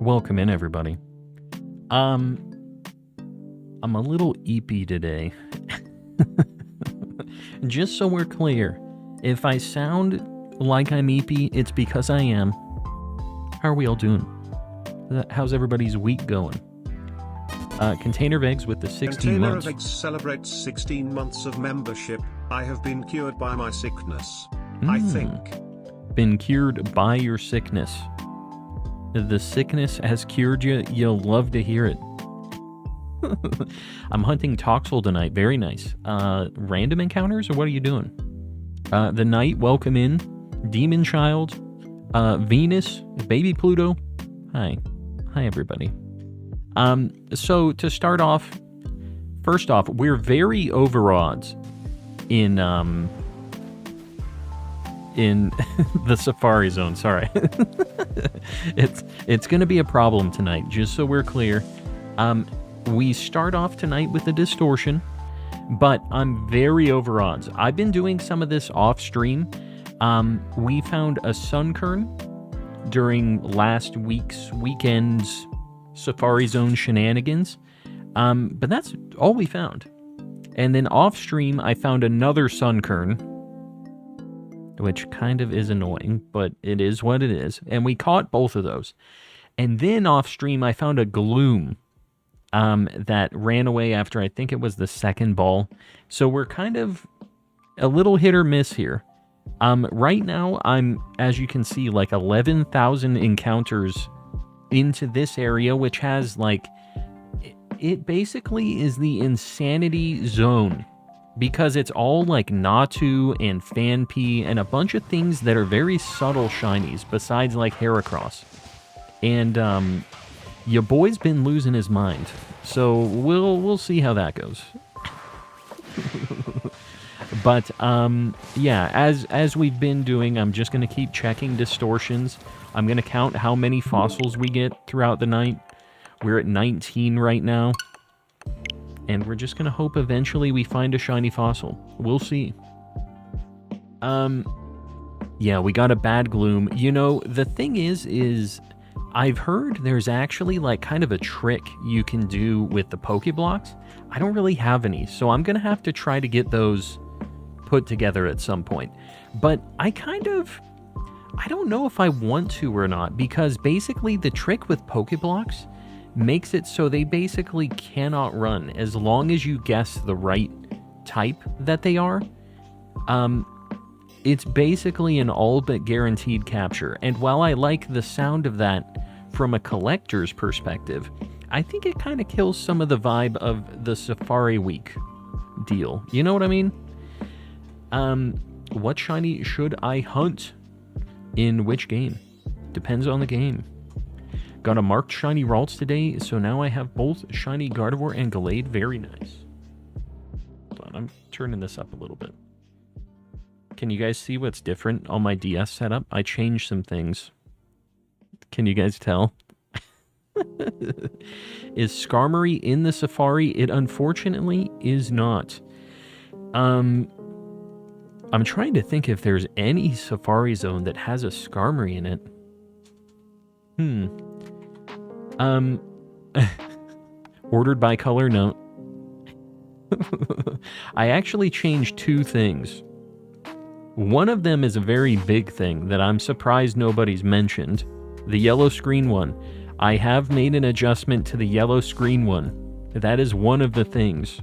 Welcome in, everybody. I'm a little eepy today. Just so we're clear, if I sound like I'm eepy, it's because I am. How are we all doing? How's everybody's week going? Container of Eggs with the 16 Container months. of Eggs celebrates 16 months of membership. I have been cured by my sickness. I think. Been cured by your sickness. The sickness has cured you. You'll love to hear it. I'm hunting Toxel tonight. Very nice. Random encounters, or what are you doing? The Knight, welcome in. Demon Child. Venus. Baby Pluto. Hi. Hi, everybody. So to start off, first off, we're very over odds in the Safari Zone. Sorry. It's going to be a problem tonight, just so we're clear. We start off tonight with a distortion, but I'm very over odds. I've been doing some of this off stream. We found a Sunkern during last weekend's Safari Zone shenanigans, but that's all we found. And then off stream, I found another Sunkern, which kind of is annoying, but it is what it is. And we caught both of those. And then off stream, I found a Gloom that ran away after I think it was the second ball. So we're kind of a little hit or miss here. Right now, I'm, as you can see, like 11,000 encounters into this area, which has like, it basically is the insanity zone. Because it's all like Natu and Fanpea and a bunch of things that are very subtle shinies besides like Heracross. And your boy's been losing his mind. So we'll see how that goes. But yeah, as we've been doing, I'm just going to keep checking distortions. I'm going to count how many fossils we get throughout the night. We're at 19 right now. And we're just going to hope eventually we find a shiny fossil. We'll see. Yeah, we got a bad Gloom. You know, the thing is I've heard there's actually like kind of a trick you can do with the Pokeblocks. I don't really have any, so I'm going to have to try to get those put together at some point. But I don't know if I want to or not, because basically the trick with Pokeblocks makes it so they basically cannot run as long as you guess the right type that they are. It's basically an all but guaranteed capture, and while I like the sound of that from a collector's perspective, I think it kind of kills some of the vibe of the Safari Week deal. You know what I mean? What shiny should I hunt in which game? Depends on the game. Got a marked shiny Ralts today, so now I have both shiny Gardevoir and Gallade. Very nice. Hold on, I'm turning this up a little bit. Can you guys see what's different on my DS setup? I changed some things. Can you guys tell? Is Skarmory in the Safari? It unfortunately is not. I'm trying to think if there's any Safari Zone that has a Skarmory in it. Ordered by color note. I actually changed two things. One of them is a very big thing that I'm surprised nobody's mentioned. The yellow screen one. I have made an adjustment to the yellow screen one. That is one of the things.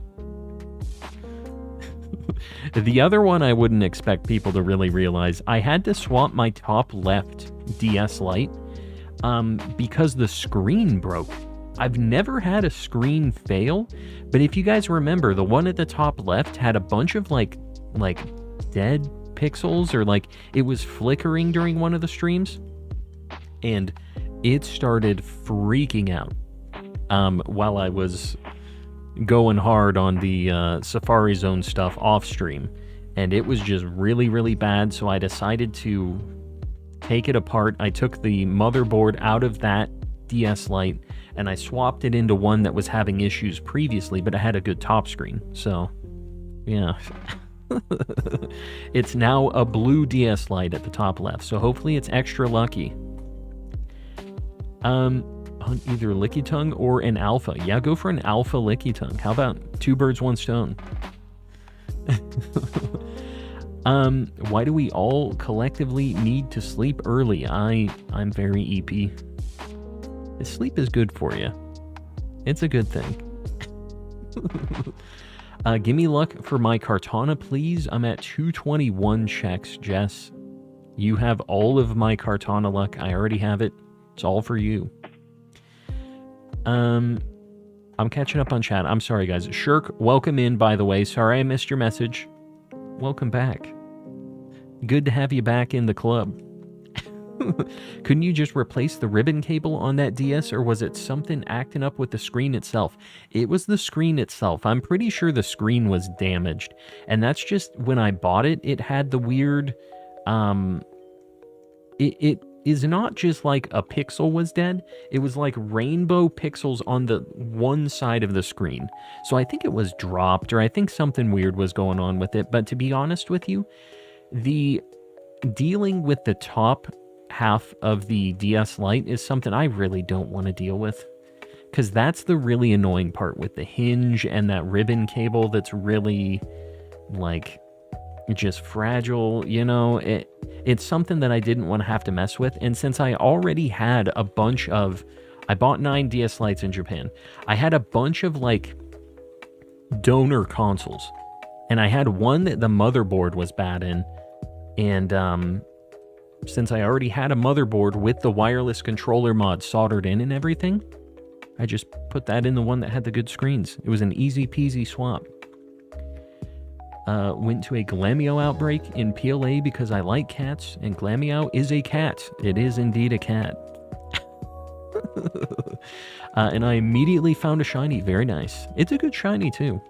The other one I wouldn't expect people to really realize. I had to swap my top left DS Lite because the screen broke. I've never had a screen fail, but if you guys remember, the one at the top left had a bunch of like dead pixels, or like it was flickering during one of the streams, and it started freaking out while I was going hard on the Safari Zone stuff off stream, and it was just really, really bad. So I decided to take it apart. I took the motherboard out of that DS Lite and I swapped it into one that was having issues previously, but it had a good top screen. So yeah. It's now a blue DS Lite at the top left, so hopefully it's extra lucky. Hunt either Licky Tongue or an Alpha. Yeah, go for an Alpha Licky Tongue. How about 2 birds, 1 stone? Why do we all collectively need to sleep early? I'm very EP. Sleep is good for you. It's a good thing. Give me luck for my Kartana, please. I'm at 221 checks, Jess. You have all of my Kartana luck. I already have it. It's all for you. I'm catching up on chat. I'm sorry, guys. Shirk, welcome in, by the way. Sorry I missed your message. Welcome back. Good to have you back in the club. Couldn't you just replace the ribbon cable on that DS, or was it something acting up with the screen itself? It was the screen itself. I'm pretty sure the screen was damaged. And that's just when I bought it, it had the weird... It is not just like a pixel was dead. It was like rainbow pixels on the one side of the screen. So I think it was dropped, or I think something weird was going on with it. But to be honest with you, the dealing with the top half of the DS Lite is something I really don't want to deal with, because that's the really annoying part with the hinge and that ribbon cable that's really like just fragile, you know. It's something that I didn't want to have to mess with. And since I already had a bunch of, I bought 9 DS Lites in Japan, I had a bunch of like donor consoles, and I had one that the motherboard was bad in. And since I already had a motherboard with the wireless controller mod soldered in and everything, I just put that in the one that had the good screens. It was an easy peasy swap. Went to a Glamio outbreak in PLA because I like cats, and Glamio is a cat. It is indeed a cat. And I immediately found a shiny. Very nice. It's a good shiny too.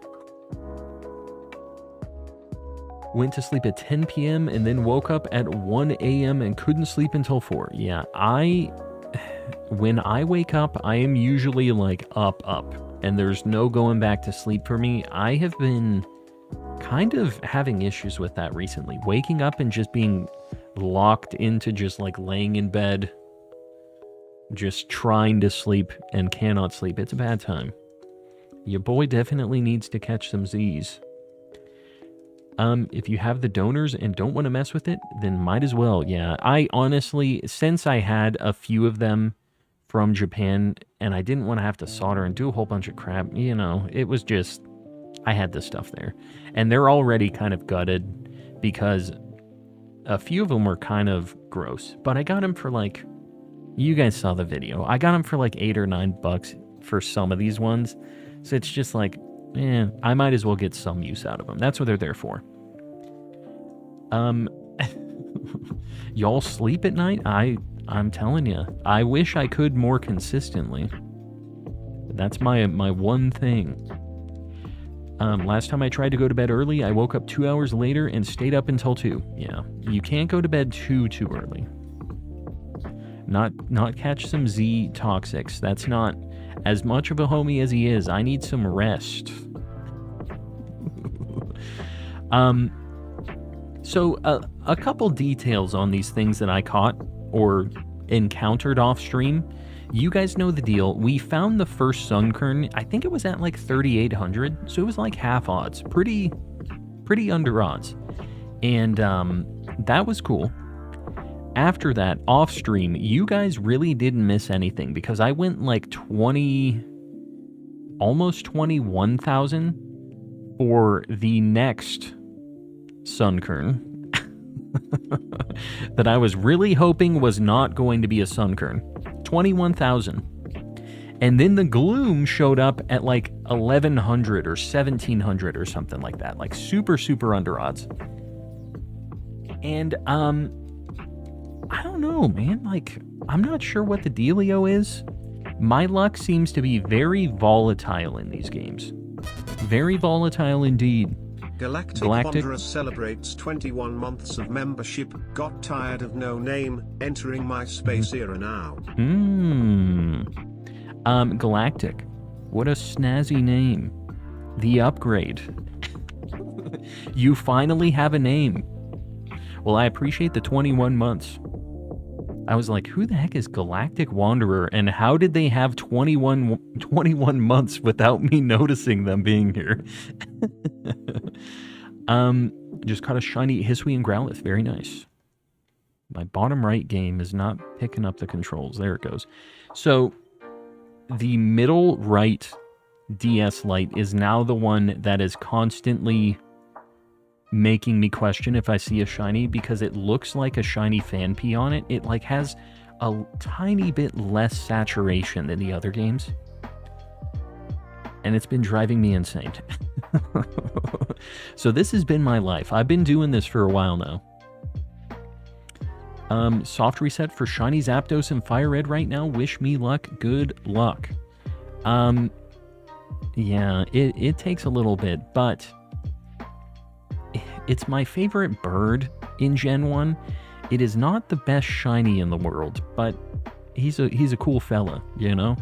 Went to sleep at 10 p.m. and then woke up at 1 a.m. and couldn't sleep until 4. Yeah, when I wake up, I am usually like up, and there's no going back to sleep for me. I have been kind of having issues with that recently. Waking up and just being locked into just like laying in bed, just trying to sleep and cannot sleep. It's a bad time. Your boy definitely needs to catch some Z's. If you have the donors and don't want to mess with it, then might as well. Yeah, I honestly, since I had a few of them from Japan and I didn't want to have to solder and do a whole bunch of crap, you know, it was just, I had this stuff there. And they're already kind of gutted because a few of them were kind of gross. But I got them for like, you guys saw the video. I got them for like $8 or $9 for some of these ones. So it's just like, I might as well get some use out of them. That's what they're there for. Y'all sleep at night? I'm telling you, I wish I could more consistently. That's my one thing. Last time I tried to go to bed early, I woke up 2 hours later and stayed up until 2. Yeah, you can't go to bed too early. Not catch some Z toxics. That's not as much of a homie as he is. I need some rest. So a couple details on these things that I caught or encountered off stream. You guys know the deal. We found the first Sunkern. I think it was at like 3,800, so it was like half odds. Pretty under odds. And that was cool. After that, off stream, you guys really didn't miss anything because I went like almost 21,000 for the next Sunkern that I was really hoping was not going to be a Sunkern. 21,000. And then the Gloom showed up at like 1,100 or 1,700 or something like that. Like super under odds. And I don't know, man. Like, I'm not sure what the dealio is. My luck seems to be very volatile in these games. Very volatile indeed. Galactic Wanderer celebrates 21 months of membership. Got tired of no name. Entering my space era now. Galactic. What a snazzy name. The upgrade. You finally have a name. Well, I appreciate the 21 months. I was like, who the heck is Galactic Wanderer, and how did they have 21 months without me noticing them being here? Just caught a shiny Hisuian Growlithe. Very nice. My bottom right game is not picking up the controls. There it goes. So, the middle right DS Lite is now the one that is constantly making me question if I see a shiny, because it looks like a shiny Fanpy on it. It like has a tiny bit less saturation than the other games, and it's been driving me insane. So this has been my life. I've been doing this for a while now. Soft reset for shiny Zapdos and Fire Red right now. Wish me luck. Good luck. Yeah, it takes a little bit, but it's my favorite bird in Gen 1. It is not the best shiny in the world, but he's a cool fella, you know?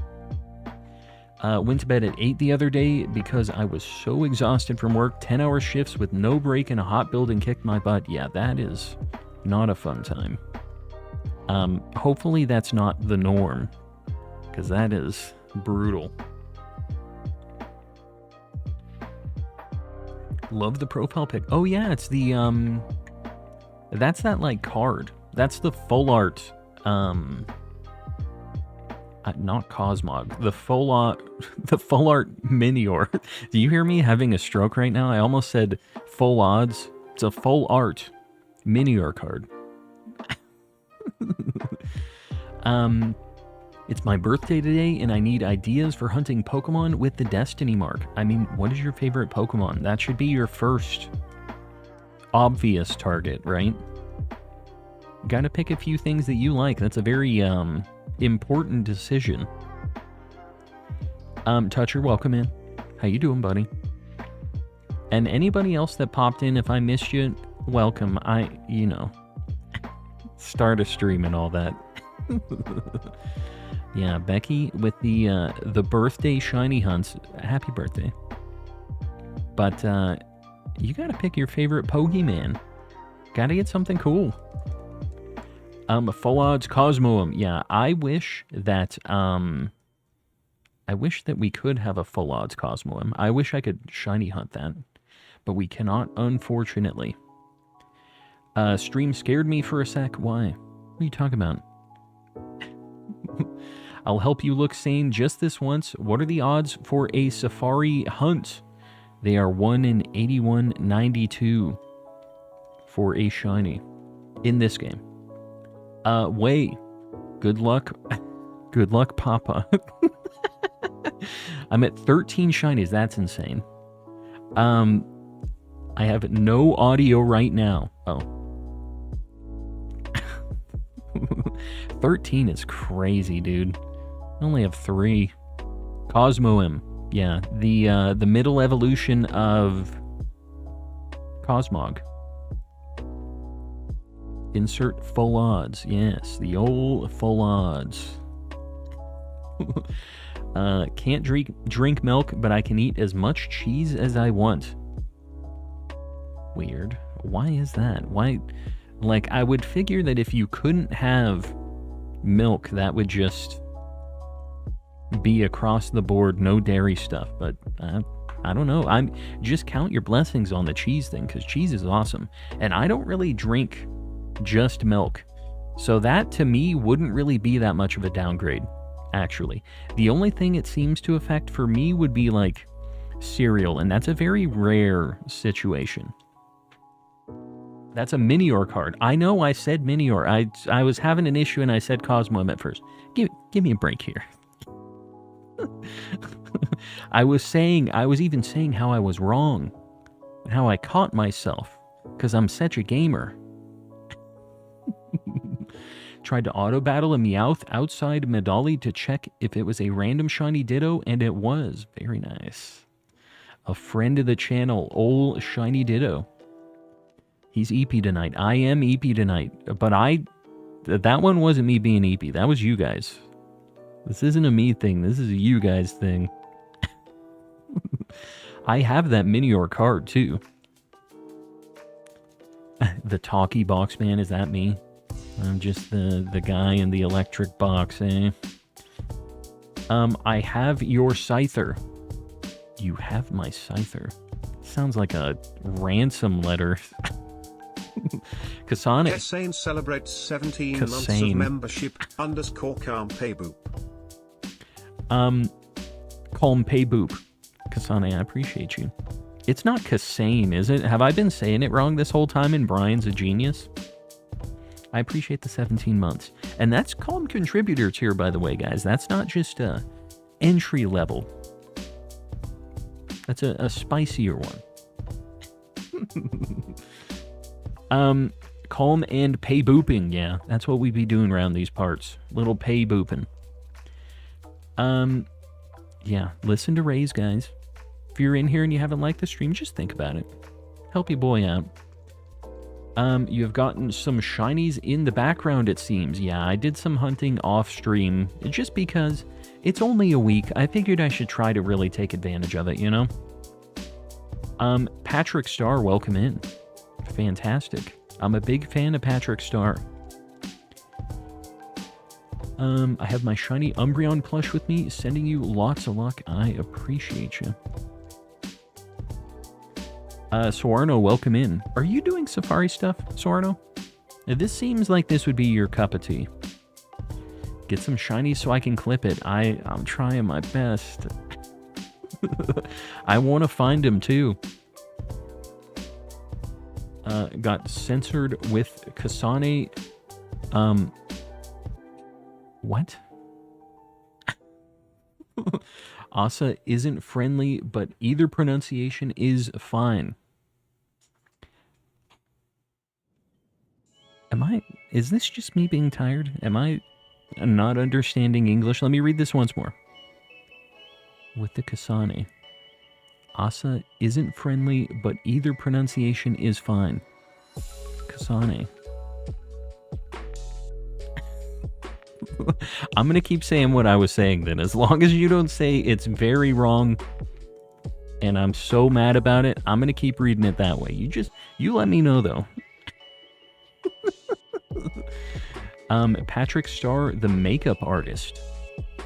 Went to bed at 8 the other day because I was so exhausted from work. 10-hour shifts with no break in a hot building kicked my butt. Yeah, that is not a fun time. Hopefully that's not the norm, because that is brutal. Love the profile pic. Oh yeah, it's the that's that like card. That's the full art not Cosmog. The full art Minior. Do you hear me having a stroke right now? I almost said full odds. It's a full art Minior card. It's my birthday today, and I need ideas for hunting Pokemon with the Destiny Mark. I mean, what is your favorite Pokemon? That should be your first obvious target, right? Gotta pick a few things that you like. That's a very, important decision. Toucher, welcome in. How you doing, buddy? And anybody else that popped in, if I missed you, welcome. You know, start a stream and all that. Yeah, Becky with the birthday shiny hunts. Happy birthday. But you gotta pick your favorite Pokemon. Gotta get something cool. Full odds Cosmoem. Yeah, I wish that we could have a full odds Cosmoem. I wish I could shiny hunt that, but we cannot, unfortunately. Stream scared me for a sec. Why? What are you talking about? I'll help you look sane just this once. What are the odds for a Safari hunt? They are 1 in 8192 for a shiny in this game. Way. Good luck. Good luck, Papa. I'm at 13 shinies. That's insane. I have no audio right now. Oh. 13 is crazy, dude. I only have 3. Cosmoem. Yeah, the middle evolution of Cosmog. Insert full odds. Yes, the old full odds. Can't drink milk, but I can eat as much cheese as I want. Weird. Why is that? Why? Like, I would figure that if you couldn't have milk, that would just be across the board, no dairy stuff. But I don't know. Just count your blessings on the cheese thing, because cheese is awesome. And I don't really drink just milk, so that to me wouldn't really be that much of a downgrade, actually. The only thing it seems to affect for me would be like cereal, and that's a very rare situation. That's a Minior card. I know I said Minior. I was having an issue and I said Cosmoem at first. Give me a break here. I was even saying how I was wrong, and how I caught myself, because I'm such a gamer. Tried to auto battle a Meowth outside Medali to check if it was a random shiny Ditto, and it was. Very nice. A friend of the channel, old shiny Ditto. He's EP tonight. I am EP tonight, but that one wasn't me being EP. That was you guys. This isn't a me thing. This is a you guys thing. I have that Minior card too. The talkie box man, is that me? I'm just the guy in the electric box, eh? I have your Scyther. You have my Scyther. Sounds like a ransom letter. Kasane. Kasane celebrates 17 months of membership, _ calm pay boop. Calm pay boop. Kasane, I appreciate you. It's not Kasane, is it? Have I been saying it wrong this whole time and Brian's a genius? I appreciate the 17 months. And that's calm contributor tier, by the way, guys. That's not just entry level. That's a spicier one. Calm and pay booping. Yeah, that's what we be doing around these parts. Little pay booping. Yeah, listen to Rays, guys. If you're in here and you haven't liked the stream, just think about it. Help your boy out. You have gotten some shinies in the background, it seems. Yeah, I did some hunting off stream just because it's only a week. I figured I should try to really take advantage of it, you know? Patrick Star, welcome in. Fantastic. I'm a big fan of Patrick Star. I have my shiny Umbreon plush with me, sending you lots of luck. I appreciate you. Suarno, welcome in. Are you doing safari stuff, Suarno? This seems like this would be your cup of tea. Get some shinies so I can clip it. I'm trying my best. I want to find him too. Got censored with Kasane. What? Asa isn't friendly, but either pronunciation is fine. Is this just me being tired? Am I not understanding English? Let me read this once more. With the Kasane. Asa isn't friendly, but either pronunciation is fine. Kasane. I'm going to keep saying what I was saying then. As long as you don't say it's very wrong and I'm so mad about it, I'm going to keep reading it that way. You let me know though. Patrick Star, the makeup artist.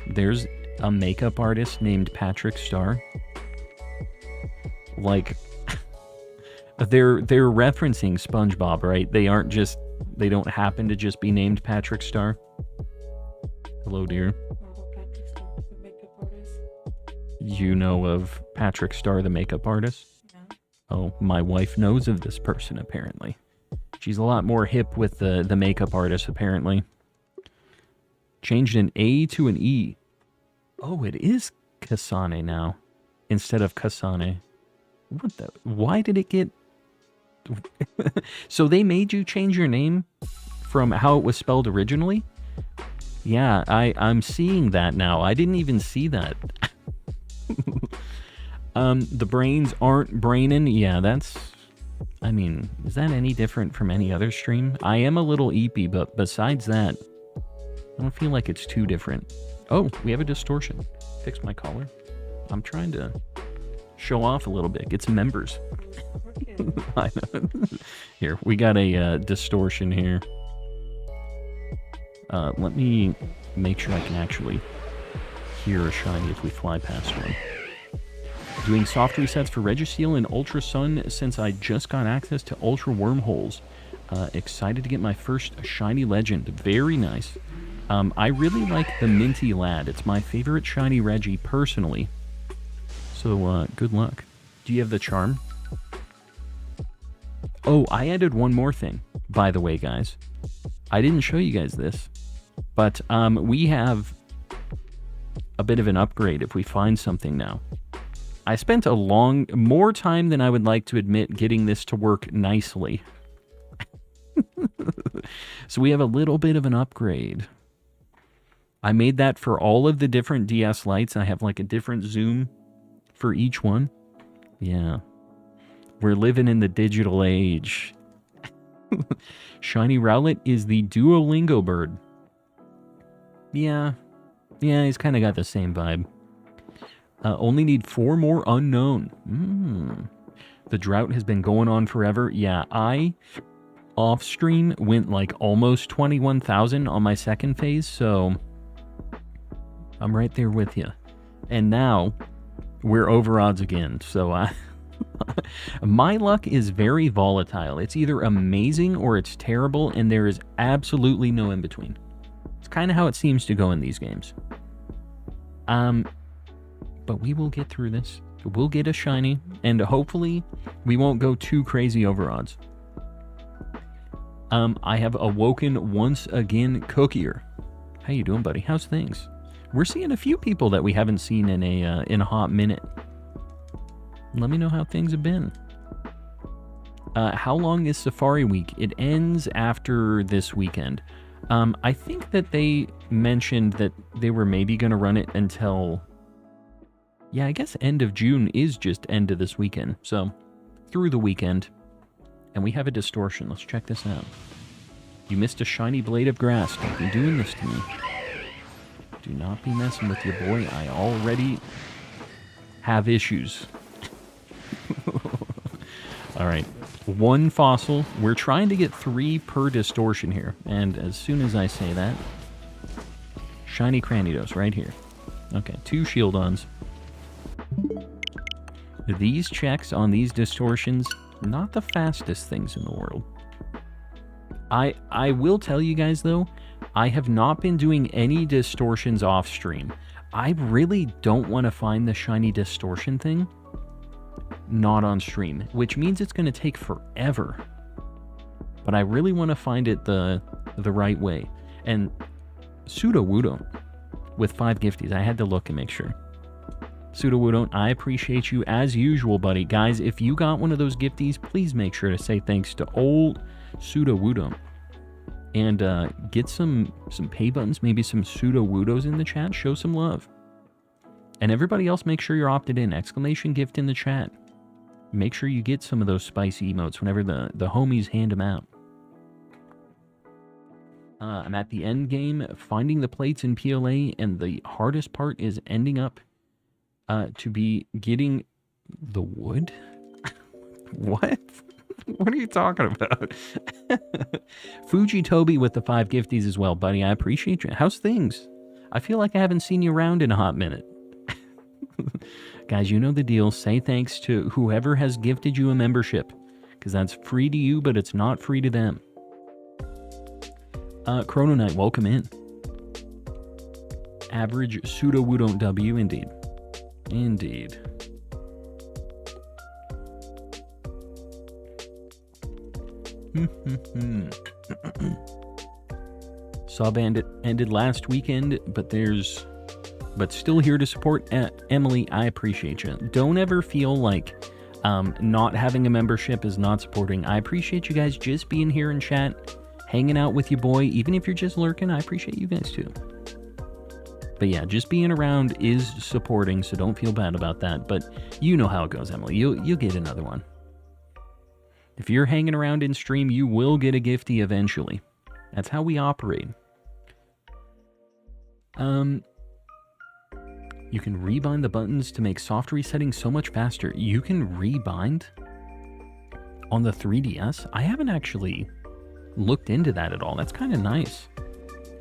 There's a makeup artist named Patrick Star. Like, they're referencing SpongeBob, right? They don't happen to just be named Patrick Star. Hello, dear. You know of Patrick Star, the makeup artist? Yeah. Oh, my wife knows of this person, apparently. She's a lot more hip with the makeup artist, apparently. Changed an A to an E. Oh, it is Kasane now, instead of Kasane. What the? Why did it get... So they made you change your name from how it was spelled originally? Yeah, I'm seeing that now. I didn't even see that. The brains aren't braining. Yeah, that's... I mean, is that any different from any other stream? I am a little eepy, but besides that, I don't feel like it's too different. Oh, we have a distortion. Fix my collar. I'm trying to show off a little bit. Get some members. I know. Here, we got a distortion here. Let me make sure I can actually hear a shiny if we fly past one. Doing soft resets for Registeel and Ultra Sun since I just got access to Ultra Wormholes. Excited to get my first shiny legend. Very nice. I really like the Minty Lad. It's my favorite shiny Reggie personally. So, good luck. Do you have the charm? Oh, I added one more thing, by the way, guys. I didn't show you guys this, but we have a bit of an upgrade if we find something now. I spent more time than I would like to admit getting this to work nicely. So we have a little bit of an upgrade. I made that for all of the different DS lights. I have like a different zoom for each one. Yeah. We're living in the digital age. Shiny Rowlet is the Duolingo bird. Yeah. Yeah, he's kind of got the same vibe. Only need 4 more unknown. The drought has been going on forever. Yeah, I off stream went like almost 21,000 on my second phase, so I'm right there with you. And now we're over odds again, so my luck is very volatile. It's either amazing or it's terrible, and there is absolutely no in between. It's kind of how it seems to go in these games. But we will get through this. We'll get a shiny, and hopefully we won't go too crazy over odds. I have awoken once again, Cookier. How you doing, buddy? How's things? We're seeing a few people that we haven't seen in a hot minute. Let me know how things have been. How long is Safari Week? It ends after this weekend. I think that they mentioned that they were maybe going to run it until... Yeah, I guess end of June is just end of this weekend. So, through the weekend. And we have a distortion. Let's check this out. You missed a shiny blade of grass. Don't be doing this to me. Do not be messing with your boy. I already have issues. Alright. 1 fossil. We're trying to get 3 per distortion here. And as soon as I say that... Shiny Cranidos right here. Okay, 2 Shieldons. These checks on these distortions, not the fastest things in the world. I will tell you guys though, I have not been doing any distortions off stream. I really don't want to find the shiny distortion thing not on stream, which means it's going to take forever. But I really want to find it the right way. And Sudowoodo with 5 gifties. I had to look and make sure. Sudowoodo, I appreciate you as usual, buddy. Guys, if you got one of those gifties, please make sure to say thanks to old Sudowoodo. And get some pay buttons, maybe some Sudowoodos in the chat. Show some love. And everybody else, make sure you're opted in. Exclamation gift in the chat. Make sure you get some of those spicy emotes whenever the homies hand them out. I'm at the end game, finding the plates in PLA, and the hardest part is ending up to be getting the wood? What? What are you talking about? Fuji Toby with the 5 gifties as well, buddy. I appreciate you. How's things? I feel like I haven't seen you around in a hot minute. Guys, you know the deal. Say thanks to whoever has gifted you a membership, because that's free to you, but it's not free to them. Chrono Knight, welcome in. Average Sudowoodo W, indeed. Indeed. Saw Bandit ended last weekend, but still here to support. Emily, I appreciate you. Don't ever feel like not having a membership is not supporting. I appreciate you guys just being here in chat, hanging out with your boy. Even if you're just lurking, I appreciate you guys too. But yeah, just being around is supporting, so don't feel bad about that. But you know how it goes, Emily. You'll get another one. If you're hanging around in stream, you will get a giftie eventually. That's how we operate. You can rebind the buttons to make soft resetting so much faster. You can rebind on the 3DS? I haven't actually looked into that at all. That's kind of nice.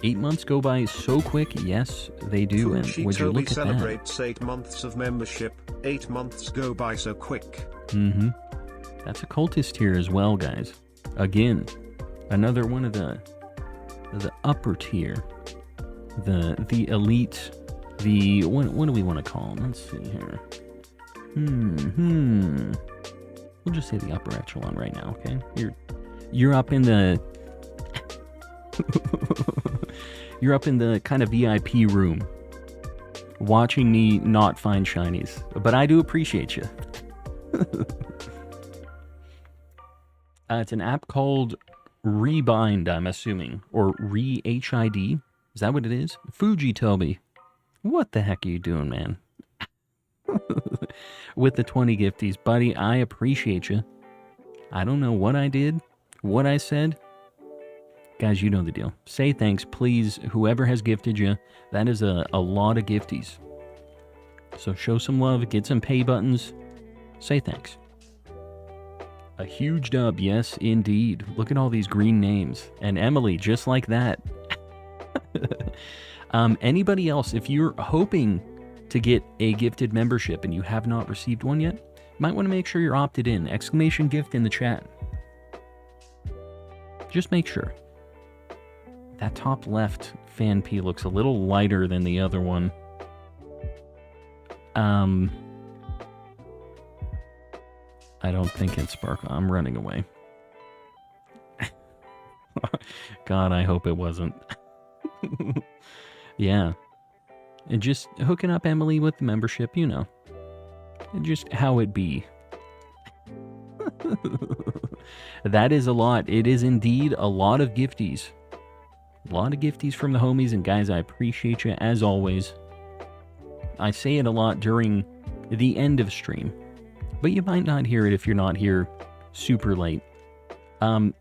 8 months go by so quick. Yes, they do. And would you look at that? Celebrates 8 months of membership. 8 months go by so quick. Mm-hmm. That's a cultist here as well, guys. Again, another one of the upper tier. The elite. The what do we want to call them? Let's see here. We'll just say the upper echelon right now, okay? You're up in the you're up in the kind of VIP room watching me not find shinies. But I do appreciate you. It's an app called Rebind, I'm assuming. Or Re-HID. Is that what it is? Fuji Toby. What the heck are you doing, man? With the 20 gifties. Buddy, I appreciate you. I don't know what I did, what I said. Guys, you know the deal. Say thanks, please. Whoever has gifted you, that is a lot of gifties. So show some love, get some pay buttons. Say thanks. A huge dub, yes, indeed. Look at all these green names. And Emily, just like that. Anybody else, if you're hoping to get a gifted membership and you have not received one yet, might want to make sure you're opted in. Exclamation gift in the chat. Just make sure. That top left fan P looks a little lighter than the other one. I don't think it's Sparkle. I'm running away. God, I hope it wasn't. Yeah. And just hooking up Emily with the membership, you know. And just how it be. That is a lot. It is indeed a lot of gifties. A lot of gifties from the homies, and guys, I appreciate you as always. I say it a lot during the end of stream, but you might not hear it if you're not here super late. I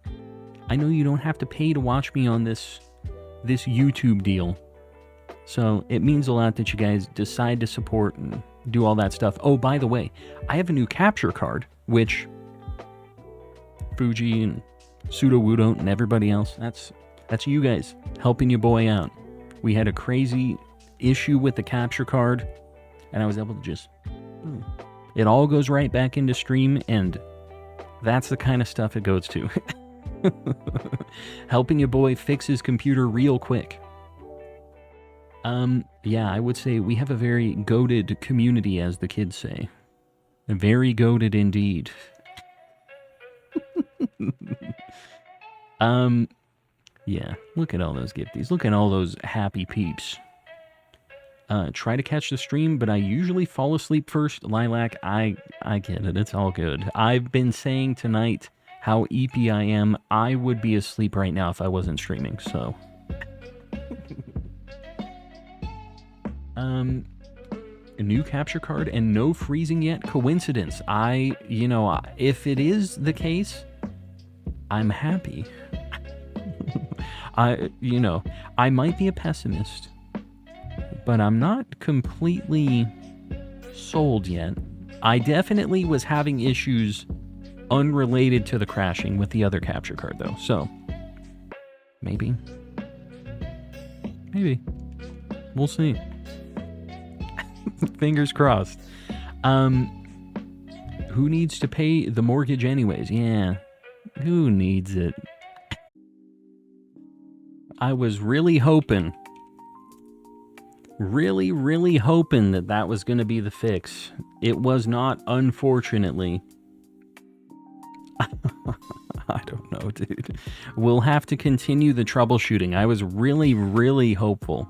know you don't have to pay to watch me on this YouTube deal, so it means a lot that you guys decide to support and do all that stuff. Oh, by the way, I have a new capture card, which Fuji and Pseudo Woodont and everybody else, that's you guys helping your boy out. We had a crazy issue with the capture card, and I was able to just... It all goes right back into stream, and that's the kind of stuff it goes to. Helping your boy fix his computer real quick. Yeah, I would say we have a very goated community, as the kids say. Very goated indeed. Yeah, look at all those gifties. Look at all those happy peeps. Try to catch the stream, but I usually fall asleep first. Lilac, I get it. It's all good. I've been saying tonight how EP I am. I would be asleep right now if I wasn't streaming, so... A new capture card and no freezing yet? Coincidence. If it is the case, I'm happy. I might be a pessimist, but I'm not completely sold yet. I definitely was having issues unrelated to the crashing with the other capture card, though. So, maybe. We'll see. Fingers crossed. Who needs to pay the mortgage anyways? Yeah. Who needs it? I was really hoping, really hoping that was going to be the fix. It was not, unfortunately. I don't know, dude. We'll have to continue the troubleshooting. I was really hopeful.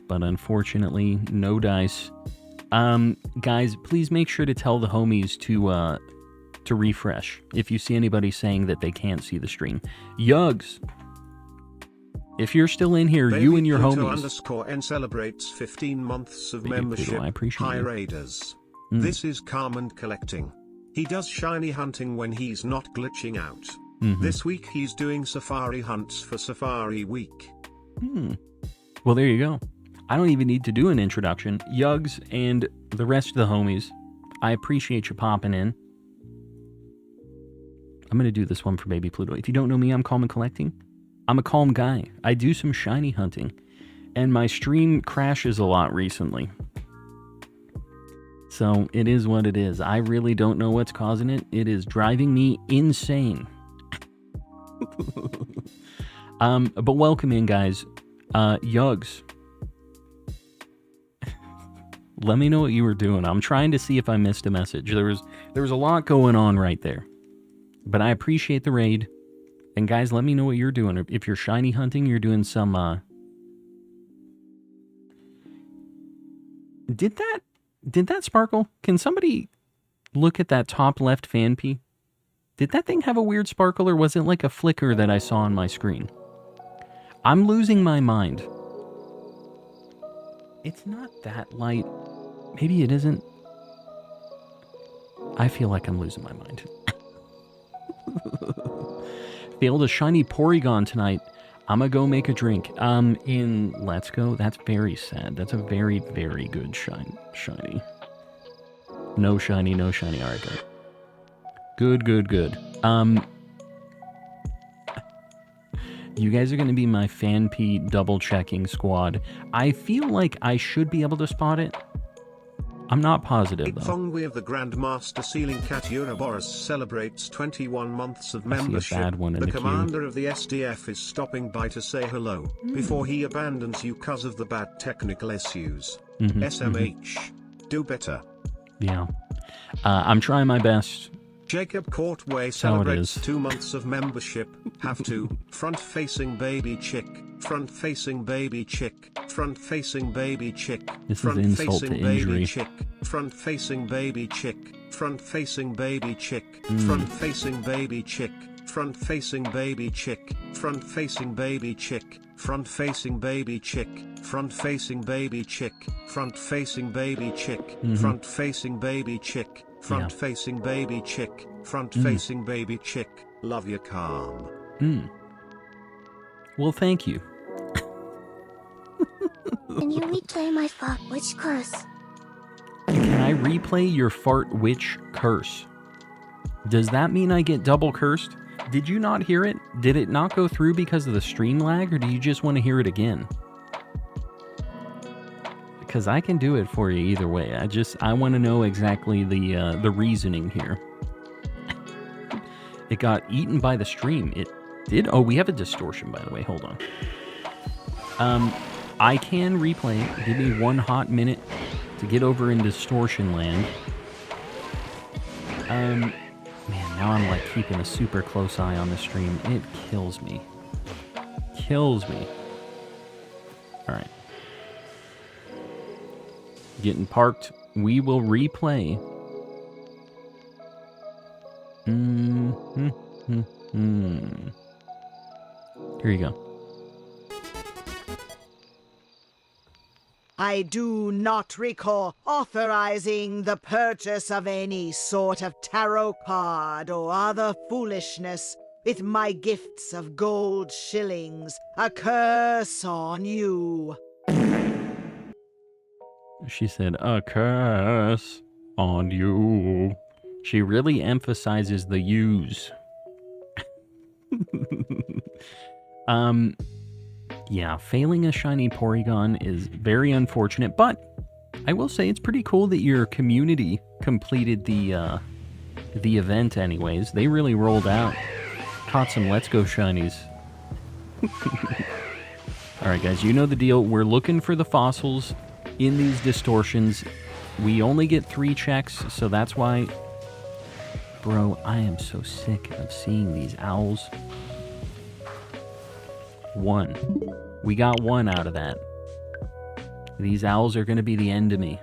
But unfortunately, no dice. Guys, please make sure to tell the homies to refresh if you see anybody saying that they can't see the stream. Yugs! If you're still in here, Baby you and your Pluto homies. _N celebrates 15 months of Baby membership. Pluto, I appreciate Hi you. Raiders. This is Carmen collecting. He does shiny hunting when he's not glitching out. This week he's doing safari hunts for Safari Week. Well, there you go. I don't even need to do an introduction. Yugs and the rest of the homies, I appreciate you popping in. I'm going to do this one for Baby Pluto. If you don't know me, I'm Calm and Collecting. I'm a calm guy. I do some shiny hunting. And my stream crashes a lot recently. So it is what it is. I really don't know what's causing it. It is driving me insane. But welcome in, guys. Yugs. Let me know what you were doing. I'm trying to see if I missed a message. There was a lot going on right there. But I appreciate the raid. And guys, let me know what you're doing. If you're shiny hunting, you're doing some, Did that sparkle? Can somebody look at that top left fan P? Did that thing have a weird sparkle, or was it like a flicker that I saw on my screen? I'm losing my mind. It's not that light. Maybe it isn't. I feel like I'm losing my mind. Failed a shiny Porygon tonight. I'ma go make a drink. In Let's Go. That's very sad. That's a very good shiny. No shiny. Alright, good. Good, good, good. You guys are going to be my FanP double-checking squad. I feel like I should be able to spot it. I'm not positive, though. Thongwi of the Grandmaster Sealing Cat Uroboros celebrates 21 months of membership. I see a bad one in the the queue. commander of the SDF is stopping by to say hello, before he abandons you cause of the bad technical issues. SMH. Do better. Yeah. I'm trying my best. Jacob Courtway celebrates 2 months of membership. Have to. Front-facing baby chick. Front-facing baby chick. Front-facing baby chick. This is insult to injury. Chick. Front-facing baby chick. Front-facing baby chick. Front-facing baby chick. Front-facing baby chick. Front-facing baby chick. Front-facing baby chick. Front-facing baby chick. Front-facing baby chick. Front-facing baby chick. Front-facing baby chick. Front-facing baby chick. Love your calm. Well, thank you. Can you replay my fart witch curse? Can I replay your fart witch curse? Does that mean I get double cursed? Did you not hear it? Did it not go through because of the stream lag, or do you just want to hear it again? Because I can do it for you either way. I want to know exactly the reasoning here. It got eaten by the stream. It did? Oh, we have a distortion, by the way. Hold on. I can replay it. Give me 1 hot minute to get over in distortion land. Man, now I'm like keeping a super close eye on the stream. It kills me. Kills me. Alright. Getting parked. We will replay. Here you go. I do not recall authorizing the purchase of any sort of tarot card or other foolishness with my gifts of gold shillings. A curse on you. She said, a curse on you. She really emphasizes the use. Yeah, failing a shiny Porygon is very unfortunate, but I will say it's pretty cool that your community completed the event anyways. They really rolled out. Caught some Let's Go Shinies. Alright guys, you know the deal. We're looking for the fossils in these distortions. We only get 3 checks, so that's why... Bro, I am so sick of seeing these owls. 1. We got 1 out of that. These owls are going to be the end of me.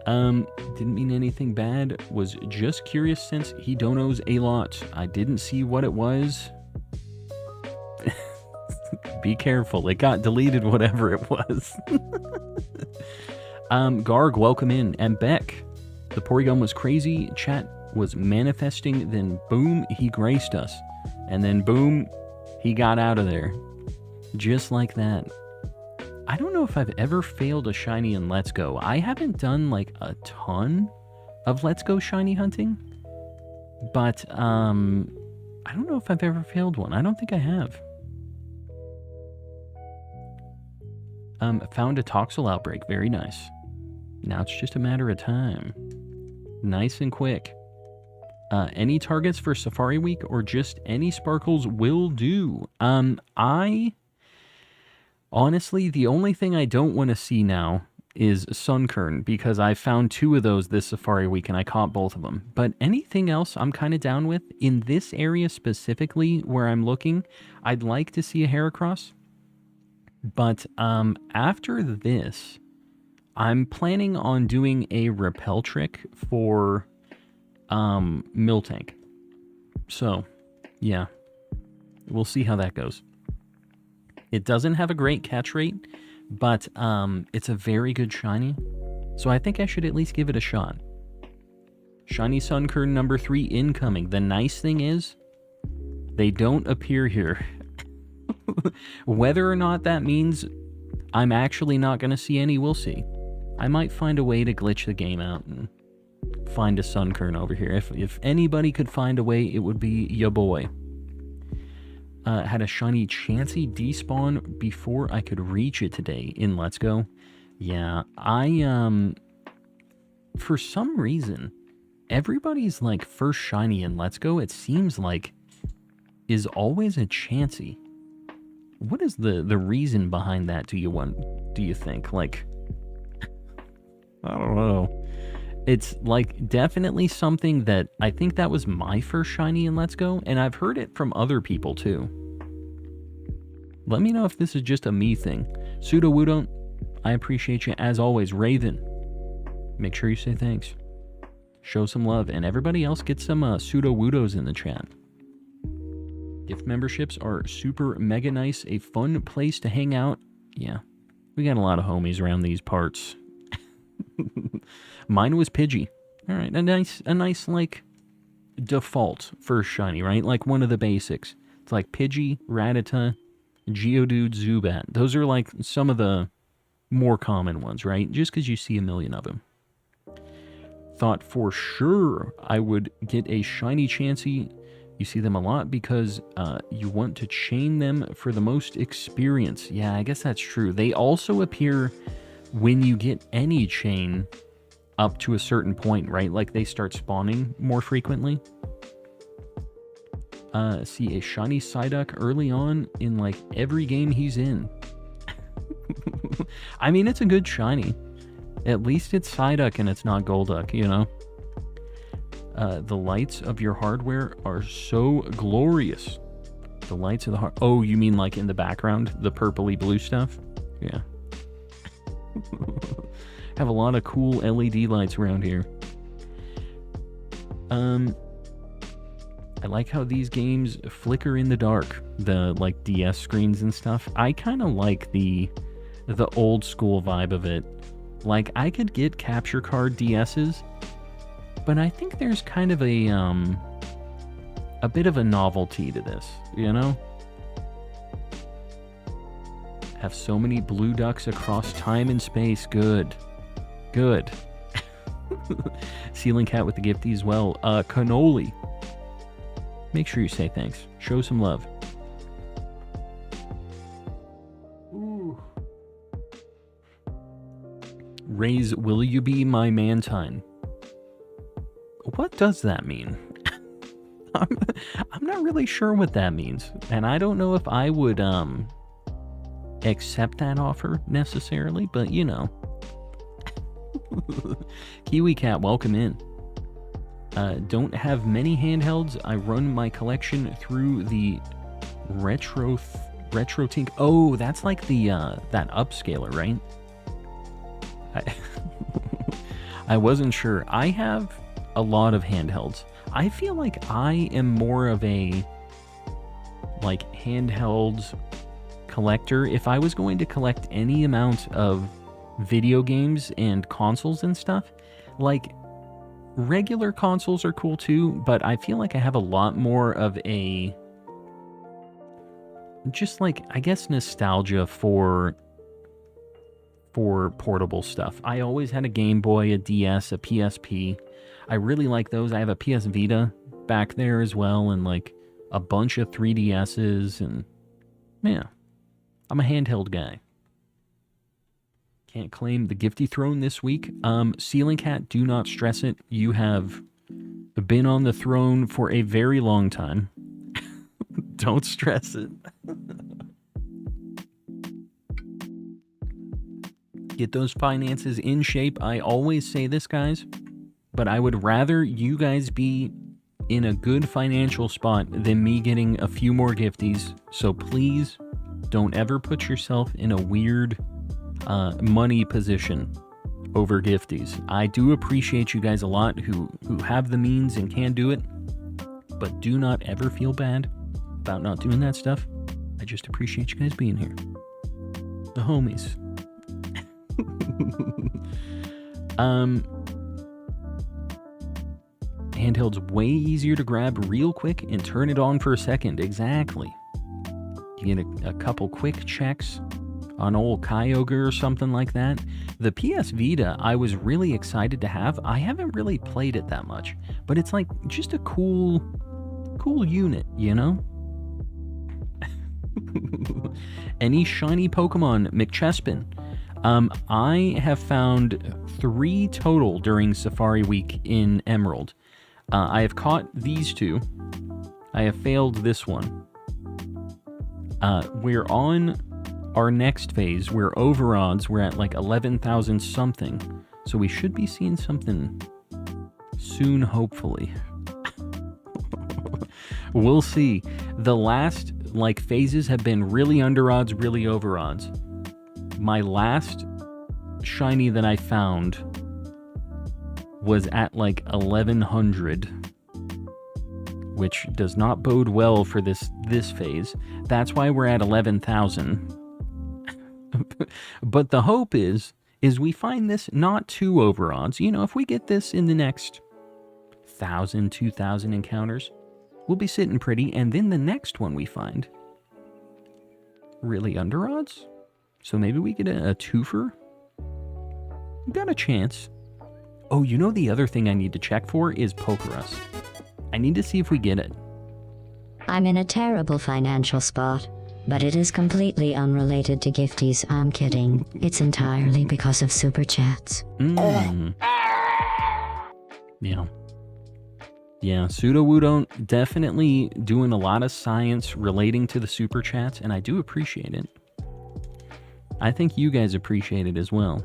Didn't mean anything bad. Was just curious since he donos a lot. I didn't see what it was. Be careful. It got deleted, whatever it was. Garg, welcome in. And Beck. The Porygon was crazy. Chat was manifesting. Then boom, he graced us. And then boom, he got out of there. Just like that. I don't know if I've ever failed a shiny in Let's Go. I haven't done like a ton of Let's Go shiny hunting. But I don't know if I've ever failed one. I don't think I have. Found a Toxel outbreak. Very nice. Now it's just a matter of time. Nice and quick. Any targets for Safari Week or just any sparkles will do. Honestly, the only thing I don't want to see now is Sunkern, because I found 2 of those this Safari Week and I caught both of them. But anything else I'm kind of down with. In this area specifically where I'm looking, I'd like to see a Heracross. But after this, I'm planning on doing a repel trick for Miltank. So, yeah. We'll see how that goes. It doesn't have a great catch rate, but it's a very good shiny. So I think I should at least give it a shot. Shiny Sunkern number 3 incoming. The nice thing is, they don't appear here. Whether or not that means I'm actually not going to see any, we'll see. I might find a way to glitch the game out and find a Sunkern over here. If anybody could find a way, it would be ya boy. Had a shiny Chansey despawn before I could reach it today in Let's Go. Yeah, for some reason, everybody's like first shiny in Let's Go, it seems like, is always a Chansey. What is the reason behind that, do you think? Like, I don't know. It's like definitely something that I think that was my first shiny in Let's Go, and I've heard it from other people too. Let me know if this is just a me thing. Pseudo Woodon, I appreciate you as always. Raven, make sure you say thanks. Show some love, and everybody else get some Pseudo Woodos in the chat. Gift memberships are super mega nice, a fun place to hang out. Yeah, we got a lot of homies around these parts. Mine was Pidgey. All right, a nice like default first shiny, right? Like one of the basics. It's like Pidgey, Rattata, Geodude, Zubat. Those are like some of the more common ones, right? Just because you see a million of them. Thought for sure I would get a shiny Chansey. You see them a lot because you want to chain them for the most experience. Yeah, I guess that's true. They also appear when you get any chain up to a certain point, right? Like they start spawning more frequently. See a shiny Psyduck early on in like every game he's in. I mean, it's a good shiny. At least it's Psyduck and it's not Golduck, you know? The lights of your hardware are so glorious. The lights of the oh, you mean like in the background? The purpley blue stuff? Yeah. Have a lot of cool LED lights around here. I like how these games flicker in the dark. The like DS screens and stuff. I kind of like the old school vibe of it. Like I could get capture card DSs, but I think there's kind of a bit of a novelty to this, you know? Have so many blue ducks across time and space. Good. Good. Ceiling Cat with the gifty as well. Cannoli. Make sure you say thanks. Show some love. Ooh. Raise, will you be my Mantine? What does that mean? I'm not really sure what that means. And I don't know if I would accept that offer necessarily, but you know. Kiwi Cat, welcome in. Don't have many handhelds. I run my collection through the RetroTink. Oh, that's like the that upscaler, right? I wasn't sure. I have a lot of handhelds. I feel like I am more of a like handhelds collector. If I was going to collect any amount of video games and consoles and stuff, like regular consoles are cool too, but I feel like I have a lot more of a just like, I guess, nostalgia for portable stuff. I always had a Game Boy, a DS, a PSP. I really like those. I have a PS Vita back there as well, and like a bunch of 3DSs, and yeah, I'm a handheld guy. Can't claim the gifty throne this week. Ceiling Cat, do not stress it. You have been on the throne for a very long time. Don't stress it. Get those finances in shape. I always say this, guys, but I would rather you guys be in a good financial spot than me getting a few more gifties. So please don't ever put yourself in a weird money position over gifties. I do appreciate you guys a lot who have the means and can do it, but do not ever feel bad about not doing that stuff. I just appreciate you guys being here. The homies. Handheld's way easier to grab real quick and turn it on for a second. Exactly. You get a couple quick checks an old Kyogre or something like that. The PS Vita, I was really excited to have. I haven't really played it that much, but it's like just a cool unit, you know? Any shiny Pokemon, McChespin? I have found 3 total during Safari Week in Emerald. I have caught these 2. I have failed this one. We're on our next phase. We're over odds. We're at like 11,000 something. So we should be seeing something soon, hopefully. We'll see. The last like phases have been really under odds, really over odds. My last shiny that I found was at like 1100, which does not bode well for this phase. That's why we're at 11,000. But the hope is we find this not too over odds. You know, if we get this in the next 1,000, 2,000 encounters, we'll be sitting pretty. And then the next one we find really under odds. So maybe we get a twofer. Got a chance. Oh, you know the other thing I need to check for is Pokerus. I need to see if we get it. I'm in a terrible financial spot, but it is completely unrelated to gifties. I'm kidding. It's entirely because of super chats. Yeah, Pseudo-Woodon definitely doing a lot of science relating to the super chats, and I do appreciate it. I think you guys appreciate it as well.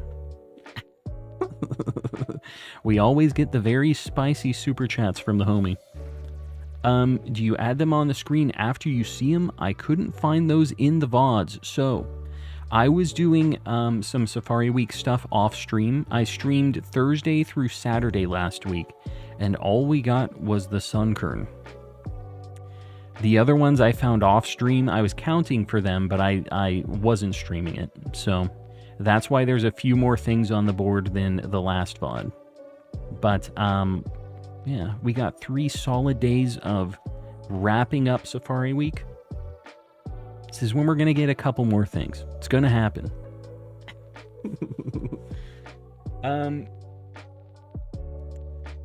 We always get the very spicy super chats from the homie. Do you add them on the screen after you see them? I couldn't find those in the VODs, so I was doing some Safari Week stuff off stream. I streamed Thursday through Saturday last week, and all we got was the Sunkern. The other ones I found off stream, I was counting for them, but I wasn't streaming it, so that's why there's a few more things on the board than the last VOD. But, yeah, we got 3 solid days of wrapping up Safari Week. This is when we're going to get a couple more things. It's going to happen. The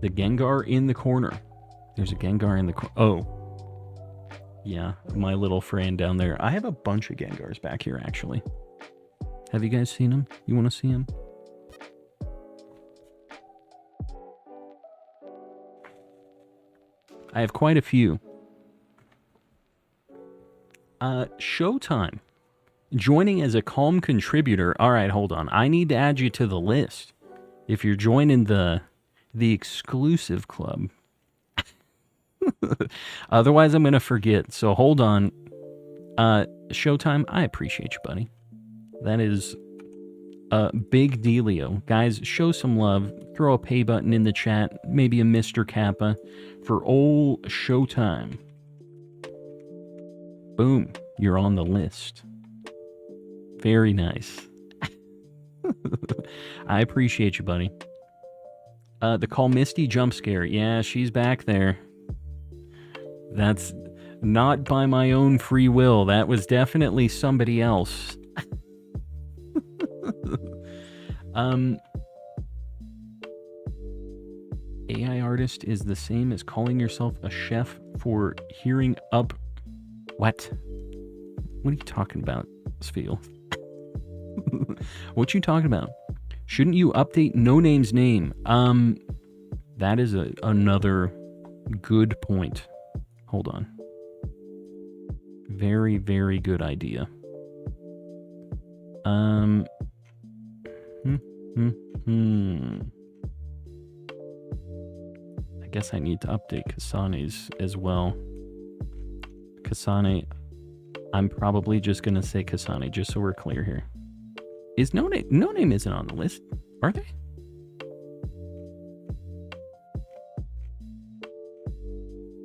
Gengar in the corner. There's a Gengar in the corner. Oh. Yeah, my little friend down there. I have a bunch of Gengars back here, actually. Have you guys seen them? You want to see them? I have quite a few. Showtime. Joining as a calm contributor. Alright, hold on. I need to add you to the list. If you're joining the exclusive club. Otherwise, I'm going to forget. So hold on. Showtime, I appreciate you, buddy. That is a big dealio. Guys, show some love. Throw a pay button in the chat. Maybe a Mr. Kappa for old Showtime. Boom. You're on the list. Very nice. I appreciate you, buddy. The Call Misty jump scare. Yeah, she's back there. That's not by my own free will. That was definitely somebody else. AI artist is the same as calling yourself a chef for hearing up. What? What are you talking about, Sfeel? What you talking about? Shouldn't you update No Name's name? That is another good point. Hold on. Very, very good idea. I guess I need to update Kasane's as well. Kasane, I'm probably just gonna say Kasane, just so we're clear here. Is No Name isn't on the list, are they?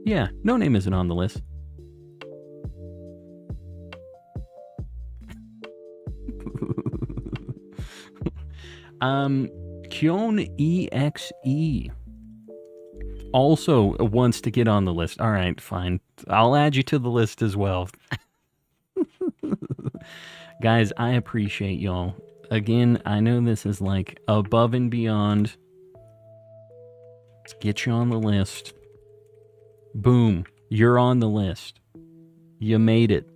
Yeah, No Name isn't on the list. Kyon EXE also wants to get on the list. All right, fine. I'll add you to the list as well. Guys, I appreciate y'all. Again, I know this is like above and beyond. Let's get you on the list. Boom. You're on the list. You made it.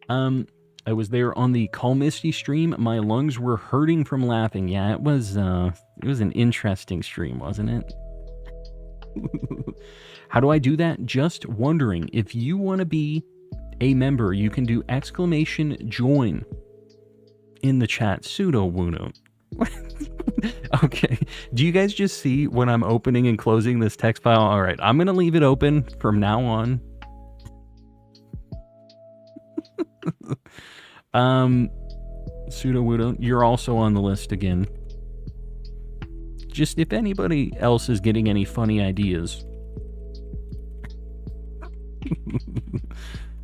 I was there on the Call Misty stream. My lungs were hurting from laughing. Yeah, it was an interesting stream, wasn't it? How do I do that? Just wondering. If you want to be a member, you can do !join in the chat. Pseudo Wuno. Okay. Do you guys just see when I'm opening and closing this text file? All right. I'm going to leave it open from now on. Pseudo Wudo, you're also on the list again. Just if anybody else is getting any funny ideas.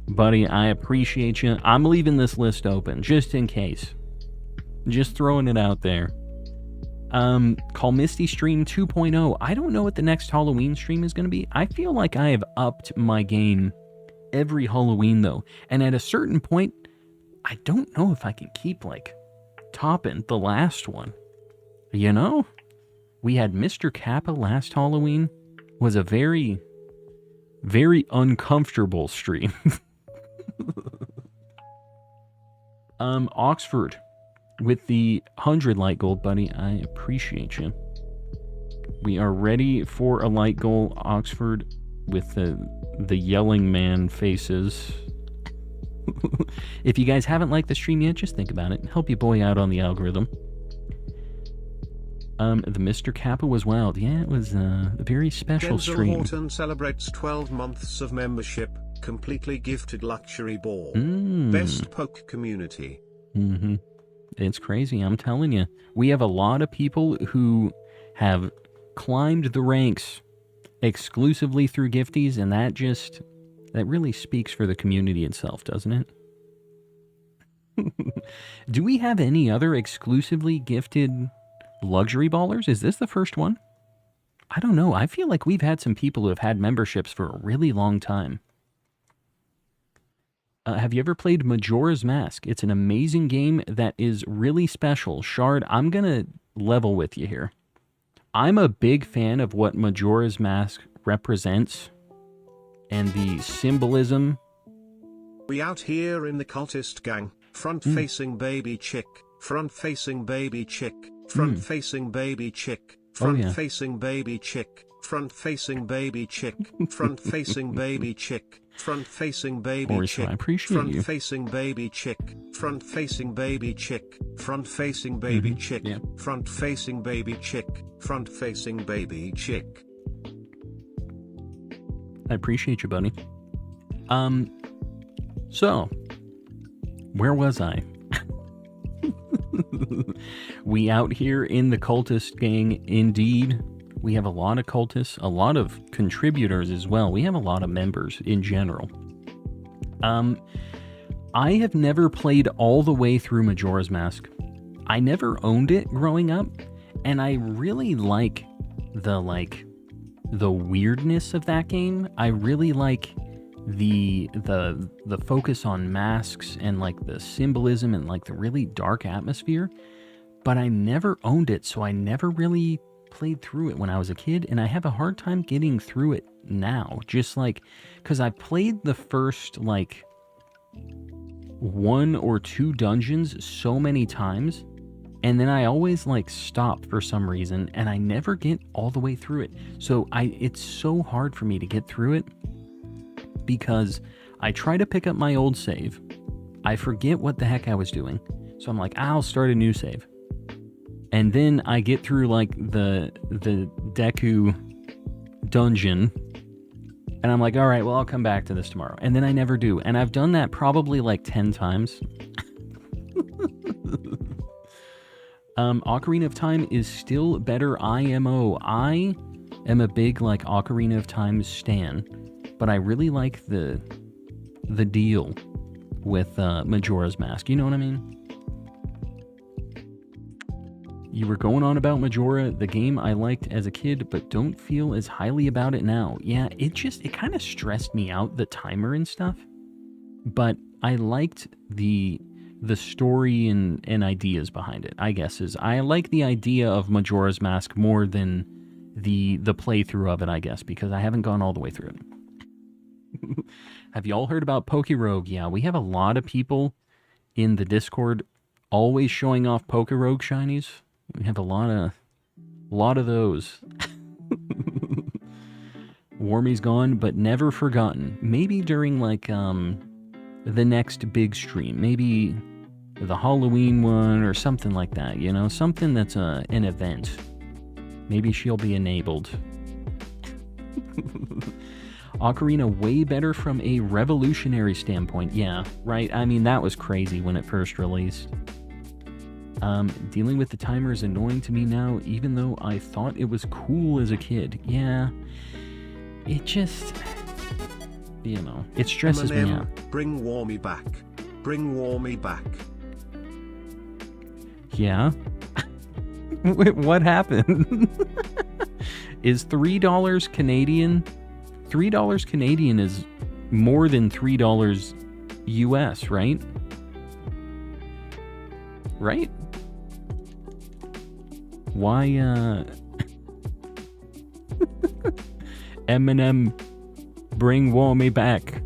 Buddy, I appreciate you. I'm leaving this list open, just in case. Just throwing it out there. Call Misty Stream 2.0. I don't know what the next Halloween stream is going to be. I feel like I have upped my game every Halloween, though. And at a certain point, I don't know if I can keep, like, topping the last one. You know? We had Mr. Kappa last Halloween. Was a very, very uncomfortable stream. Oxford with the 100 light gold, buddy. I appreciate you. We are ready for a light goal, Oxford, with the yelling man faces. If you guys haven't liked the stream yet, just think about it. Help your boy out on the algorithm. The Mr. Kappa was wild. Yeah, it was a very special Denzel stream. Horton celebrates 12 months of membership, completely gifted luxury ball. Best poke community. Mm-hmm. It's crazy, I'm telling you. We have a lot of people who have climbed the ranks exclusively through gifties, and that really speaks for the community itself, doesn't it? Do we have any other exclusively gifted luxury ballers? Is this the first one? I don't know. I feel like we've had some people who have had memberships for a really long time. Have you ever played Majora's Mask? It's an amazing game that is really special. Shard, I'm going to level with you here. I'm a big fan of what Majora's Mask represents and the symbolism. We out here in the cultist gang, front-facing baby chick, front-facing baby chick, front-facing baby chick, front-facing baby chick, front-facing baby chick, front-facing baby chick, front-facing baby chick, I appreciate you. front-facing baby chick, front-facing baby chick, front-facing baby chick, front-facing baby chick, front-facing baby chick. I appreciate you, buddy. So, where was I? We out here in the cultist gang, indeed. We have a lot of cultists, a lot of contributors as well. We have a lot of members in general. I have never played all the way through Majora's Mask. I never owned it growing up, and I really like the weirdness of that game. I really like the focus on masks and like the symbolism and like the really dark atmosphere, but I never owned it, so I never really played through it when I was a kid, and I have a hard time getting through it now, just like because I played the first like 1 or 2 dungeons so many times, and then I always like stop for some reason, and I never get all the way through it. So it's so hard for me to get through it because I try to pick up my old save, I forget what the heck I was doing, so I'm like, I'll start a new save. And then I get through like the Deku dungeon, and I'm like, all right, well, I'll come back to this tomorrow. And then I never do. And I've done that probably like 10 times. Ocarina of Time is still better IMO. I am a big like Ocarina of Time stan, but I really like the deal with Majora's Mask. You know what I mean? You were going on about Majora, the game I liked as a kid, but don't feel as highly about it now. Yeah, it kind of stressed me out, the timer and stuff. But I liked the story and ideas behind it, I guess. I like the idea of Majora's Mask more than the playthrough of it, I guess, because I haven't gone all the way through it. Have you all heard about Pokerogue? Yeah, we have a lot of people in the Discord always showing off Pokerogue shinies. We have a lot of those. Warmy's gone, but never forgotten. Maybe during like the next big stream, maybe the Halloween one or something like that, you know, something that's an event. Maybe she'll be enabled. Ocarina way better from a revolutionary standpoint. Yeah, right. I mean, that was crazy when it first released. Dealing with the timer is annoying to me now, even though I thought it was cool as a kid. Yeah, it just, you know, it stresses me out. Bring Warmy back. Bring Warmy back. Yeah? What happened? Is $3 Canadian? $3 Canadian is more than $3 US, right? Right? Why, Eminem, bring Warmy back.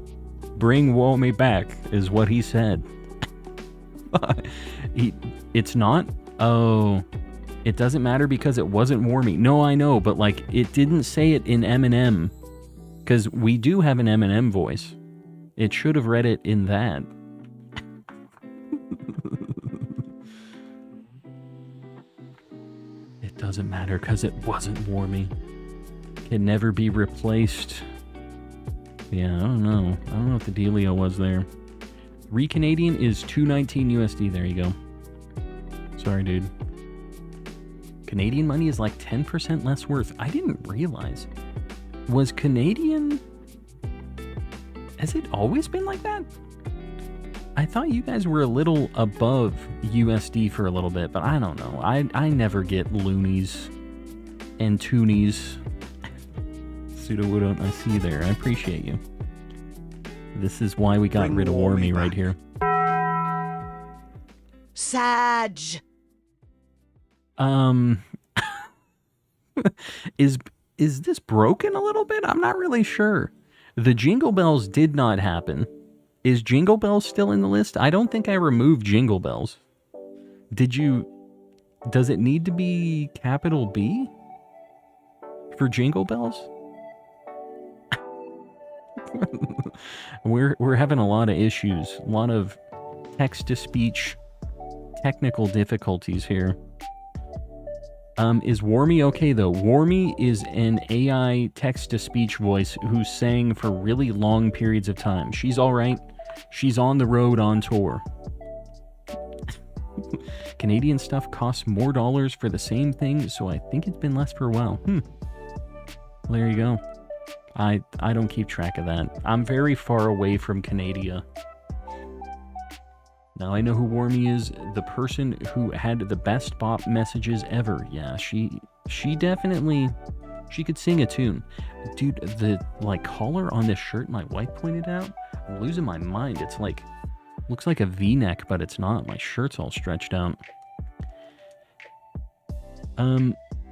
Bring Warmy back, is what he said. It's not? Oh, it doesn't matter because it wasn't Warmy. No, I know, but like, it didn't say it in Eminem. Because we do have an Eminem voice. It should have read it in that. It doesn't matter because it wasn't Warmy. Can never be replaced. Yeah, I don't know. I don't know what the dealio was there. Canadian is $2.19 USD. There you go. Sorry, dude. Canadian money is like 10% less worth. I didn't realize. Was Canadian... Has it always been like that? I thought you guys were a little above USD for a little bit, but I don't know. I never get loonies and toonies. Pseudo-woodon, I see you there. I appreciate you. This is why we got rid of Warmy right here. Sag. Is this broken a little bit? I'm not really sure. The Jingle Bells did not happen. Is Jingle Bells still in the list? I don't think I removed Jingle Bells. Did you... Does it need to be capital B? For Jingle Bells? We're having a lot of issues. A lot of text-to-speech technical difficulties here. Is Warmy okay, though? Warmy is an AI text-to-speech voice who sang for really long periods of time. She's alright. She's on the road on tour. Canadian stuff costs more dollars for the same thing, so I think it's been less for a while. Well, there you go. I don't keep track of that. I'm very far away from Canada. Now I know who Warmy is, the person who had the best bop messages ever. Yeah, she definitely, she could sing a tune. Dude, the like collar on this shirt my wife pointed out, I'm losing my mind. It's like, looks like a V-neck, but it's not. My shirt's all stretched out.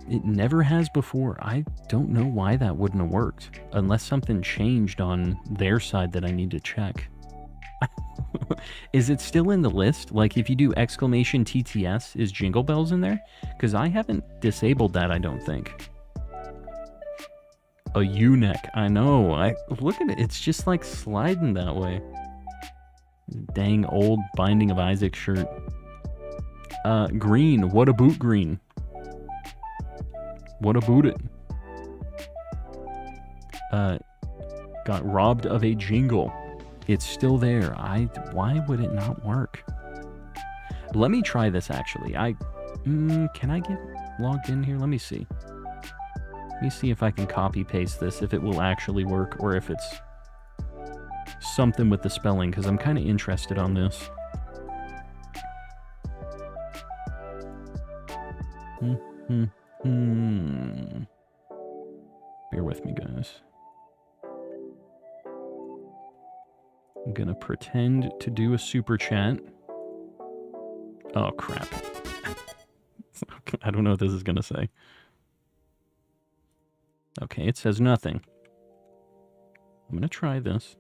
It never has before. I don't know why that wouldn't have worked. Unless something changed on their side that I need to check. Is it still in the list? Like, if you do exclamation TTS, is Jingle Bells in there? Because I haven't disabled that, I don't think. A U-neck. I know. Look at it. It's just like sliding that way. Dang old Binding of Isaac shirt. Green. What about green? What about it? Got robbed of a jingle. It's still there. Why would it not work? Let me try this, actually. Can I get logged in here? Let me see. Let me see if I can copy paste this, if it will actually work, or if it's something with the spelling, because I'm kind of interested on this. Bear with me, guys. I'm gonna pretend to do a super chat. Oh, crap. I don't know what this is gonna say. Okay, it says nothing. I'm gonna try this.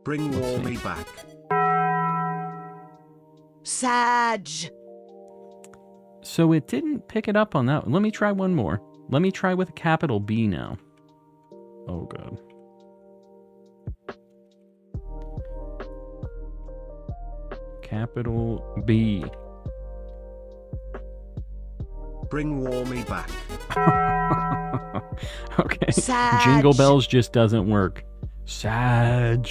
Bring Warmy back. Sag. So it didn't pick it up on that. Let me try one more. Let me try with a capital B now. Oh, God. Capital B. Bring Warmy back. Okay. Sag. Jingle Bells just doesn't work. Sag.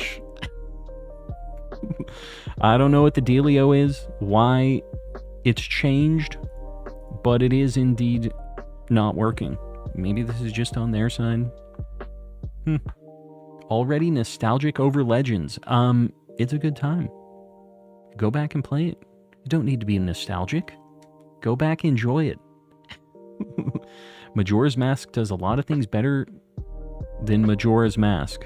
I don't know what the dealio is, why it's changed, but it is indeed not working. Maybe this is just on their side. Already nostalgic over Legends. It's a good time. Go back and play it. You don't need to be nostalgic. Go back, enjoy it. Majora's Mask does a lot of things better than Majora's Mask.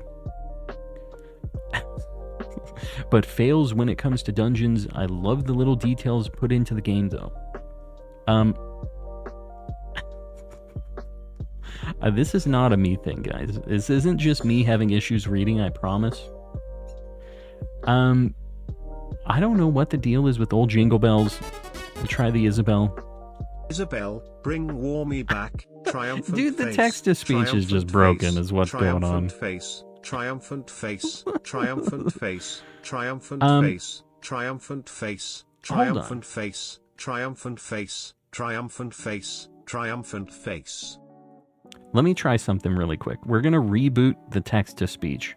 But fails when it comes to dungeons. I love the little details put into the game, though. This is not a me thing, guys. This isn't just me having issues reading, I promise. I don't know what the deal is with old Jingle Bells. We'll try the Isabelle. Isabelle, bring Warmy back. Triumphant Dude, the face. text-to-speech is just Triumphant broken, face. is what's going on. Triumphant face. Triumphant face. Triumphant face. Triumphant face. Triumphant face. Triumphant face. Triumphant face. Triumphant face. Triumphant face. Let me try something really quick. We're going to reboot the text-to-speech.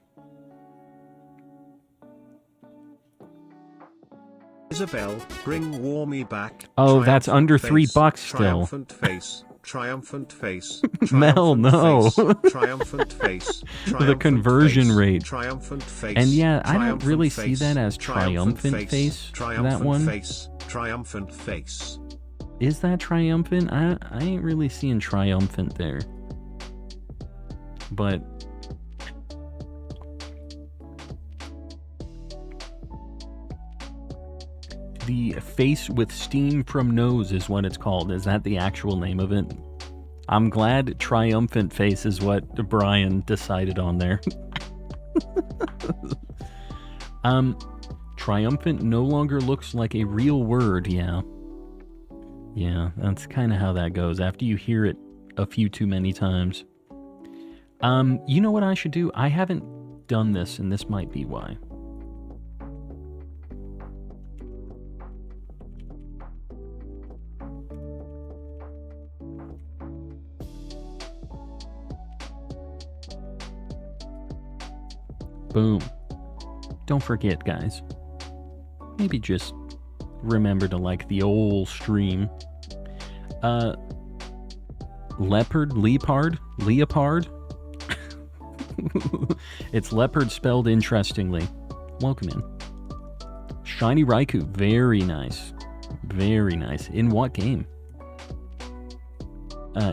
Isabelle, bring Warmy back. Oh, that's under Triumphant $3 face. still. Triumphant face. Triumphant face. Mel, no. Triumphant face. The conversion rate. Triumphant face. And yeah, I don't Triumphant really face. see that as triumphant face, that one. Face. Triumphant face. Is that triumphant? I ain't really seeing triumphant there. But the face with steam from nose is what it's called. Is that the actual name of it? I'm glad triumphant face is what Brian decided on there. Triumphant no longer looks like a real word, yeah. Yeah, that's kind of how that goes after you hear it a few too many times. You know what I should do? I haven't done this, and this might be why. Boom. Don't forget, guys. Maybe just remember to like the old stream. Leopard? It's leopard spelled interestingly. Welcome in. Shiny Raikou, very nice. Very nice. In what game?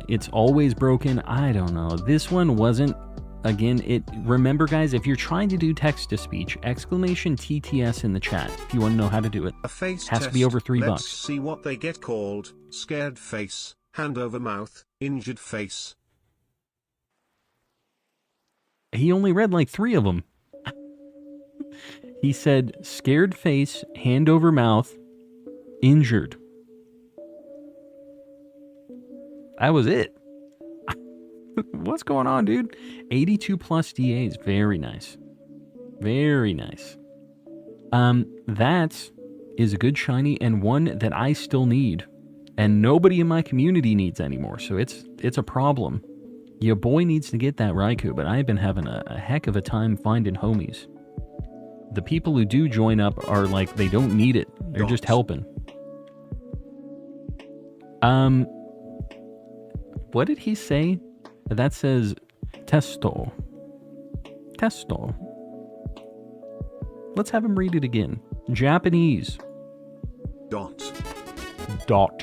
It's always broken. I don't know. This one wasn't. Again, remember, guys, if you're trying to do text-to-speech, exclamation TTS in the chat if you want to know how to do it. A face has test. to be over $3. Let's see what they get called. Scared face, hand over mouth, injured face. He only read like 3 of them. He said, scared face, hand over mouth, injured. That was it. What's going on, dude? 82 plus DAs. Very nice. Very nice. That is a good shiny and one that I still need. And nobody in my community needs anymore. So it's a problem. Your boy needs to get that Raikou, but I've been having a heck of a time finding homies. The people who do join up are like, they don't need it. They're just helping. What did he say? That says testo. Testo. Let's have him read it again. Japanese. Dot. Dot.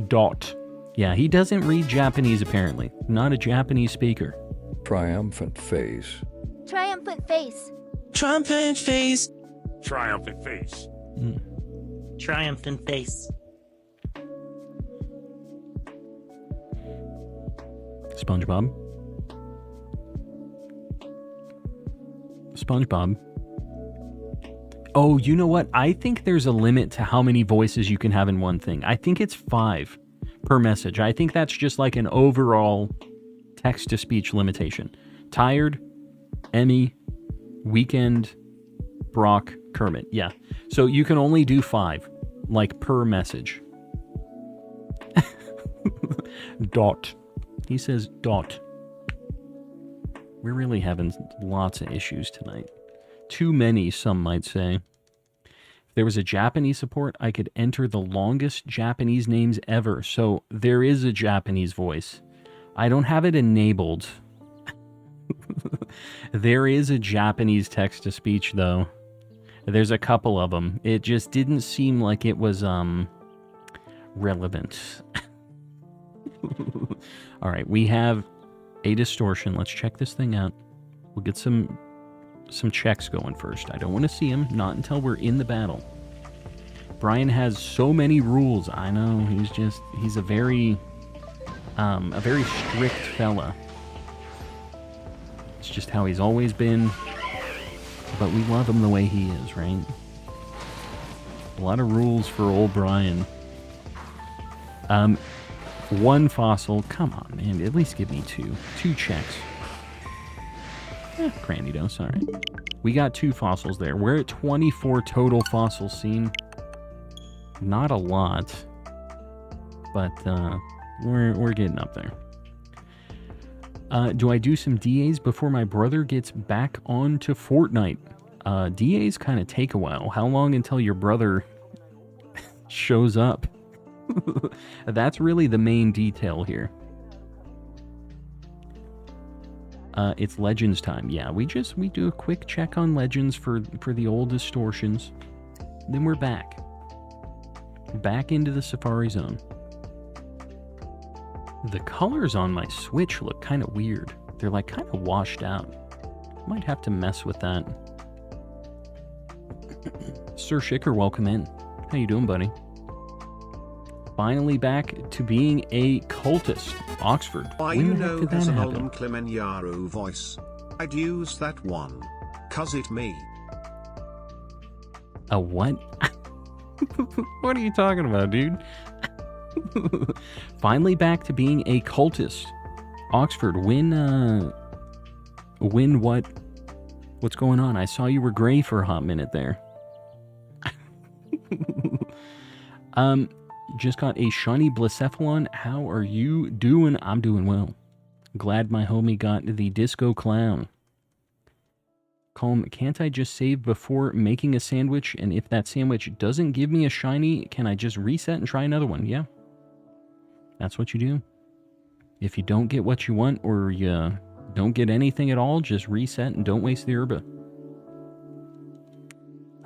Dot. Yeah, he doesn't read Japanese apparently. Not a Japanese speaker. Triumphant face. Triumphant face. Triumphant face. Triumphant face. Triumphant face. SpongeBob. SpongeBob. Oh, you know what? I think there's a limit to how many voices you can have in one thing. I think it's 5 per message. I think that's just like an overall text-to-speech limitation. Tired, Emmy, Weekend, Brock, Kermit. Yeah. So you can only do 5, like, per message. Dot. He says dot. We're really having lots of issues tonight. Too many, some might say. If there was a Japanese support, I could enter the longest Japanese names ever. So there is a Japanese voice. I don't have it enabled. There is a Japanese text-to-speech, though. There's a couple of them. It just didn't seem like it was, relevant. All right, we have a distortion. Let's check this thing out. We'll get some checks going first. I don't want to see him, not until we're in the battle. Brian has so many rules. I know, he's a very strict fella. It's just how he's always been. But we love him the way he is, right? A lot of rules for old Brian. 1 fossil. Come on, man. At least give me 2. 2 checks. Grandidos, alright. We got 2 fossils there. We're at 24 total fossils seen. Not a lot. But, we're getting up there. Do I do some DAs before my brother gets back onto Fortnite? DAs kind of take a while. How long until your brother shows up? That's really the main detail here. It's Legends time. Yeah, we do a quick check on Legends for the old distortions. Then we're back. Back into the Safari Zone. The colors on my Switch look kind of weird. They're like kind of washed out. Might have to mess with that. Sir Shicker, welcome in. How you doing, buddy? Finally back to being a cultist. Oxford. Why, when you the heck know did there's that an happen? Oldham Kilimanjaro voice. I'd use that one. 'Cause it me. A what? What are you talking about, dude? Finally back to being a cultist. Oxford, when what? What's going on? I saw you were gray for a hot minute there. Just got a shiny Blacephalon. How are you doing? I'm doing well. Glad my homie got the Disco Clown. Calm, can't I just save before making a sandwich? And if that sandwich doesn't give me a shiny, can I just reset and try another one? Yeah. That's what you do. If you don't get what you want or you don't get anything at all, just reset and don't waste the herba.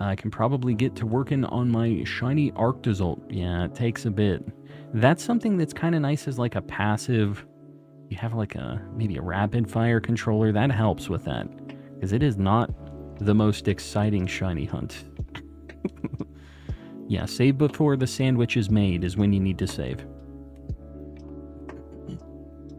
I can probably get to working on my shiny Arctozolt. Yeah, it takes a bit. That's something that's kind of nice as like a passive. You have like maybe a rapid fire controller. That helps with that. Because it is not the most exciting shiny hunt. Yeah, save before the sandwich is made is when you need to save.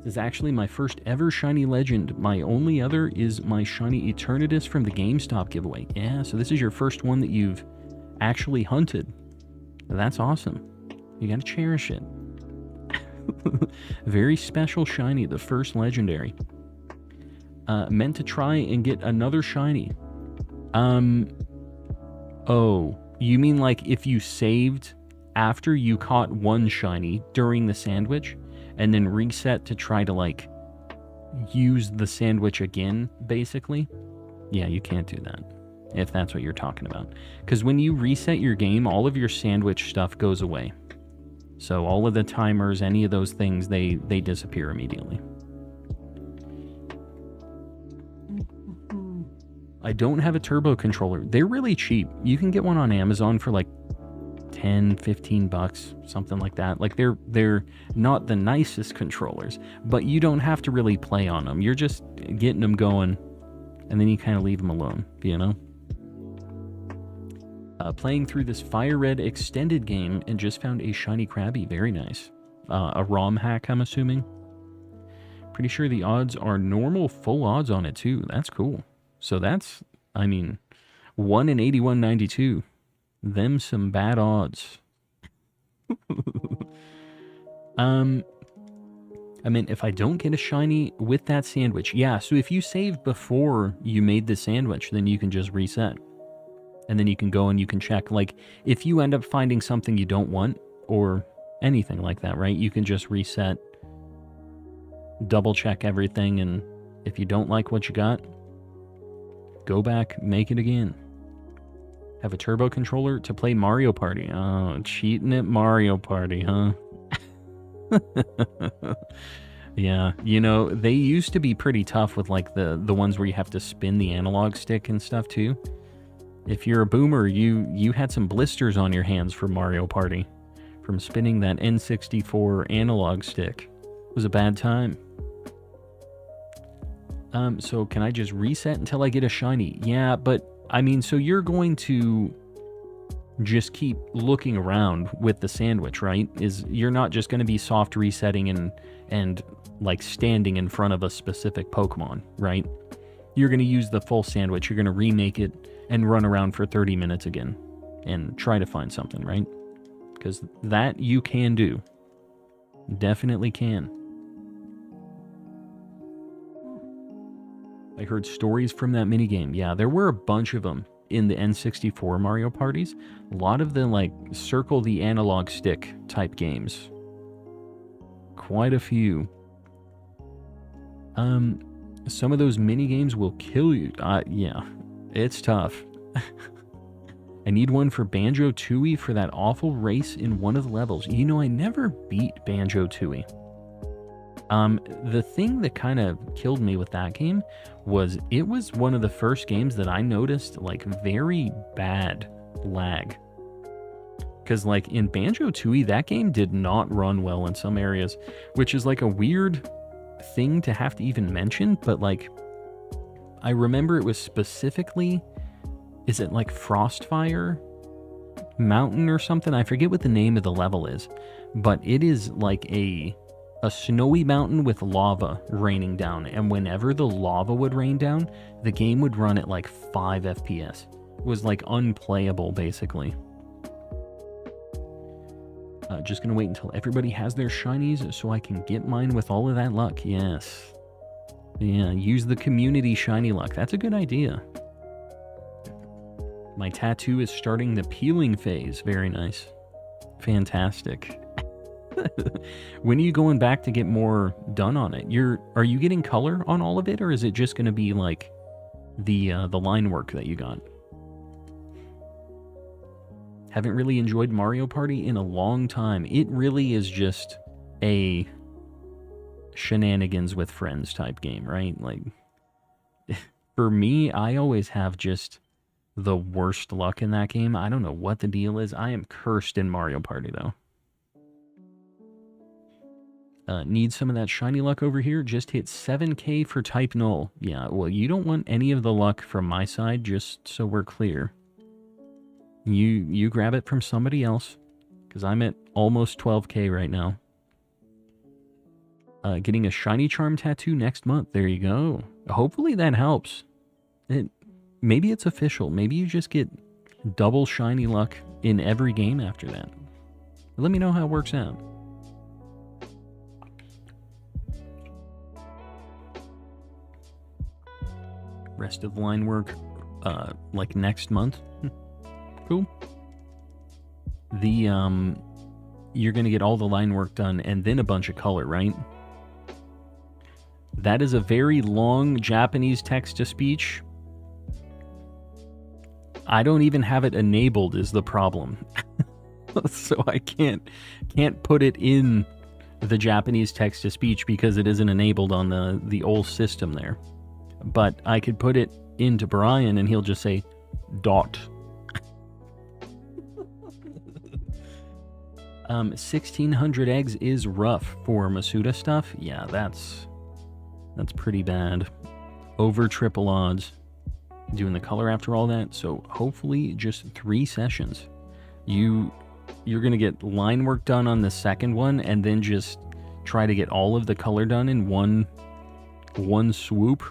This is actually my first ever shiny legend. My only other is my shiny Eternatus from the GameStop giveaway. Yeah, so this is your first one that you've actually hunted. That's awesome. You gotta cherish it. Very special shiny, the first legendary. Meant to try and get another shiny. Oh, you mean like if you saved after you caught one shiny during the sandwich and then reset to try to like use the sandwich again, basically? Yeah, you can't do that if that's what you're talking about. Because when you reset your game, all of your sandwich stuff goes away. So all of the timers, any of those things, they disappear immediately. I don't have a turbo controller. They're really cheap. You can get one on Amazon for like 10, 15 bucks, something like that. Like they're not the nicest controllers, but you don't have to really play on them. You're just getting them going, and then you kind of leave them alone, you know? Playing through this Fire Red extended game and just found a shiny Krabby. Very nice. A ROM hack, I'm assuming. Pretty sure the odds are normal full odds on it too. That's cool. So that's, I mean, 1 in 81.92. Them some bad odds. I mean, if I don't get a shiny with that sandwich, yeah, so if you save before you made the sandwich, then you can just reset. And then you can go and you can check, like, if you end up finding something you don't want, or anything like that, right? You can just reset, double check everything, and if you don't like what you got, go back, make it again. Have a turbo controller to play Mario Party. Oh, cheating at Mario Party, huh? Yeah, you know, they used to be pretty tough with, like, the ones where you have to spin the analog stick and stuff, too. If you're a boomer, you had some blisters on your hands for Mario Party from spinning that N64 analog stick. It was a bad time. So can I just reset until I get a shiny? Yeah, but, I mean, so you're going to just keep looking around with the sandwich, right? You're not just going to be soft resetting and like standing in front of a specific Pokemon, right? You're going to use the full sandwich. You're going to remake it and run around for 30 minutes again and try to find something, right? Because that you can do. Definitely can. I heard stories from that minigame. Yeah, there were a bunch of them in the N64 Mario parties. A lot of the, like, circle the analog stick type games. Quite a few. Some of those minigames will kill you. Yeah, it's tough. I need one for Banjo-Tooie for that awful race in one of the levels. You know, I never beat Banjo-Tooie. The thing that kind of killed me with that game was it was one of the first games that I noticed, like, very bad lag. Because, like, in Banjo-Tooie, that game did not run well in some areas, which is, like, a weird thing to have to even mention, but, like, I remember it was specifically, is it, like, Frostfire Mountain or something? I forget what the name of the level is, but it is, like, a snowy mountain with lava raining down, and whenever the lava would rain down, the game would run at like 5 FPS. It was like unplayable, basically. Just gonna wait until everybody has their shinies so I can get mine with all of that luck. Yes. Yeah, use the community shiny luck. That's a good idea. My tattoo is starting the peeling phase. Very nice. Fantastic. When are you going back to get more done on it? Are you getting color on all of it, or is it just going to be like the line work that you got? Haven't really enjoyed Mario Party in a long time. It really is just a shenanigans with friends type game, right? Like, for me, I always have just the worst luck in that game. I don't know what the deal is. I am cursed in Mario Party, though. Need some of that shiny luck over here. Just hit 7k for type null. Yeah, well, you don't want any of the luck from my side, just so we're clear. You grab it from somebody else, because I'm at almost 12k right now. Getting a shiny charm tattoo next month. There you go. Hopefully that helps. Maybe it's official. Maybe you just get double shiny luck in every game after that. Let me know how it works out. Rest of the line work, like next month. Cool. You're gonna get all the line work done and then a bunch of color, right? That is a very long Japanese text-to-speech. I don't even have it enabled is the problem. So I can't put it in the Japanese text-to-speech because it isn't enabled on the old system there. But I could put it into Brian and he'll just say, dot. 1600 eggs is rough for Masuda stuff. Yeah, that's pretty bad. Over triple odds. Doing the color after all that, so hopefully just 3 sessions. You're gonna get line work done on the second one, and then just try to get all of the color done in one swoop.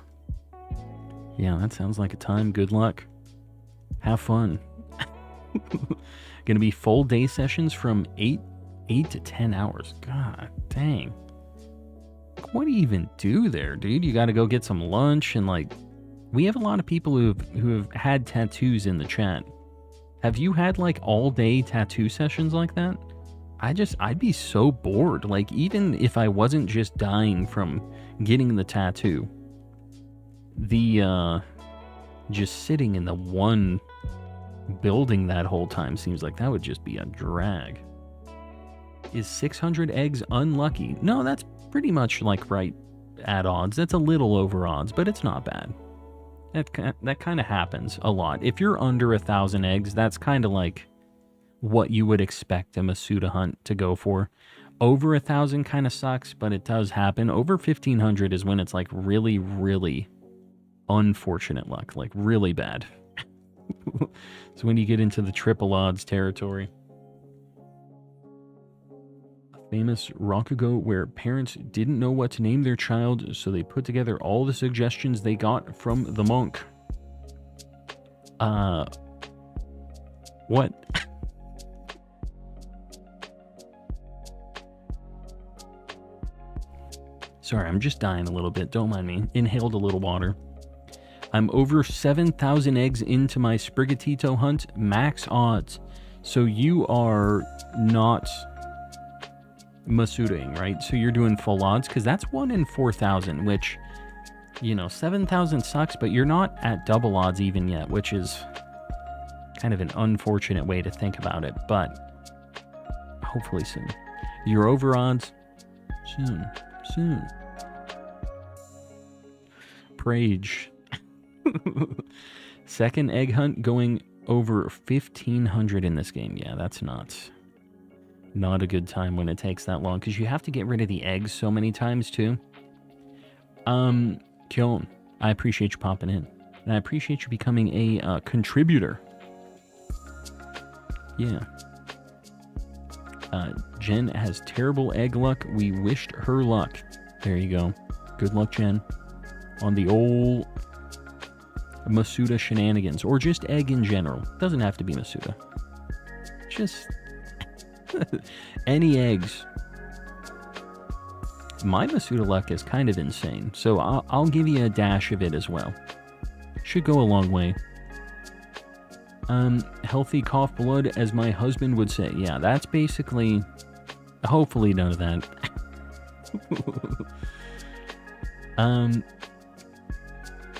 Yeah, that sounds like a time. Good luck. Have fun. Gonna be full day sessions from 8 to 10 hours. God dang. What do you even do there, dude? You gotta go get some lunch, and like, we have a lot of people who have had tattoos in the chat. Have you had like all day tattoo sessions like that? I'd be so bored. Like, even if I wasn't just dying from getting the tattoo, just sitting in the one building that whole time seems like that would just be a drag. Is 600 eggs unlucky? No, that's pretty much like right at odds. That's a little over odds, but it's not bad. That kind of happens a lot. If you're under 1,000 eggs, that's kind of like what you would expect a Masuda hunt to go for. Over 1,000 kind of sucks, but it does happen. Over 1,500 is when it's like really, really unfortunate luck, like really bad. So when you get into the triple odds territory. A famous Rakugo where parents didn't know what to name their child, so they put together all the suggestions they got from the monk. What? Sorry, I'm just dying a little bit. Don't mind me. Inhaled a little water. I'm over 7,000 eggs into my Sprigatito hunt. Max odds. So you are not Masudaing, right? So you're doing full odds, because that's 1 in 4,000, which, you know, 7,000 sucks, but you're not at double odds even yet, which is kind of an unfortunate way to think about it, but hopefully soon. You're over odds. Soon. Prage. Second egg hunt going over 1,500 in this game. Yeah, that's not a good time when it takes that long, because you have to get rid of the eggs so many times too. Kyon, I appreciate you popping in, and I appreciate you becoming a contributor. Yeah. Jen has terrible egg luck. We wished her luck. There you go. Good luck, Jen, on the old Masuda shenanigans, or just egg in general. Doesn't have to be Masuda. Just any eggs. My Masuda luck is kind of insane, so I'll give you a dash of it as well. Should go a long way. Healthy cough blood, as my husband would say. Yeah, that's basically, hopefully none of that.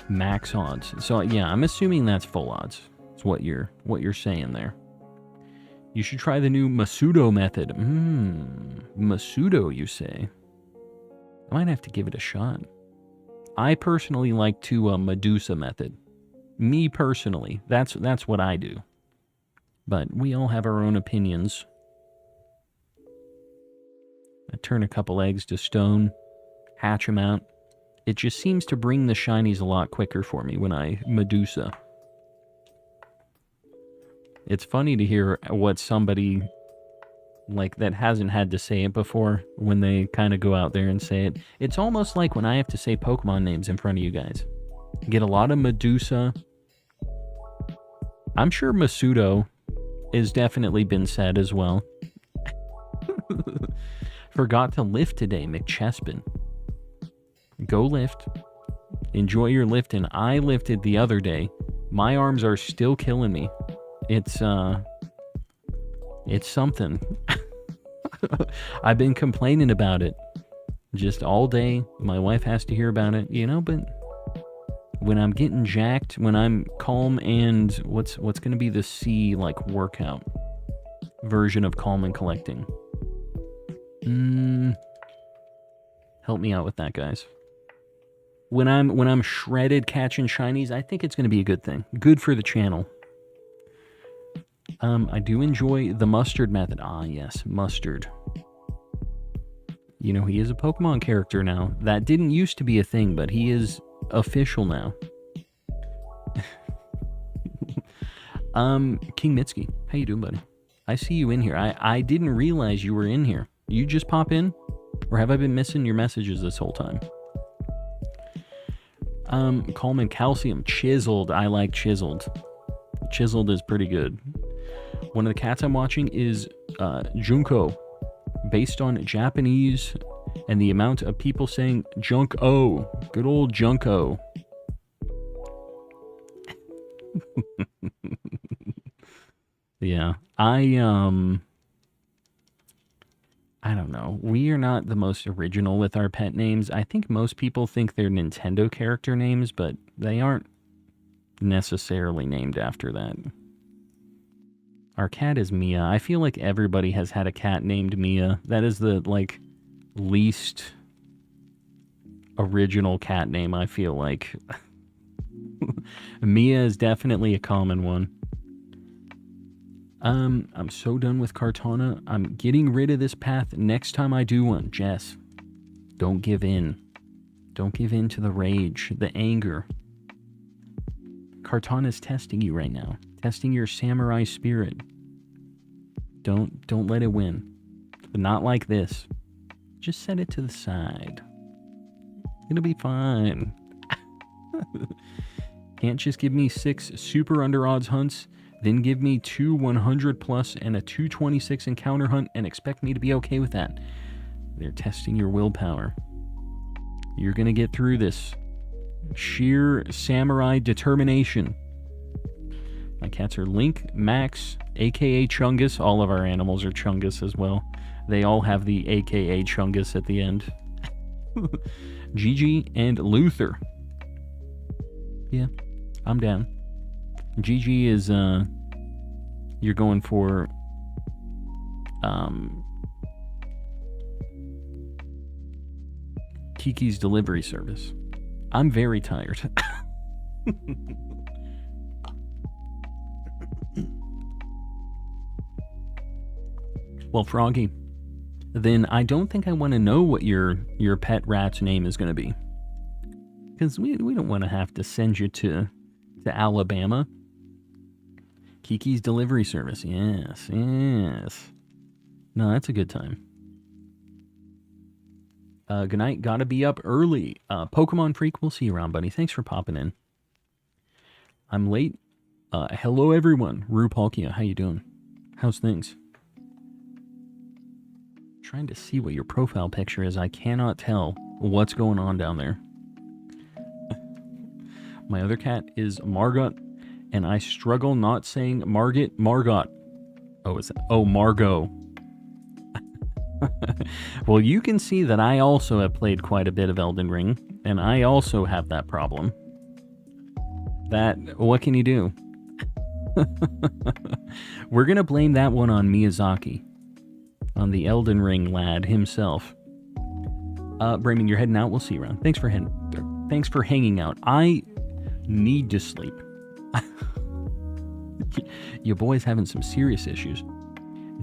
Max odds. So yeah, I'm assuming that's full odds. That's what you're saying there. You should try the new Masudo method. Masudo, you say? I might have to give it a shot. I personally like to Medusa method. Me personally, that's what I do. But we all have our own opinions. I turn a couple eggs to stone, hatch them out. It just seems to bring the shinies a lot quicker for me when I Medusa. It's funny to hear what somebody like that hasn't had to say it before when they kind of go out there and say it. It's almost like when I have to say Pokemon names in front of you guys. Get a lot of Medusa. I'm sure Masudo has definitely been said as well. Forgot to lift today, McChespin. Go lift. Enjoy your lifting. I lifted the other day. My arms are still killing me. It's something. I've been complaining about it just all day. My wife has to hear about it, you know, but when I'm getting jacked, when I'm calm, and what's going to be the C like workout version of calm and collecting? Help me out with that, guys. When I'm shredded catching shinies, I think it's going to be a good thing. Good for the channel. I do enjoy the mustard method. Ah, yes, mustard. You know, he is a Pokemon character now. That didn't used to be a thing, but he is official now. King Mitsuki, how you doing, buddy? I see you in here. I didn't realize you were in here. You just pop in? Or have I been missing your messages this whole time? Coleman Calcium, Chiseled. I like Chiseled. Chiseled is pretty good. One of the cats I'm watching is Junko, based on Japanese and the amount of people saying Junk-O. Good old Junko. Yeah, I don't know. We are not the most original with our pet names. I think most people think they're Nintendo character names, but they aren't necessarily named after that. Our cat is Mia. I feel like everybody has had a cat named Mia. That is the, like, least original cat name, I feel like. Mia is definitely a common one. I'm so done with Kartana. I'm getting rid of this path next time I do one. Jess, don't give in. Don't give in to the rage, the anger. Kartana's testing you right now. Testing your samurai spirit. Don't let it win. But not like this. Just set it to the side. It'll be fine. Can't just give me 6 super under odds hunts, then give me 2 100 plus and a 226 encounter hunt and expect me to be okay with that. They're testing your willpower. You're gonna get through this. Sheer samurai determination. My cats are Link, Max, aka Chungus. All of our animals are Chungus as well. They all have the aka Chungus at the end. Gigi and Luther. Yeah, I'm down. Gigi is, you're going for, Kiki's delivery service. I'm very tired. Well, Froggy, then I don't think I want to know what your pet rat's name is going to be. Because we don't want to have to send you to Alabama. Kiki's delivery service. Yes, yes. No, that's a good time. Good night. Gotta be up early. Pokemon Freak, we'll see you around, buddy. Thanks for popping in. I'm late. Hello, everyone. Rupalkia, how you doing? How's things? Trying to see what your profile picture is. I cannot tell what's going on down there. My other cat is Margot, and I struggle not saying Margot. Oh, is that? Oh, Margot. Well, you can see that I also have played quite a bit of Elden Ring, and I also have that problem. What can you do? We're gonna blame that one on Miyazaki. On the Elden Ring lad himself. Brayman, you're heading out. We'll see you around. Thanks for hanging out. I need to sleep. Your boy's having some serious issues.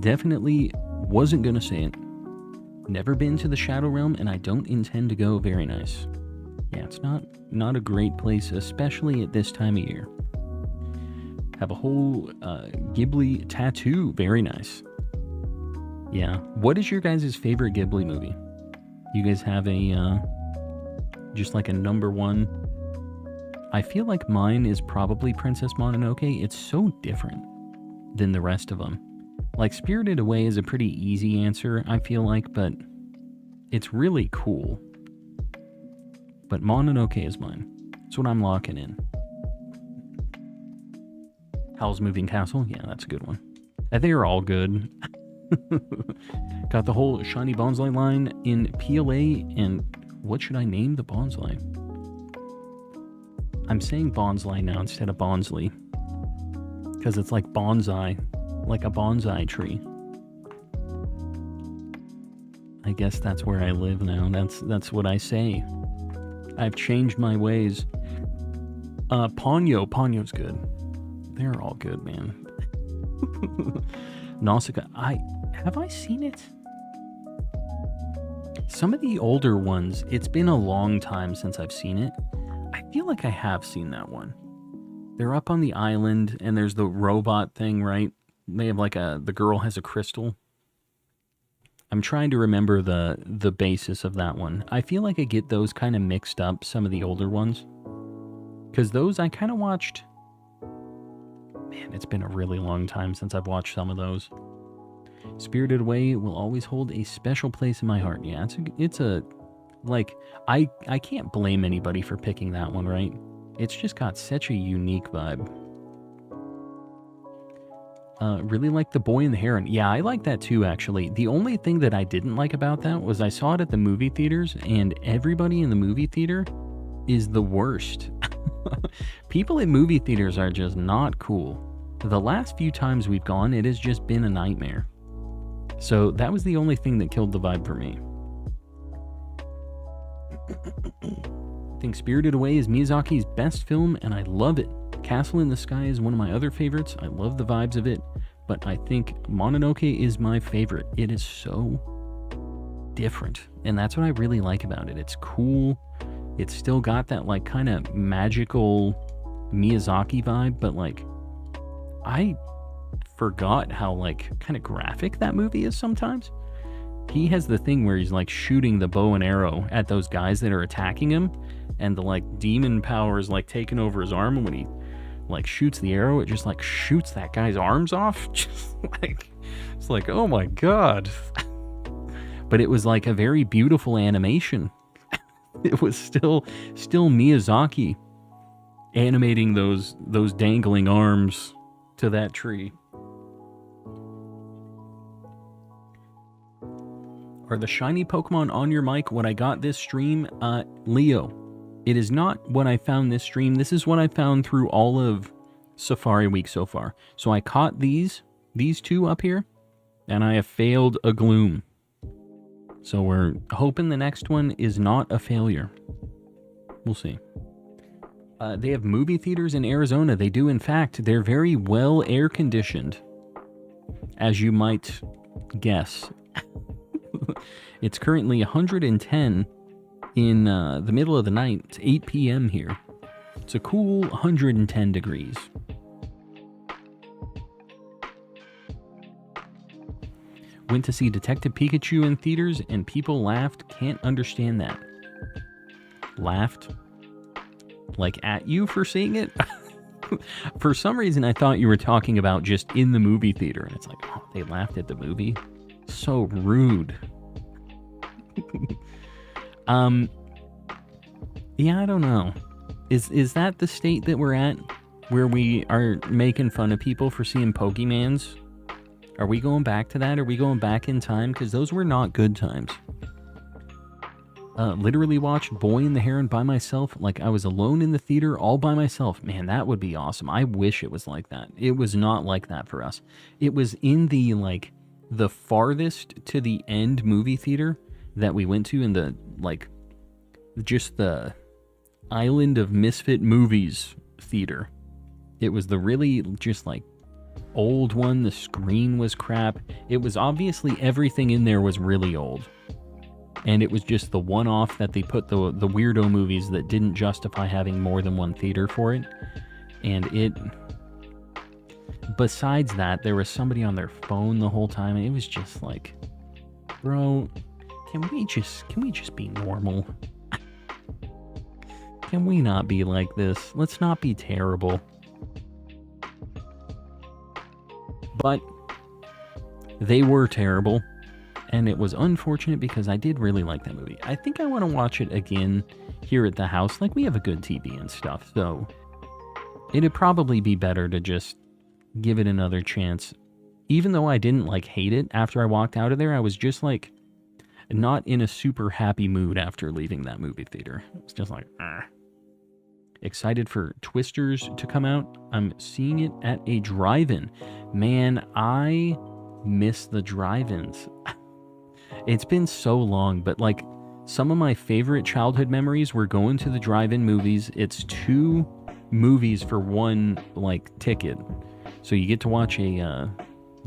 Definitely wasn't gonna say it. Never been to the Shadow Realm, and I don't intend to go. Very nice. Yeah, it's not a great place, especially at this time of year. Have a whole Ghibli tattoo. Very nice. Yeah. What is your guys' favorite Ghibli movie? You guys have a, just like a number one? I feel like mine is probably Princess Mononoke. It's so different than the rest of them. Like, Spirited Away is a pretty easy answer, I feel like, but it's really cool. But Mononoke is mine. That's what I'm locking in. Howl's Moving Castle? Yeah, that's a good one. They're all good. Got the whole Shiny Bonsai line in PLA, and what should I name the bonsai? I'm saying bonsai now instead of bonsley, because it's like bonsai, like a bonsai tree. I guess that's where I live now. That's what I say. I've changed my ways. Ponyo's good. They're all good, man. Nausicaa. Have I seen it? Some of the older ones, it's been a long time since I've seen it. I feel like I have seen that one. They're up on the island, and there's the robot thing, right? They have like the girl has a crystal. I'm trying to remember the basis of that one. I feel like I get those kind of mixed up, some of the older ones. Because those I kind of watched... Man, it's been a really long time since I've watched some of those. Spirited Away will always hold a special place in my heart. Yeah, it's a like, I can't blame anybody for picking that one, right? It's just got such a unique vibe. Really like The Boy and the Heron. Yeah, I like that too, actually. The only thing that I didn't like about that was I saw it at the movie theaters, and everybody in the movie theater is the worst. People in movie theaters are just not cool. The last few times we've gone, it has just been a nightmare. So that was the only thing that killed the vibe for me. I think Spirited Away is Miyazaki's best film, and I love it. Castle in the Sky is one of my other favorites. I love the vibes of it, but I think Mononoke is my favorite. It is so different, and that's what I really like about it. It's cool. It's still got that like kind of magical Miyazaki vibe, but like I forgot how like kind of graphic that movie is sometimes. He has the thing where he's like shooting the bow and arrow at those guys that are attacking him, and the like demon power is like taking over his arm, and when he like shoots the arrow, it just like shoots that guy's arms off. Just like, it's like, oh my god. But it was like a very beautiful animation. It was still Miyazaki animating those dangling arms to that tree. Are the shiny Pokemon on your mic when I got this stream? Leo, it is not what I found this stream. This is what I found through all of Safari Week so far. So I caught these two up here, and I have failed a Gloom. So we're hoping the next one is not a failure. We'll see. They have movie theaters in Arizona. They do, in fact. They're very well air-conditioned, as you might guess. It's currently 110 in the middle of the night. It's 8 p.m. here. It's a cool 110 degrees. Went to see Detective Pikachu in theaters, and people laughed. Can't understand that. Laughed? Like at you for seeing it? For some reason, I thought you were talking about just in the movie theater. And it's like, oh, they laughed at the movie? So rude. Yeah, I don't know. Is that the state that we're at? Where we are making fun of people for seeing Pokemans? Are we going back to that? Are we going back in time? Because those were not good times. Literally watched Boy and the Heron by myself. Like I was alone in the theater all by myself. Man, that would be awesome. I wish it was like that. It was not like that for us. It was in the like the farthest to the end movie theater that we went to in the like just the Island of Misfit Movies theater. It was the really just like old one. The screen was crap. It was obviously everything in there was really old. And it was just the one-off that they put the weirdo movies that didn't justify having more than one theater for it. And it... Besides that, there was somebody on their phone the whole time, and it was just like, bro, can we just be normal? Can we not be like this? Let's not be terrible. But they were terrible. And it was unfortunate because I did really like that movie. I think I want to watch it again here at the house. Like, we have a good TV and stuff, so it'd probably be better to just give it another chance. Even though I didn't, like, hate it after I walked out of there, I was just, like, not in a super happy mood after leaving that movie theater. It's just like, Excited for Twisters to come out. I'm seeing it at a drive-in. Man, I miss the drive-ins. It's been so long, but like some of my favorite childhood memories were going to the drive-in movies. It's 2 movies for one like ticket. So you get to watch a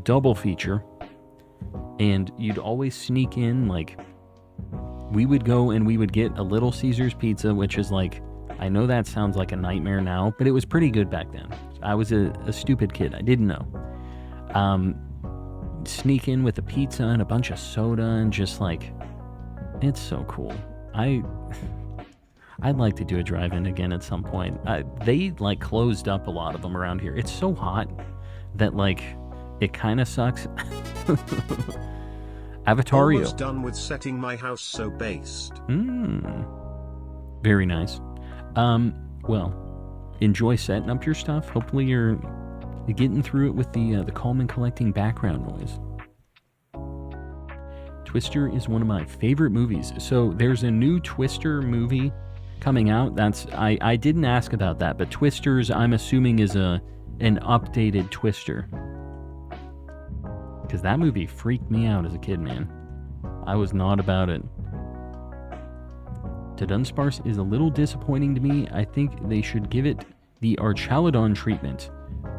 double feature, and you'd always sneak in, like, we would go and we would get a Little Caesars pizza, which is like, I know that sounds like a nightmare now, but it was pretty good back then. I was a stupid kid. I didn't know. Sneak in with a pizza and a bunch of soda and just like, it's so cool. I'd like to do a drive-in again at some point. They like closed up a lot of them around here. It's so hot that like it kind of sucks. Avatario. Almost done with setting my house so based. Very nice. Well, enjoy setting up your stuff. Hopefully you're getting through it with the calm and collecting background noise. Twister is one of my favorite movies. So there's a new Twister movie coming out. I didn't ask about that, but Twisters, I'm assuming, is an updated Twister. Because that movie freaked me out as a kid, man. I was not about it. To Dunsparce is a little disappointing to me. I think they should give it the Archaludon treatment.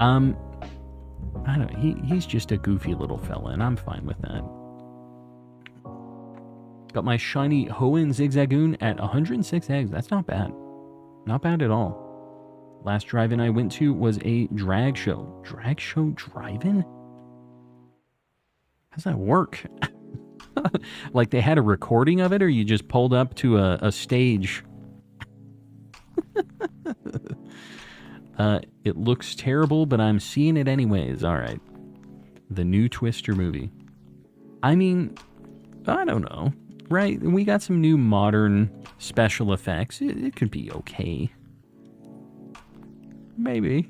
I don't know. He's just a goofy little fella, and I'm fine with that. Got my shiny Hoenn Zigzagoon at 106 eggs. That's not bad. Not bad at all. Last drive-in I went to was a drag show. Drag show drive-in? How's that work? Like they had a recording of it, or you just pulled up to a stage? It looks terrible, but I'm seeing it anyways. All right. The new Twister movie. I mean, I don't know. Right? We got some new modern special effects. It could be okay. Maybe.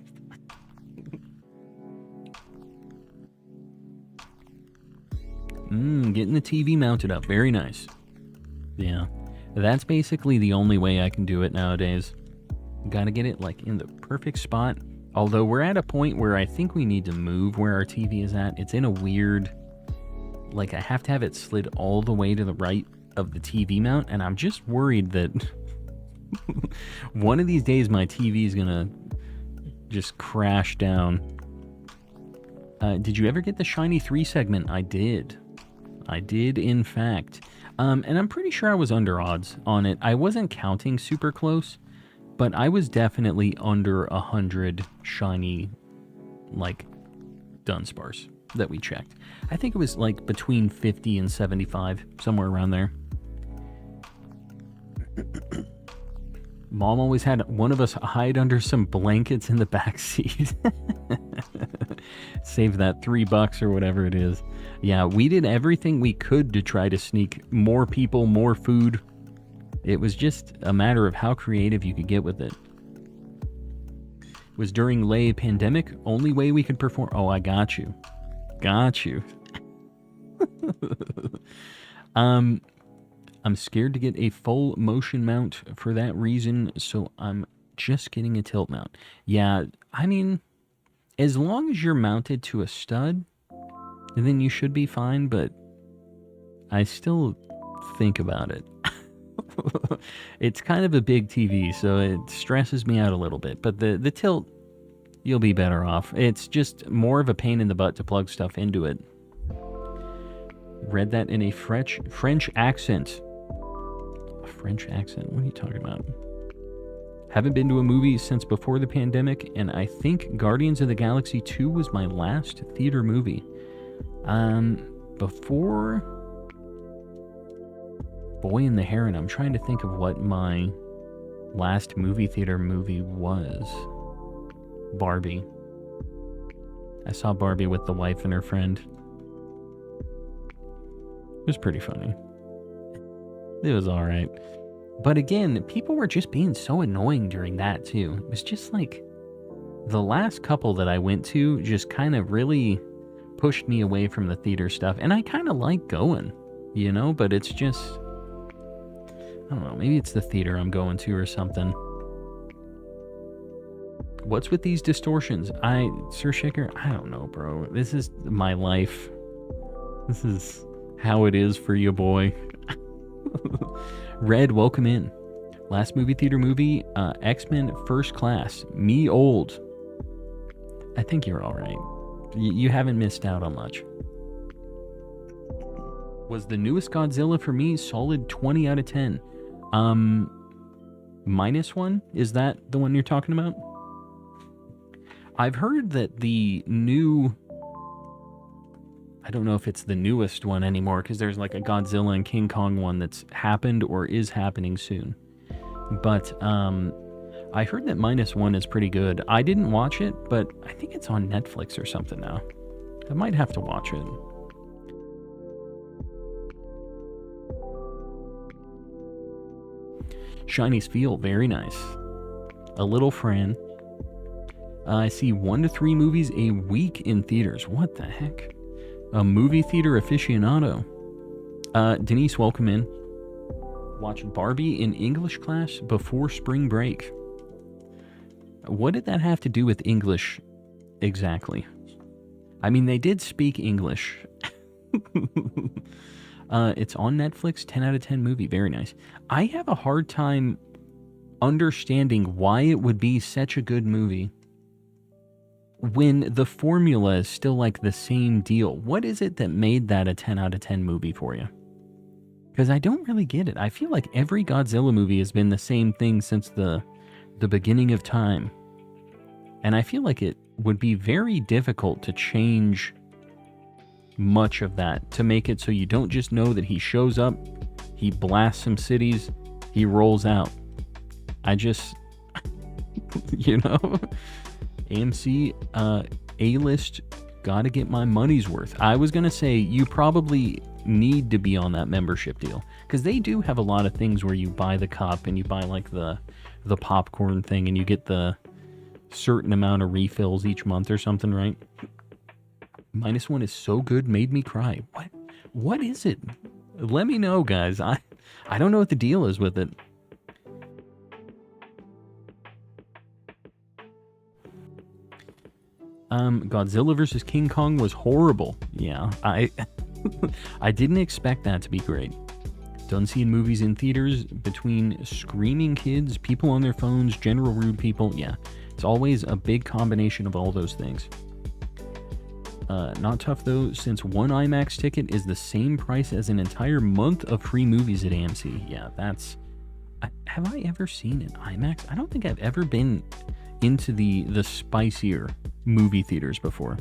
Getting the TV mounted up. Very nice. Yeah. That's basically the only way I can do it nowadays. Gotta get it like in the perfect spot. Although we're at a point where I think we need to move where our TV is at. It's in a weird... Like I have to have it slid all the way to the right of the TV mount. And I'm just worried that one of these days my TV is gonna just crash down. Did you ever get the Shiny 3 segment? I did. I did, in fact. And I'm pretty sure I was under odds on it. I wasn't counting super close, but I was definitely under 100 Shiny, like, Dunsparce that we checked. I think it was, like, between 50 and 75, somewhere around there. Mom always had one of us hide under some blankets in the back seat. Save that $3 or whatever it is. Yeah, we did everything we could to try to sneak more people, more food. It was just a matter of how creative you could get with it. It was during lay pandemic, only way we could perform. Oh, I got you. Got you. I'm scared to get a full motion mount for that reason, so I'm just getting a tilt mount. Yeah, I mean, as long as you're mounted to a stud, then you should be fine, but I still think about it. It's kind of a big TV, so it stresses me out a little bit, but the tilt, you'll be better off. It's just more of a pain in the butt to plug stuff into it. Read that in a French accent. A French accent? What are you talking about? Haven't been to a movie since before the pandemic, and I think Guardians of the Galaxy 2 was my last theater movie. Before Boy and the Heron, I'm trying to think of what my last movie theater movie was. Barbie. I saw Barbie with the wife and her friend. It was pretty funny. It was alright. But again, people were just being so annoying during that too. It was just like, the last couple that I went to just kind of really pushed me away from the theater stuff. And I kind of like going, you know, but it's just, I don't know, maybe it's the theater I'm going to or something. What's with these distortions? Sir Shaker, I don't know, bro. This is my life. This is how it is for you, boy. Red, welcome in. Last movie theater movie, X-Men First Class. Me old. I think you're all right. You haven't missed out on much. Was the newest Godzilla for me solid 20 out of 10. -1? Is that the one you're talking about? I've heard that the new... I don't know if it's the newest one anymore, because there's like a Godzilla and King Kong one that's happened or is happening soon. But, I heard that -1 is pretty good. I didn't watch it, but I think it's on Netflix or something now. I might have to watch it. Shiny's feel, very nice. A little Fran. I see 1 to 3 movies a week in theaters. What the heck? A movie theater aficionado. Denise, welcome in. Watch Barbie in English class before spring break. What did that have to do with English exactly? I mean, they did speak English. It's on Netflix, 10 out of 10 movie. Very nice. I have a hard time understanding why it would be such a good movie when the formula is still like the same deal. What is it that made that a 10 out of 10 movie for you? Because I don't really get it. I feel like every Godzilla movie has been the same thing since the beginning of time. And I feel like it would be very difficult to change much of that, to make it so you don't just know that he shows up, he blasts some cities, he rolls out. I just, you know, AMC, A-list, gotta get my money's worth. I was gonna say, you probably need to be on that membership deal, because they do have a lot of things where you buy the cup and you buy like the popcorn thing and you get the certain amount of refills each month or something, right? -1 is so good, made me cry. What is it? Let me know, guys. I don't know what the deal is with it. Godzilla vs. King Kong was horrible. Yeah, I didn't expect that to be great. Done seeing movies in theaters between screaming kids, people on their phones, general rude people. Yeah, it's always a big combination of all those things. Not tough though, since one IMAX ticket is the same price as an entire month of free movies at AMC. Yeah, that's... have I ever seen an IMAX? I don't think I've ever been into the spicier movie theaters before.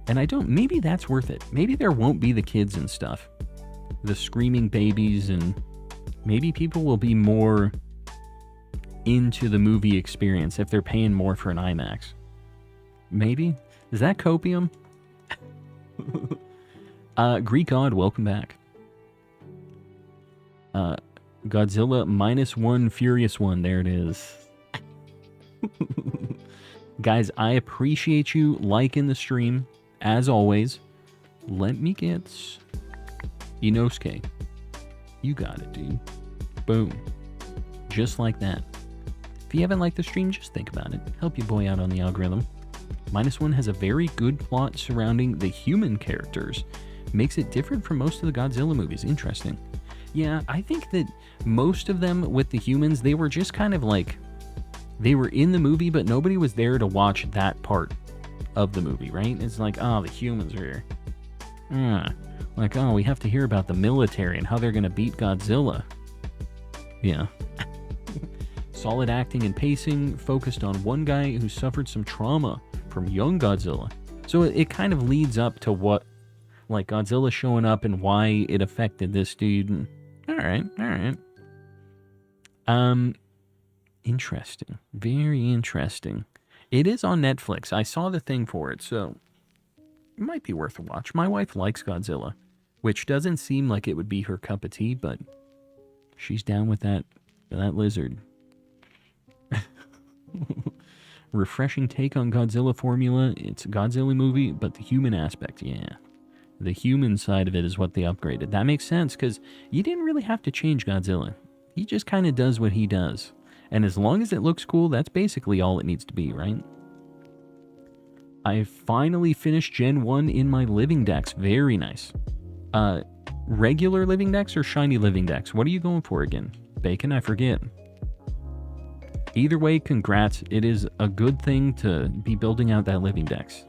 And I don't... maybe that's worth it. Maybe there won't be the kids and stuff. The screaming babies, and maybe people will be more into the movie experience if they're paying more for an IMAX. Maybe? Is that copium? Greek God, welcome back. Godzilla -1, Furious 1. There it is. Guys, I appreciate you liking the stream, as always. Let me get Inosuke. You got it, dude. Boom. Just like that. If you haven't liked the stream, just think about it. Help your boy out on the algorithm. -1 has a very good plot surrounding the human characters. Makes it different from most of the Godzilla movies. Interesting. Yeah, I think that most of them with the humans, they were just kind of like... they were in the movie, but nobody was there to watch that part of the movie, right? It's like, oh, the humans are here. Like, oh, we have to hear about the military and how they're going to beat Godzilla. Yeah. Solid acting and pacing, focused on one guy who suffered some trauma from young Godzilla. So it kind of leads up to what, like, Godzilla showing up and why it affected this dude. And, all right. Interesting. Very interesting. It is on Netflix. I saw the thing for it, so it might be worth a watch. My wife likes Godzilla, which doesn't seem like it would be her cup of tea, but she's down with that lizard. Refreshing take on Godzilla formula. It's a Godzilla movie, but the human aspect, yeah. The human side of it is what they upgraded. That makes sense, because you didn't really have to change Godzilla. He just kind of does what he does. And as long as it looks cool, that's basically all it needs to be, right? I finally finished Gen 1 in my Living Dex. Very nice. Regular Living Dex or Shiny Living Dex? What are you going for again? Bacon? I forget. Either way, congrats. It is a good thing to be building out that living dex.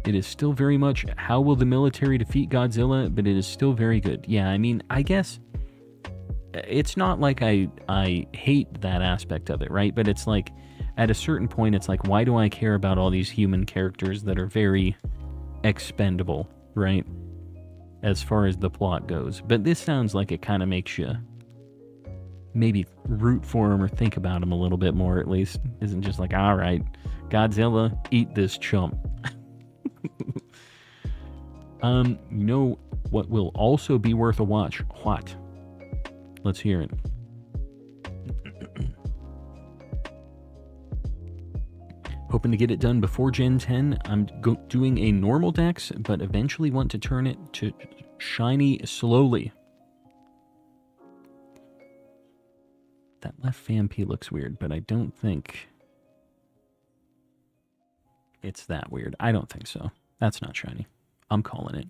It is still very much, how will the military defeat Godzilla? But it is still very good. Yeah, I mean, I guess it's not like I hate that aspect of it, right? But it's like, at a certain point, it's like, why do I care about all these human characters that are very expendable, right? As far as the plot goes. But this sounds like it kind of makes you maybe root for him or think about him a little bit more, at least. Isn't just like, all right, Godzilla, eat this chump. You know what will also be worth a watch? What? Let's hear it. Hoping to get it done before Gen 10. I'm doing a normal dex, but eventually want to turn it to shiny slowly. That left fan P looks weird, but I don't think it's that weird. I don't think so. That's not shiny. I'm calling it.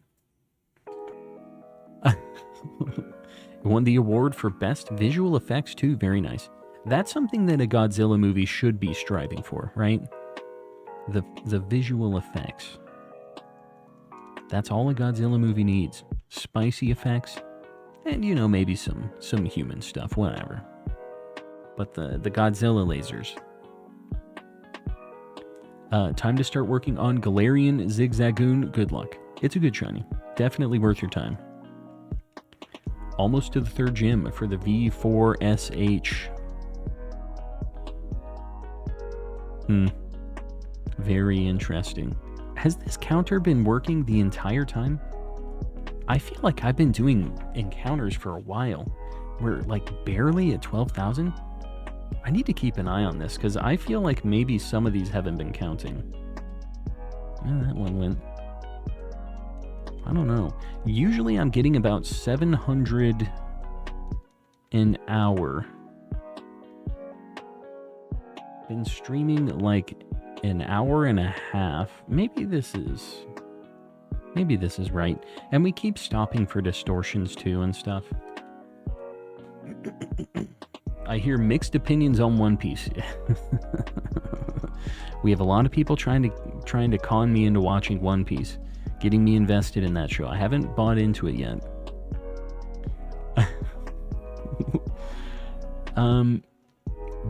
It won the award for Best Visual Effects too. Very nice. That's something that a Godzilla movie should be striving for, right? The visual effects. That's all a Godzilla movie needs. Spicy effects, and you know, maybe some human stuff, whatever. But the Godzilla lasers. Time to start working on Galarian Zigzagoon. Good luck. It's a good shiny. Definitely worth your time. Almost to the third gym for the V4SH. Very interesting. Has this counter been working the entire time? I feel like I've been doing encounters for a while. We're like barely at 12,000. I need to keep an eye on this because I feel like maybe some of these haven't been counting. That one went. I don't know. Usually I'm getting about 700 an hour. Been streaming like an hour and a half. Maybe this is right. And we keep stopping for distortions too and stuff. I hear mixed opinions on One Piece. We have a lot of people trying to con me into watching One Piece, getting me invested in that show. I haven't bought into it yet.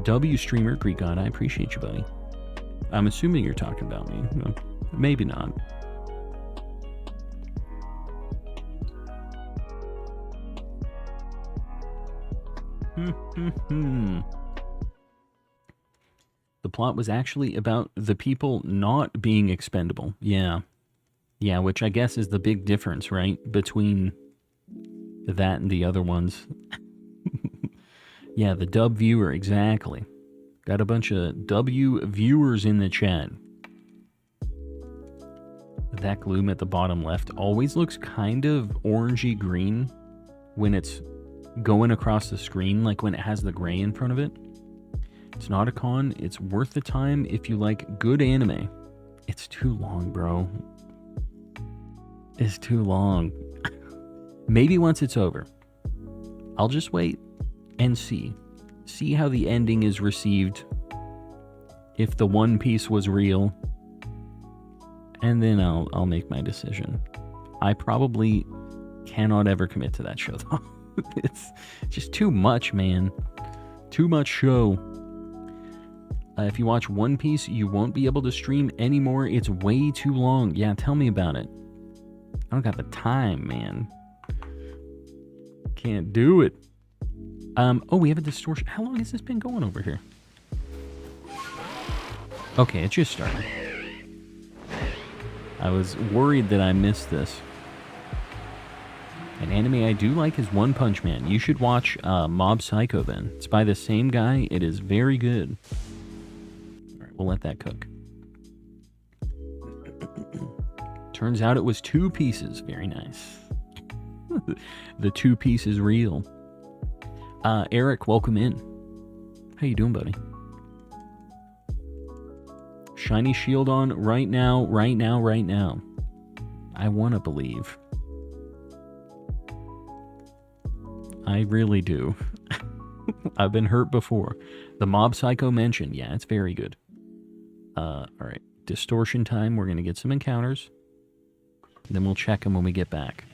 W streamer, Greek God, I appreciate you, buddy. I'm assuming you're talking about me. Maybe not. The plot was actually about the people not being expendable. Yeah, which I guess is the big difference, right? Between that and the other ones. Yeah, the dub viewer, exactly. Got a bunch of W viewers in the chat. That gloom at the bottom left always looks kind of orangey green when it's going across the screen, like when it has the gray in front of it. It's not a con. It's worth the time if you like good anime. It's too long, bro. It's too long. Maybe once it's over. I'll just wait and see how the ending is received, if the One Piece was real, and then I'll make my decision. I probably cannot ever commit to that show though. It's just too much, man. Too much show. If you watch One Piece, you won't be able to stream anymore. It's way too long. Yeah, tell me about it. I don't got the time, man. Can't do it. Oh, we have a distortion. How long has this been going over here? Okay, it just started. I was worried that I missed this. An anime I do like is One Punch Man. You should watch Mob Psycho then. It's by the same guy. It is very good. Alright, we'll let that cook. Turns out it was 2 pieces. Very nice. The 2 piece is real. Eric, welcome in. How you doing, buddy? Shiny shield on right now. I want to believe. I really do. I've been hurt before. The Mob Psycho mentioned. Yeah, it's very good. Alright. Distortion time. We're going to get some encounters. Then we'll check them when we get back.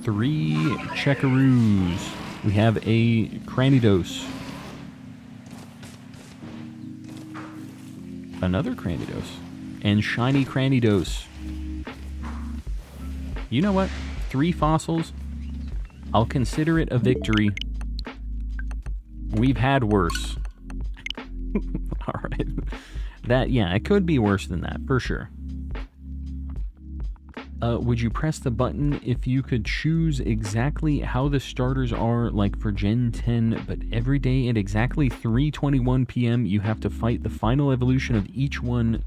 3 checkaroos. We have a Cranidos. Another Cranidos. And Shiny Cranidos. You know what? 3 fossils. I'll consider it a victory. We've had worse. Alright. That, yeah, it could be worse than that, for sure. Would you press the button if you could choose exactly how the starters are, like for Gen 10, but every day at exactly 3:21 p.m. you have to fight the final evolution of each one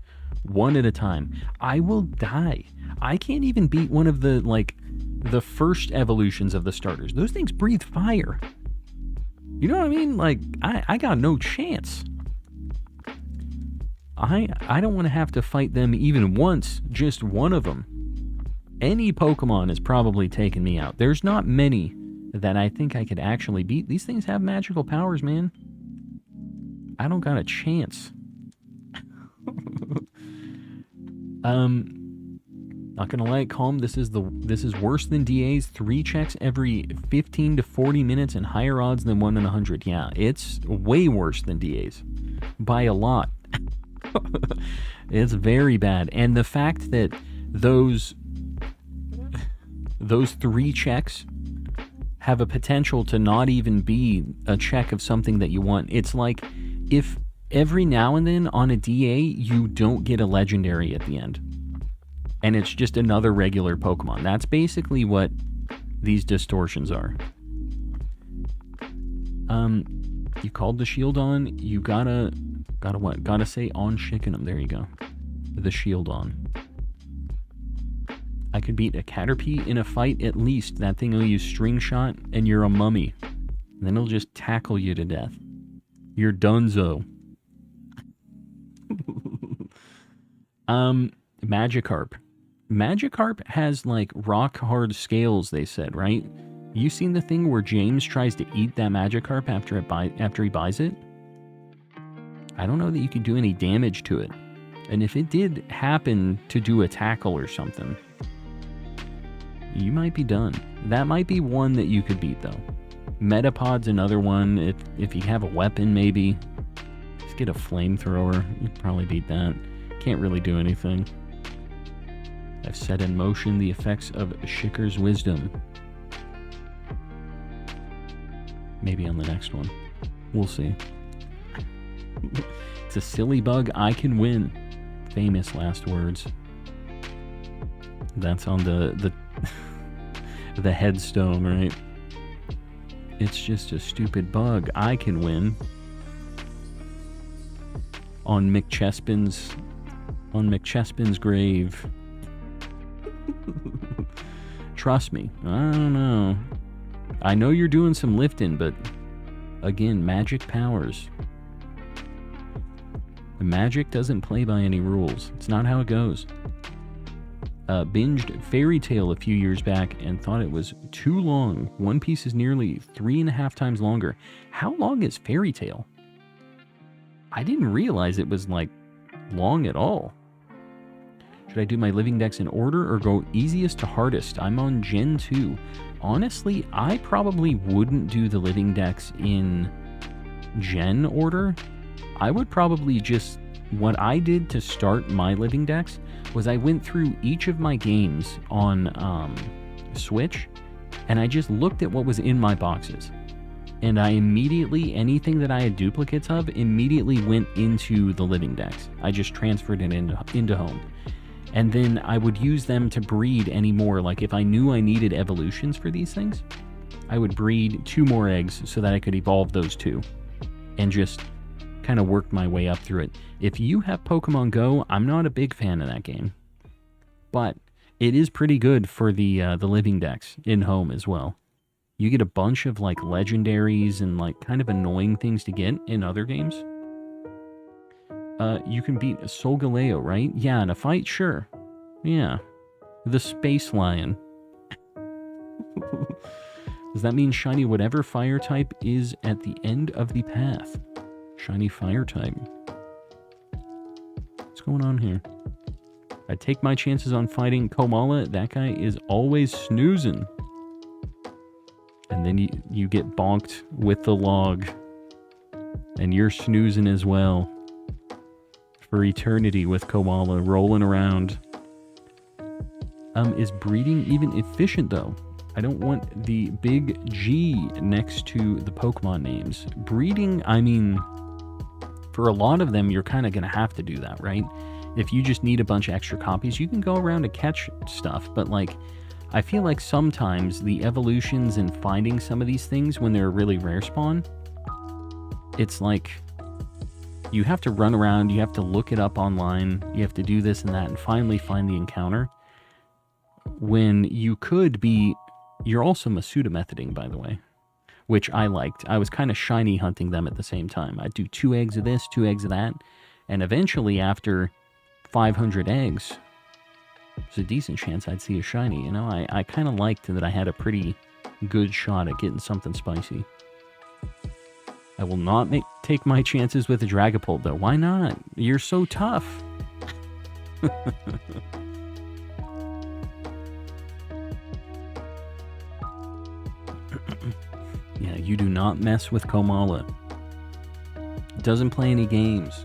at a time? I will die. I can't even beat one of the, like, the first evolutions of the starters. Those things breathe fire. You know what I mean? Like, I got no chance. I don't want to have to fight them even once, just one of them. Any Pokemon has probably taken me out. There's not many that I think I could actually beat. These things have magical powers, man. I don't got a chance. Not gonna lie, Calm, this is worse than DA's. 3 checks every 15 to 40 minutes and higher odds than 1 in 100. Yeah, it's way worse than DA's. By a lot. It's very bad. And the fact that those 3 checks have a potential to not even be a check of something that you want. It's like if every now and then on a DA you don't get a legendary at the end. And it's just another regular Pokemon. That's basically what these distortions are. You called the shield on. You gotta what? Gotta say on Shickenum. There you go. The shield on. I could beat a Caterpie in a fight at least. That thing will use String Shot and you're a mummy. And then it'll just tackle you to death. You're donezo. Magikarp. Magikarp has like rock hard scales, they said, right? You seen the thing where James tries to eat that Magikarp after he buys it? I don't know that you could do any damage to it. And if it did happen to do a tackle or something, you might be done. That might be one that you could beat, though. Metapod's another one. If you have a weapon, maybe. Just get a flamethrower. You'd probably beat that. Can't really do anything. I've set in motion the effects of Shicker's wisdom. Maybe on the next one. We'll see. It's a silly bug. I can win. Famous last words. That's on the the headstone, right? It's just a stupid bug. I can win. On McChespin's grave. Trust me. I don't know. I know you're doing some lifting, but again, magic powers. The magic doesn't play by any rules. It's not how it goes. Binged Fairy Tail a few years back and thought it was too long. One Piece is nearly 3.5 times longer. How long is Fairy Tail? I didn't realize it was like long at all. Should I do my Living Dex in order or go easiest to hardest? I'm on Gen 2. Honestly, I probably wouldn't do the Living Dex in Gen order. I would probably just... What I did to start my Living Dex was I went through each of my games on Switch, and I just looked at what was in my boxes. And I immediately, anything that I had duplicates of, immediately went into the Living Dex. I just transferred it into home. And then I would use them to breed any more. Like if I knew I needed evolutions for these things, I would breed 2 more eggs so that I could evolve those 2. And just kind of worked my way up through it. If you have Pokemon Go, I'm not a big fan of that game. But it is pretty good for the Living Dex in home as well. You get a bunch of like legendaries and like kind of annoying things to get in other games. You can beat Solgaleo, right? Yeah, in a fight, sure. Yeah. The Space Lion. Does that mean shiny whatever fire type is at the end of the path? Shiny fire type. What's going on here? I take my chances on fighting Komala. That guy is always snoozing. And then you get bonked with the log. And you're snoozing as well. For eternity with Komala rolling around. Is breeding even efficient though? I don't want the big G next to the Pokemon names. Breeding, I mean, for a lot of them, you're kind of going to have to do that, right? If you just need a bunch of extra copies, you can go around to catch stuff. But, like, I feel like sometimes the evolutions and finding some of these things when they're a really rare spawn, it's like you have to run around, you have to look it up online, you have to do this and that, and finally find the encounter. When you could be... You're also Masuda methoding, by the way, which I liked. I was kind of shiny hunting them at the same time. I'd do 2 eggs of this, 2 eggs of that, and eventually after 500 eggs, there's a decent chance I'd see a shiny. You know, I kind of liked that I had a pretty good shot at getting something spicy. I will not take my chances with a Dragapult, though. Why not? You're so tough. Yeah, you do not mess with Komala. Doesn't play any games.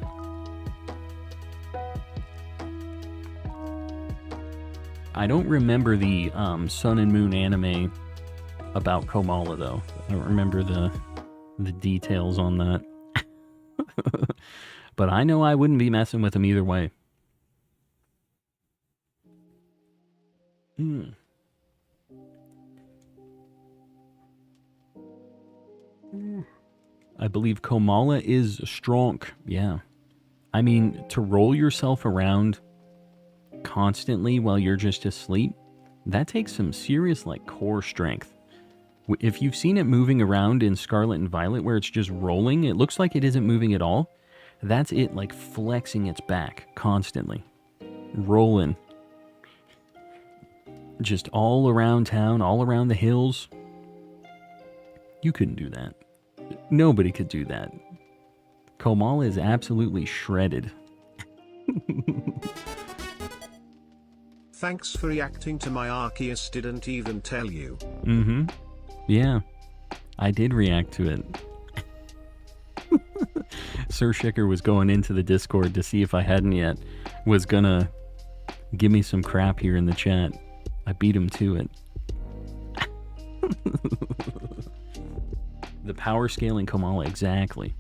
I don't remember the Sun and Moon anime about Komala, though. I don't remember the details on that. But I know I wouldn't be messing with him either way. I believe Komala is strong. Yeah. I mean, to roll yourself around constantly while you're just asleep, that takes some serious, like, core strength. If you've seen it moving around in Scarlet and Violet where it's just rolling, it looks like it isn't moving at all. That's it, like, flexing its back constantly. Rolling. Just all around town, all around the hills. You couldn't do that. Nobody could do that. Komala is absolutely shredded. Thanks for reacting to my Arceus didn't even tell you. Mm-hmm. Yeah. I did react to it. Sir Shicker was going into the Discord to see if I hadn't yet. Was gonna give me some crap here in the chat. I beat him to it. The power scaling Komala, exactly.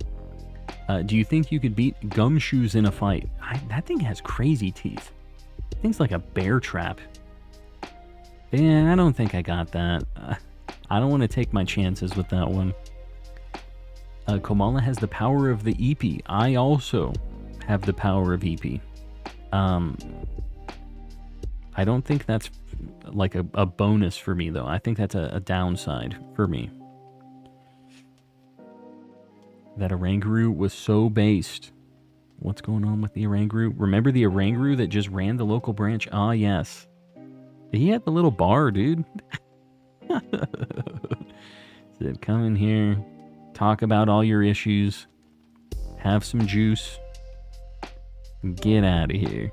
Do you think you could beat Gumshoes in a fight? That thing has crazy teeth. Thing's like a bear trap. Yeah, I don't think I got that. I don't want to take my chances with that one. Komala has the power of the EP. I also have the power of EP. I don't think that's like a bonus for me, though. I think that's a downside for me. That Oranguru was so based. What's going on with the Oranguru? Remember the Oranguru that just ran the local branch? Ah, yes. He had the little bar, dude. Said, come in here, talk about all your issues, have some juice, get out of here.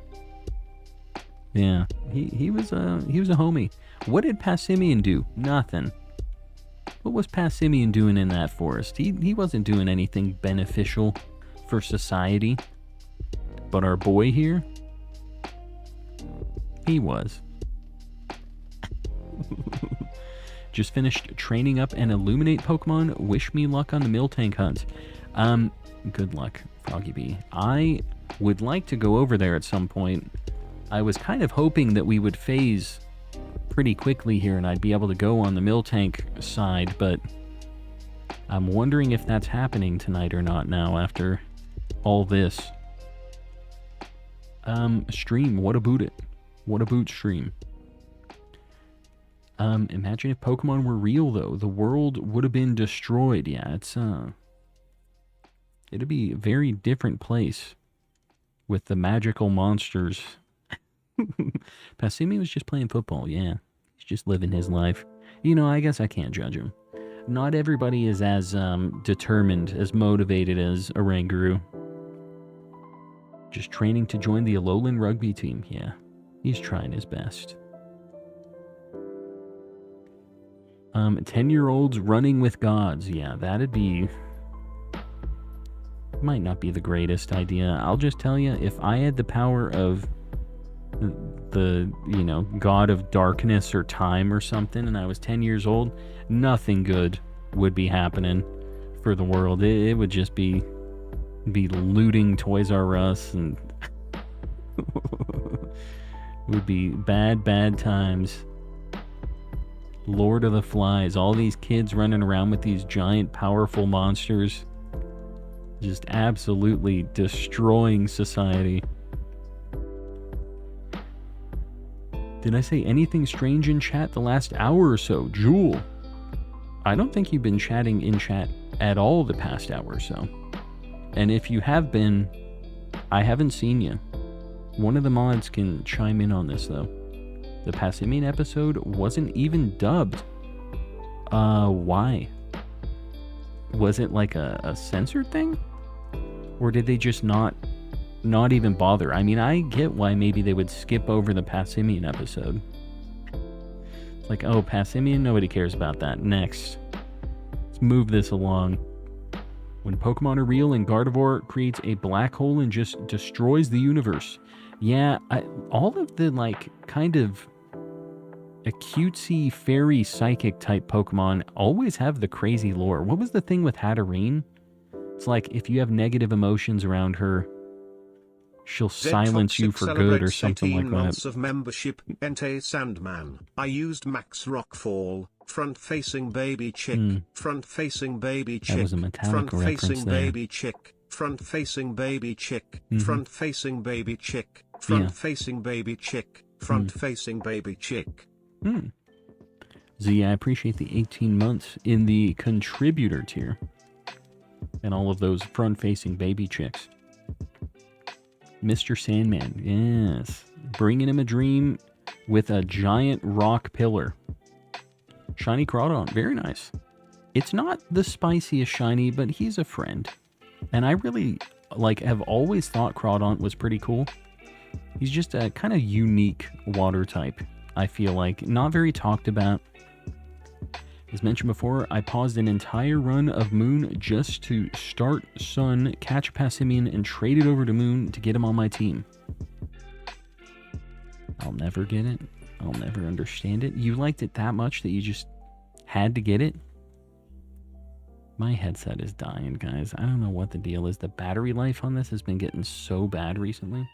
Yeah, he was a homie. What did Passimian do? Nothing. What was Passimian doing in that forest? He wasn't doing anything beneficial for society. But our boy here, he was. Just finished training up an Illuminate Pokemon. Wish me luck on the Miltank hunt. Good luck, Froggy B. I would like to go over there at some point. I was kind of hoping that we would phase pretty quickly here and I'd be able to go on the Miltank side, but I'm wondering if that's happening tonight or not now after all this. Stream, what about it? What about stream? Imagine if Pokemon were real, though. The world would have been destroyed. Yeah, it'd be a very different place with the magical monsters. Passimi was just playing football, yeah. He's just living his life. You know, I guess I can't judge him. Not everybody is as determined, as motivated as Oranguru. Just training to join the Alolan rugby team. Yeah, he's trying his best. 10-year-olds running with gods. Yeah, that'd be... might not be the greatest idea. I'll just tell you, if I had the power of the, you know, god of darkness or time or something, and I was 10 years old, nothing good would be happening for the world. It would just be looting Toys R Us, and would be bad times. Lord of the Flies, all these kids running around with these giant powerful monsters, just absolutely destroying society. Did I say anything strange in chat the last hour or so? Jewel, I don't think you've been chatting in chat at all the past hour or so. And if you have been, I haven't seen you. One of the mods can chime in on this, though. The Passimian episode wasn't even dubbed. Why? Was it like a censored thing? Or did they just not even bother? I mean, I get why maybe they would skip over the Passimian episode. It's like, oh, Passimian, nobody cares about that. Next. Let's move this along. When Pokemon are real and Gardevoir creates a black hole and just destroys the universe. Yeah, all of the, like, kind of a cutesy, fairy, psychic type Pokemon always have the crazy lore. What was the thing with Hatterene? It's like, if you have negative emotions around her, she'll silence you for good or something like that. Months of membership, Entei Sandman. I used Max Rockfall, front-facing baby chick, front-facing baby chick, that was a Metallica front-facing there. baby chick, front-facing baby chick, front-facing baby chick, front-facing baby chick, front-facing baby chick. Z, I appreciate the 18 months in the contributor tier. And all of those front-facing baby chicks. Mr. Sandman, yes. Bringing him a dream with a giant rock pillar. Shiny Crawdon, very nice. It's not the spiciest shiny, but he's a friend. And I really, have always thought Crawdon was pretty cool. He's just a kind of unique water type, I feel like. Not very talked about. As mentioned before, I paused an entire run of Moon just to start Sun, catch Passimian, and trade it over to Moon to get him on my team. I'll never get it. I'll never understand it. You liked it that much that you just had to get it? My headset is dying, guys. I don't know what the deal is. The battery life on this has been getting so bad recently.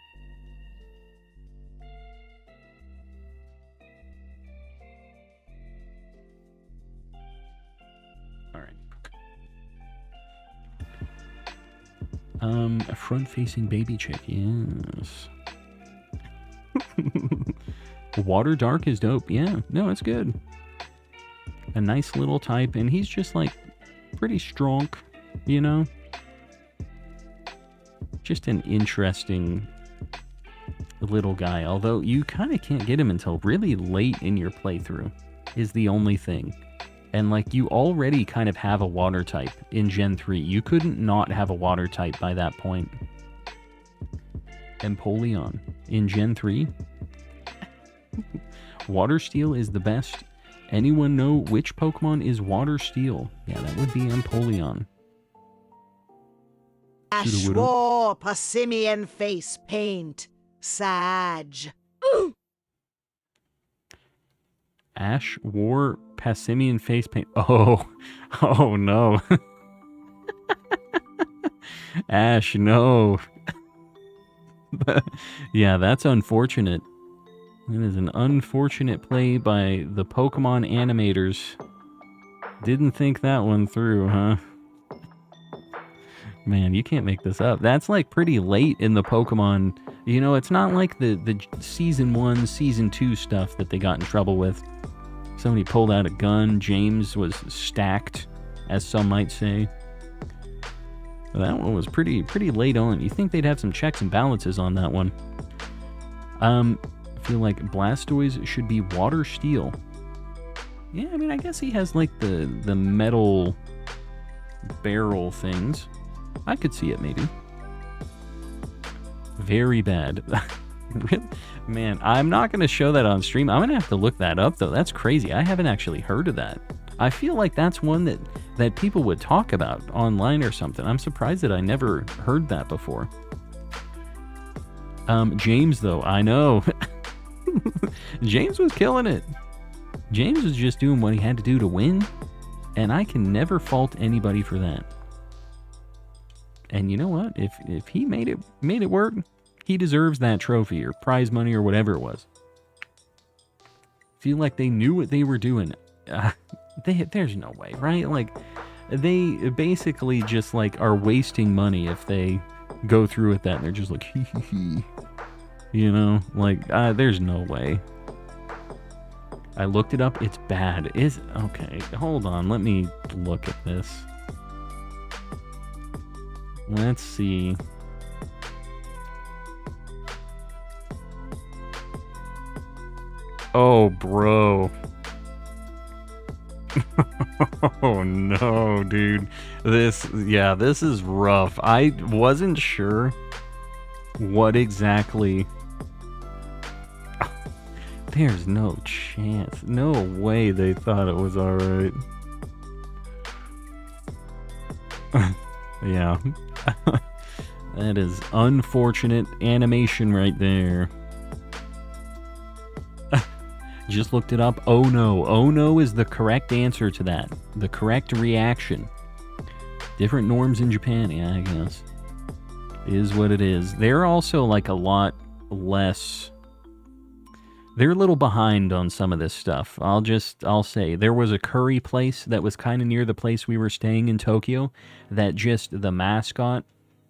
A front-facing baby chick, yes. Water Dark is dope, yeah. No, it's good. A nice little type, and he's just, pretty strong, you know? Just an interesting little guy, although you kind of can't get him until really late in your playthrough, is the only thing. And, you already kind of have a water type in Gen 3. You couldn't not have a water type by that point. Empoleon in Gen 3. Water Steel is the best. Anyone know which Pokemon is Water Steel? Yeah, that would be Empoleon. Ashwar Passimian face paint. Sag. Ash wore Passimian face paint. Oh no. Ash, no. Yeah, that's unfortunate. It is an unfortunate play by the Pokemon animators. Didn't think that one through, huh? Man, you can't make this up. That's pretty late in the Pokemon. You know, it's not like the Season 1, Season 2 stuff that they got in trouble with. Somebody pulled out a gun. James was stacked, as some might say. That one was pretty late on. You think they'd have some checks and balances on that one. I feel like Blastoise should be Water Steel. Yeah, I mean, I guess he has, like, the metal barrel things. I could see it, maybe. Very bad. Man, I'm not going to show that on stream. I'm going to have to look that up, though. That's crazy. I haven't actually heard of that. I feel like that's one that people would talk about online or something. I'm surprised that I never heard that before. James, though, I know. James was killing it. James was just doing what he had to do to win, and I can never fault anybody for that. And you know what? If he made it work, he deserves that trophy or prize money or whatever it was. Feel like they knew what they were doing. There's no way, right? Like, they basically just, like, are wasting money if they go through with that and they're just like, hee hee hee. You know? Like, there's no way. I looked it up. It's bad. Okay, hold on. Let me look at this. Let's see. Oh, bro. Oh, no, dude. This is rough. I wasn't sure what exactly... There's no chance. No way they thought it was alright. Yeah. That is unfortunate animation right there. Just looked it up. Oh no. Oh no is the correct answer to that. The correct reaction. Different norms in Japan, yeah, I guess. Is what it is. They're also like a lot less... They're a little behind on some of this stuff. I'll say. There was a curry place that was kind of near the place we were staying in Tokyo that just, the mascot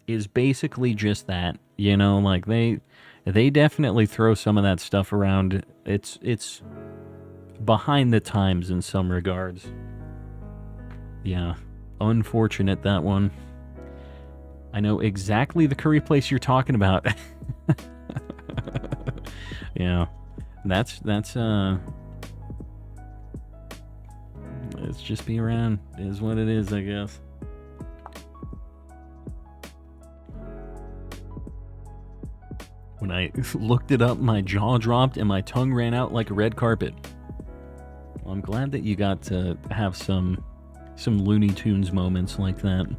is basically just that. You know, like they definitely throw some of that stuff around. It's behind the times in some regards. Yeah. Unfortunate, that one. I know exactly the curry place you're talking about. Yeah. That's let's just be around is what it is, I guess. When I looked it up, my jaw dropped and my tongue ran out like a red carpet. Well, I'm glad that you got to have some Looney Tunes moments like that.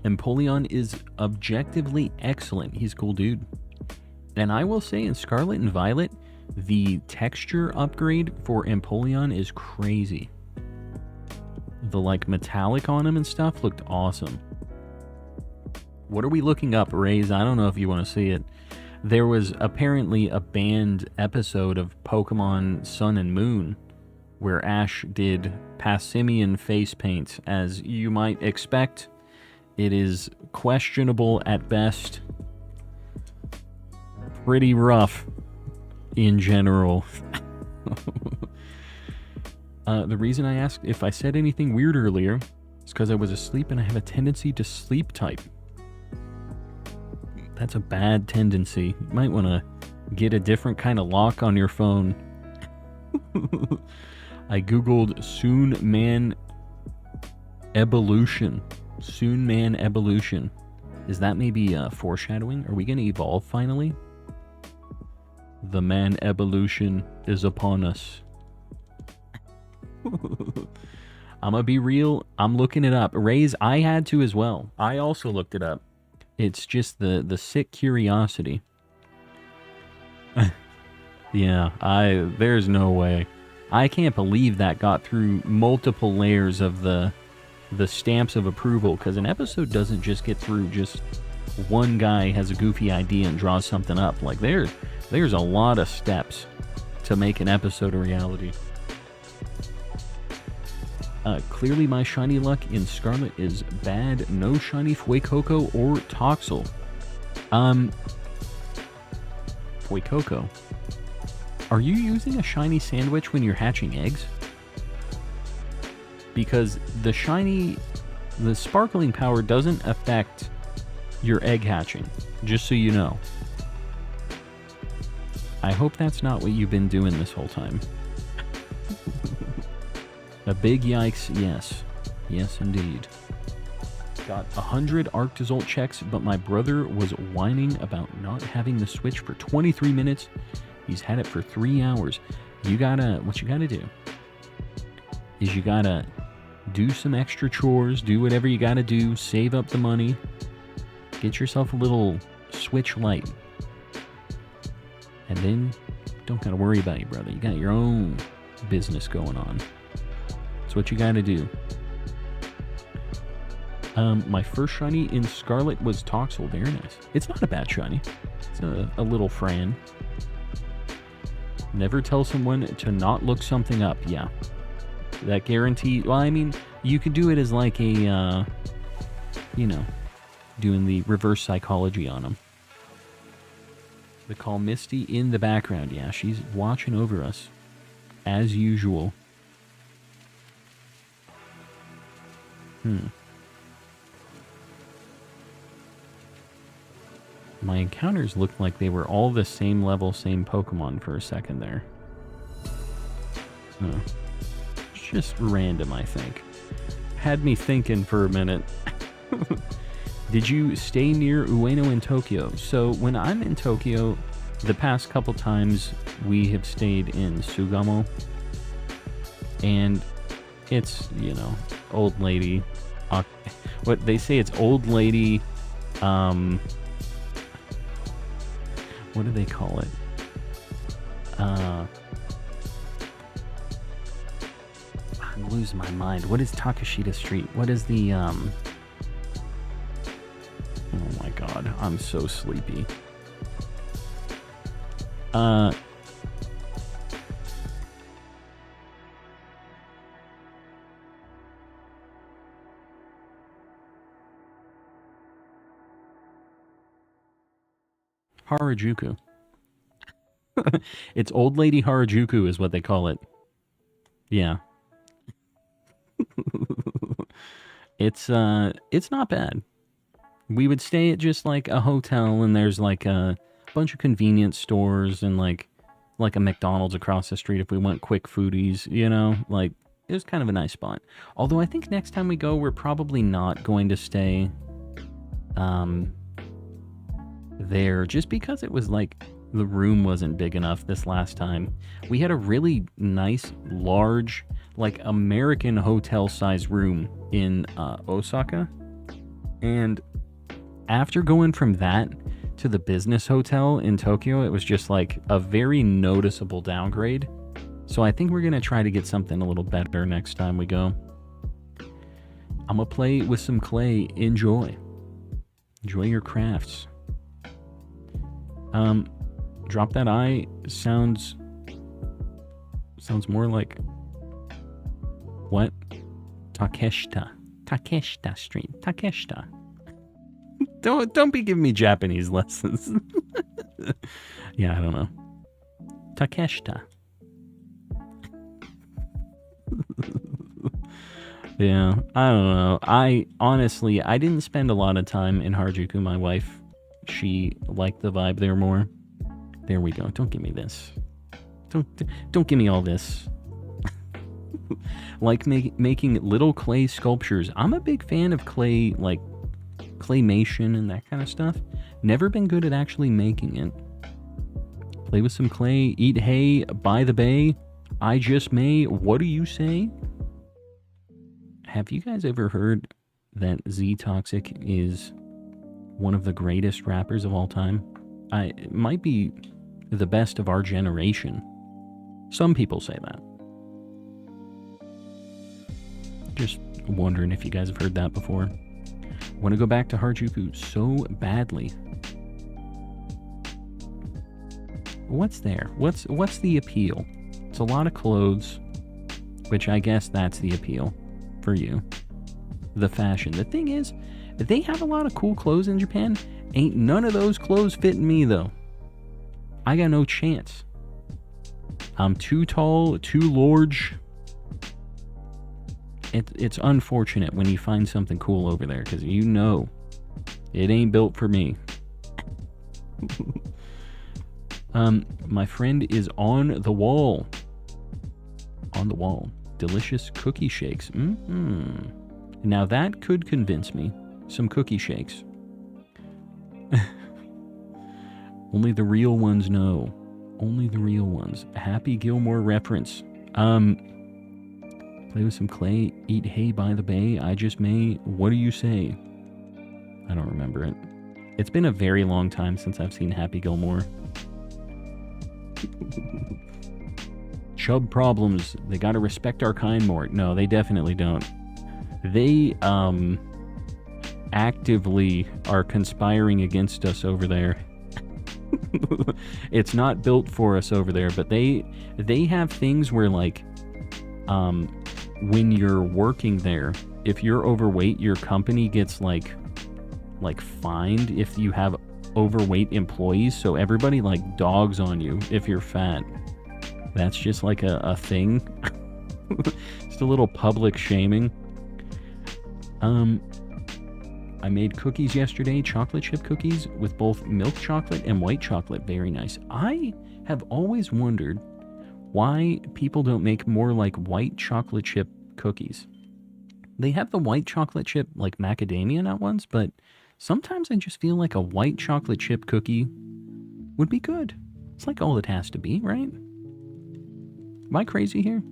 Empoleon is objectively excellent. He's a cool dude. And I will say, in Scarlet and Violet, the texture upgrade for Empoleon is crazy. The, like, metallic on him and stuff looked awesome. What are we looking up, Raze? I don't know if you want to see it. There was apparently a banned episode of Pokemon Sun and Moon where Ash did Passimian face paint. As you might expect, it is questionable at best. Pretty rough in general. The reason I asked if I said anything weird earlier is because I was asleep and I have a tendency to sleep type. That's a bad tendency. You might want to get a different kind of lock on your phone. I googled Soon Man Evolution. Soon Man Evolution. Is that maybe foreshadowing? Are we going to evolve finally? The man evolution is upon us. I'm gonna be real. I'm looking it up. Raze, I had to as well. I also looked it up. It's just the sick curiosity. Yeah, there's no way. I can't believe that got through multiple layers of the stamps of approval, because an episode doesn't just get through just one guy has a goofy idea and draws something up. Like there's a lot of steps to make an episode a reality. Clearly my shiny luck in Scarlet is bad. No shiny Fuecoco or Toxel. Fuecoco. Are you using a shiny sandwich when you're hatching eggs? Because the sparkling power doesn't affect your egg hatching, just so you know. I hope that's not what you've been doing this whole time. A big yikes, yes. Yes, indeed. Got 100 Arctazult checks, but my brother was whining about not having the Switch for 23 minutes. He's had it for 3 hours. What you gotta do is you gotta do some extra chores, do whatever you gotta do, save up the money, get yourself a little Switch Lite. And then don't gotta worry about you, brother. You got your own business going on. That's what you gotta do. My first shiny in Scarlet was Toxel. Very nice. It's not a bad shiny. It's a little Fran. Never tell someone to not look something up. Yeah. That guarantee... Well, I mean, you could do it as like a, doing the reverse psychology on them. They call Misty in the background. Yeah, she's watching over us. As usual. My encounters looked like they were all the same level, same Pokemon for a second there. Oh. It's just random, I think. Had me thinking for a minute. Did you stay near Ueno in Tokyo? So when I'm in Tokyo, the past couple times we have stayed in Sugamo. And it's, old lady. What they say, it's old lady... what do they call it? I'm losing my mind. What is Takashita Street? What is the, Oh my god, I'm so sleepy. Harajuku. It's Old Lady Harajuku is what they call it. Yeah. It's not bad. We would stay at just like a hotel, and there's like a bunch of convenience stores and like a McDonald's across the street if we want quick foodies, like it was kind of a nice spot. Although I think next time we go, we're probably not going to stay there, just because it was like the room wasn't big enough this last time. We had a really nice, large, like American hotel size room in Osaka, and after going from that to the business hotel in Tokyo, it was just like a very noticeable downgrade. So I think we're gonna try to get something a little better next time we go. I'm gonna play with some clay. Enjoy your crafts. Drop that I sounds more like what? Takeshita Street. Takeshita. Don't be giving me Japanese lessons. Yeah, I don't know. Takeshita. Yeah, I don't know. I didn't spend a lot of time in Harajuku. My wife, she liked the vibe there more. There we go. Don't give me this. Don't give me all this. Like making little clay sculptures. I'm a big fan of clay, like claymation and that kind of stuff. Never been good at actually making it. Play with some clay, eat hay by the bay. I just may. What do you say? Have you guys ever heard that Z Toxic is one of the greatest rappers of all time? It might be the best of our generation. Some people say that. Just wondering if you guys have heard that before. Want to go back to Harajuku so badly. What's there? What's the appeal? It's a lot of clothes, which I guess that's the appeal for you. The fashion. The thing is, they have a lot of cool clothes in Japan. Ain't none of those clothes fitting me, though. I got no chance. I'm too tall, too large. It's unfortunate when you find something cool over there, because you know it ain't built for me. My friend is on the wall. On the wall. Delicious cookie shakes. Now that could convince me. Some cookie shakes. Only the real ones know. Only the real ones. Happy Gilmore reference. Play with some clay. Eat hay by the bay. I just may. What do you say? I don't remember it. It's been a very long time since I've seen Happy Gilmore. Chub problems. They gotta respect our kind more. No, they definitely don't. They, actively are conspiring against us over there. It's not built for us over there, but they have things where, like, when you're working there, if you're overweight, your company gets, like fined if you have overweight employees, so everybody, like, dogs on you if you're fat. That's just, like, a thing. Just a little public shaming. I made cookies yesterday, chocolate chip cookies with both milk chocolate and white chocolate. Very nice. I have always wondered why people don't make more, like, white chocolate chip cookies. They have the white chocolate chip, like, macadamia nut ones, but sometimes I just feel like a white chocolate chip cookie would be good. It's like all it has to be, right? Am I crazy here?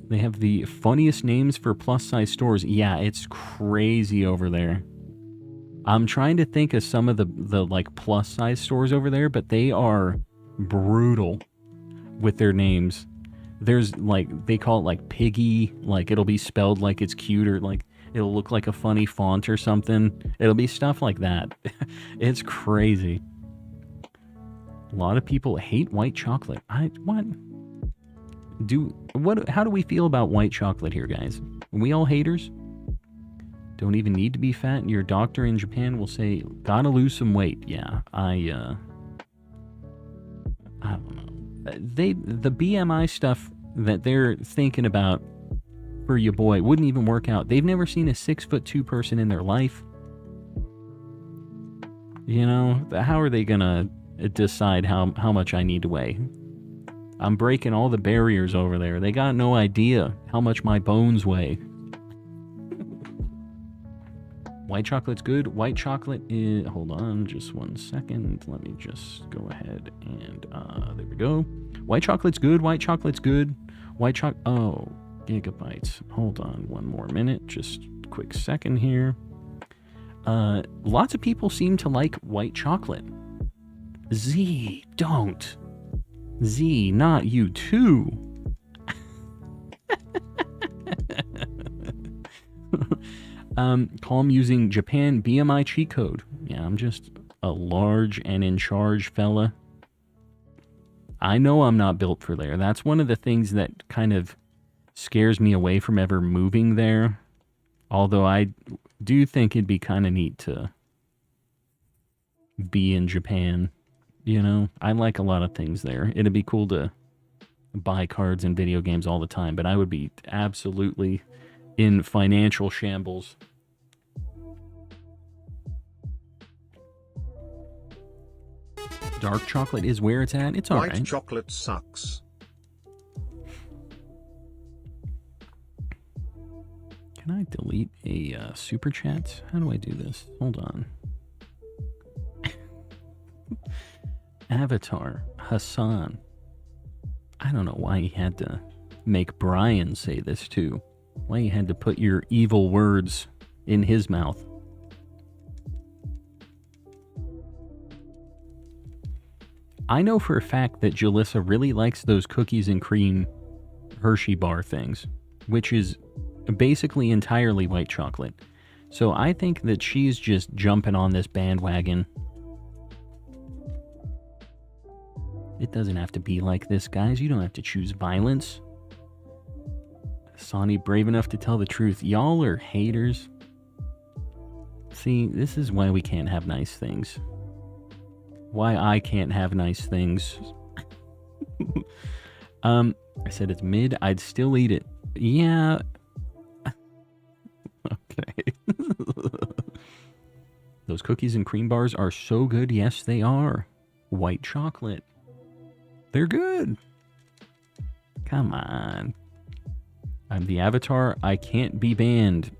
They have the funniest names for plus-size stores. Yeah, it's crazy over there. I'm trying to think of some of the like, plus-size stores over there, but they are brutal with their names. There's, like, they call it, like, Piggy. Like, it'll be spelled like it's cute, or, like, it'll look like a funny font or something. It'll be stuff like that. It's crazy. A lot of people hate white chocolate. What? How do we feel about white chocolate here, guys? Are we all haters? Don't even need to be fat, and your doctor in Japan will say, gotta lose some weight. Yeah, I don't know. The BMI stuff that they're thinking about for your boy wouldn't even work out. They've never seen a 6'2" person in their life. You know, how are they gonna decide how much I need to weigh? I'm breaking all the barriers over there. They got no idea how much my bones weigh. White chocolate's good. White chocolate is... Hold on just one second. Let me just go ahead and... there we go. White chocolate's good. White chocolate's good. White chocolate... Oh, gigabytes. Hold on one more minute. Just a quick second here. Lots of people seem to like white chocolate. Z, don't. Z, not you too. Calm using Japan BMI cheat code. Yeah, I'm just a large and in charge fella. I know I'm not built for there. That's one of the things that kind of scares me away from ever moving there. Although I do think it'd be kind of neat to be in Japan. You know, I like a lot of things there. It'd be cool to buy cards and video games all the time, but I would be absolutely in financial shambles. Dark chocolate is where it's at. It's all right. White chocolate sucks. Can I delete a super chat? How do I do this? Hold on. Avatar, Hassan. I don't know why he had to make Brian say this too. Why you had to put your evil words in his mouth. I know for a fact that Jalissa really likes those cookies and cream Hershey bar things, which is basically entirely white chocolate. So I think that she's just jumping on this bandwagon. It doesn't have to be like this, guys. You don't have to choose violence. Sonny, brave enough to tell the truth. Y'all are haters. See, this is why we can't have nice things. Why I can't have nice things. I said it's mid. I'd still eat it. Yeah. Okay. Those cookies and cream bars are so good. Yes, they are. White chocolate. They're good. Come on. I'm the avatar. I can't be banned.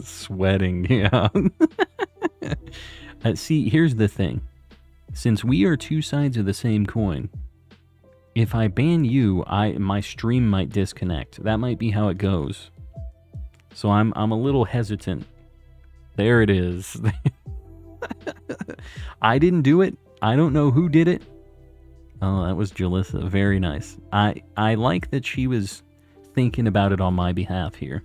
Sweating, yeah. See, here's the thing. Since we are two sides of the same coin, if I ban you, my stream might disconnect. That might be how it goes. So I'm a little hesitant. There it is. I didn't do it. I don't know who did it. Oh, that was Jalissa. Very nice. I like that she was thinking about it on my behalf here.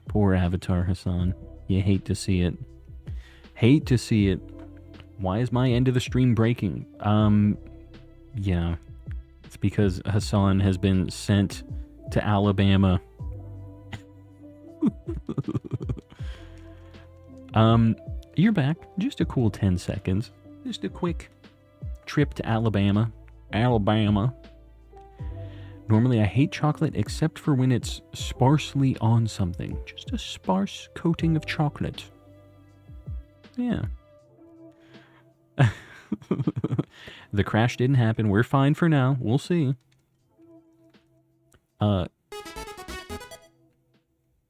Poor Avatar Hassan. You hate to see it. Hate to see it. Why is my end of the stream breaking? Yeah. It's because Hassan has been sent to Alabama. You're back. Just a cool 10 seconds. Just a quick trip to Alabama. Normally I hate chocolate except for when it's sparsely on something. Just a sparse coating of chocolate. Yeah. The crash didn't happen. We're fine for now. We'll see.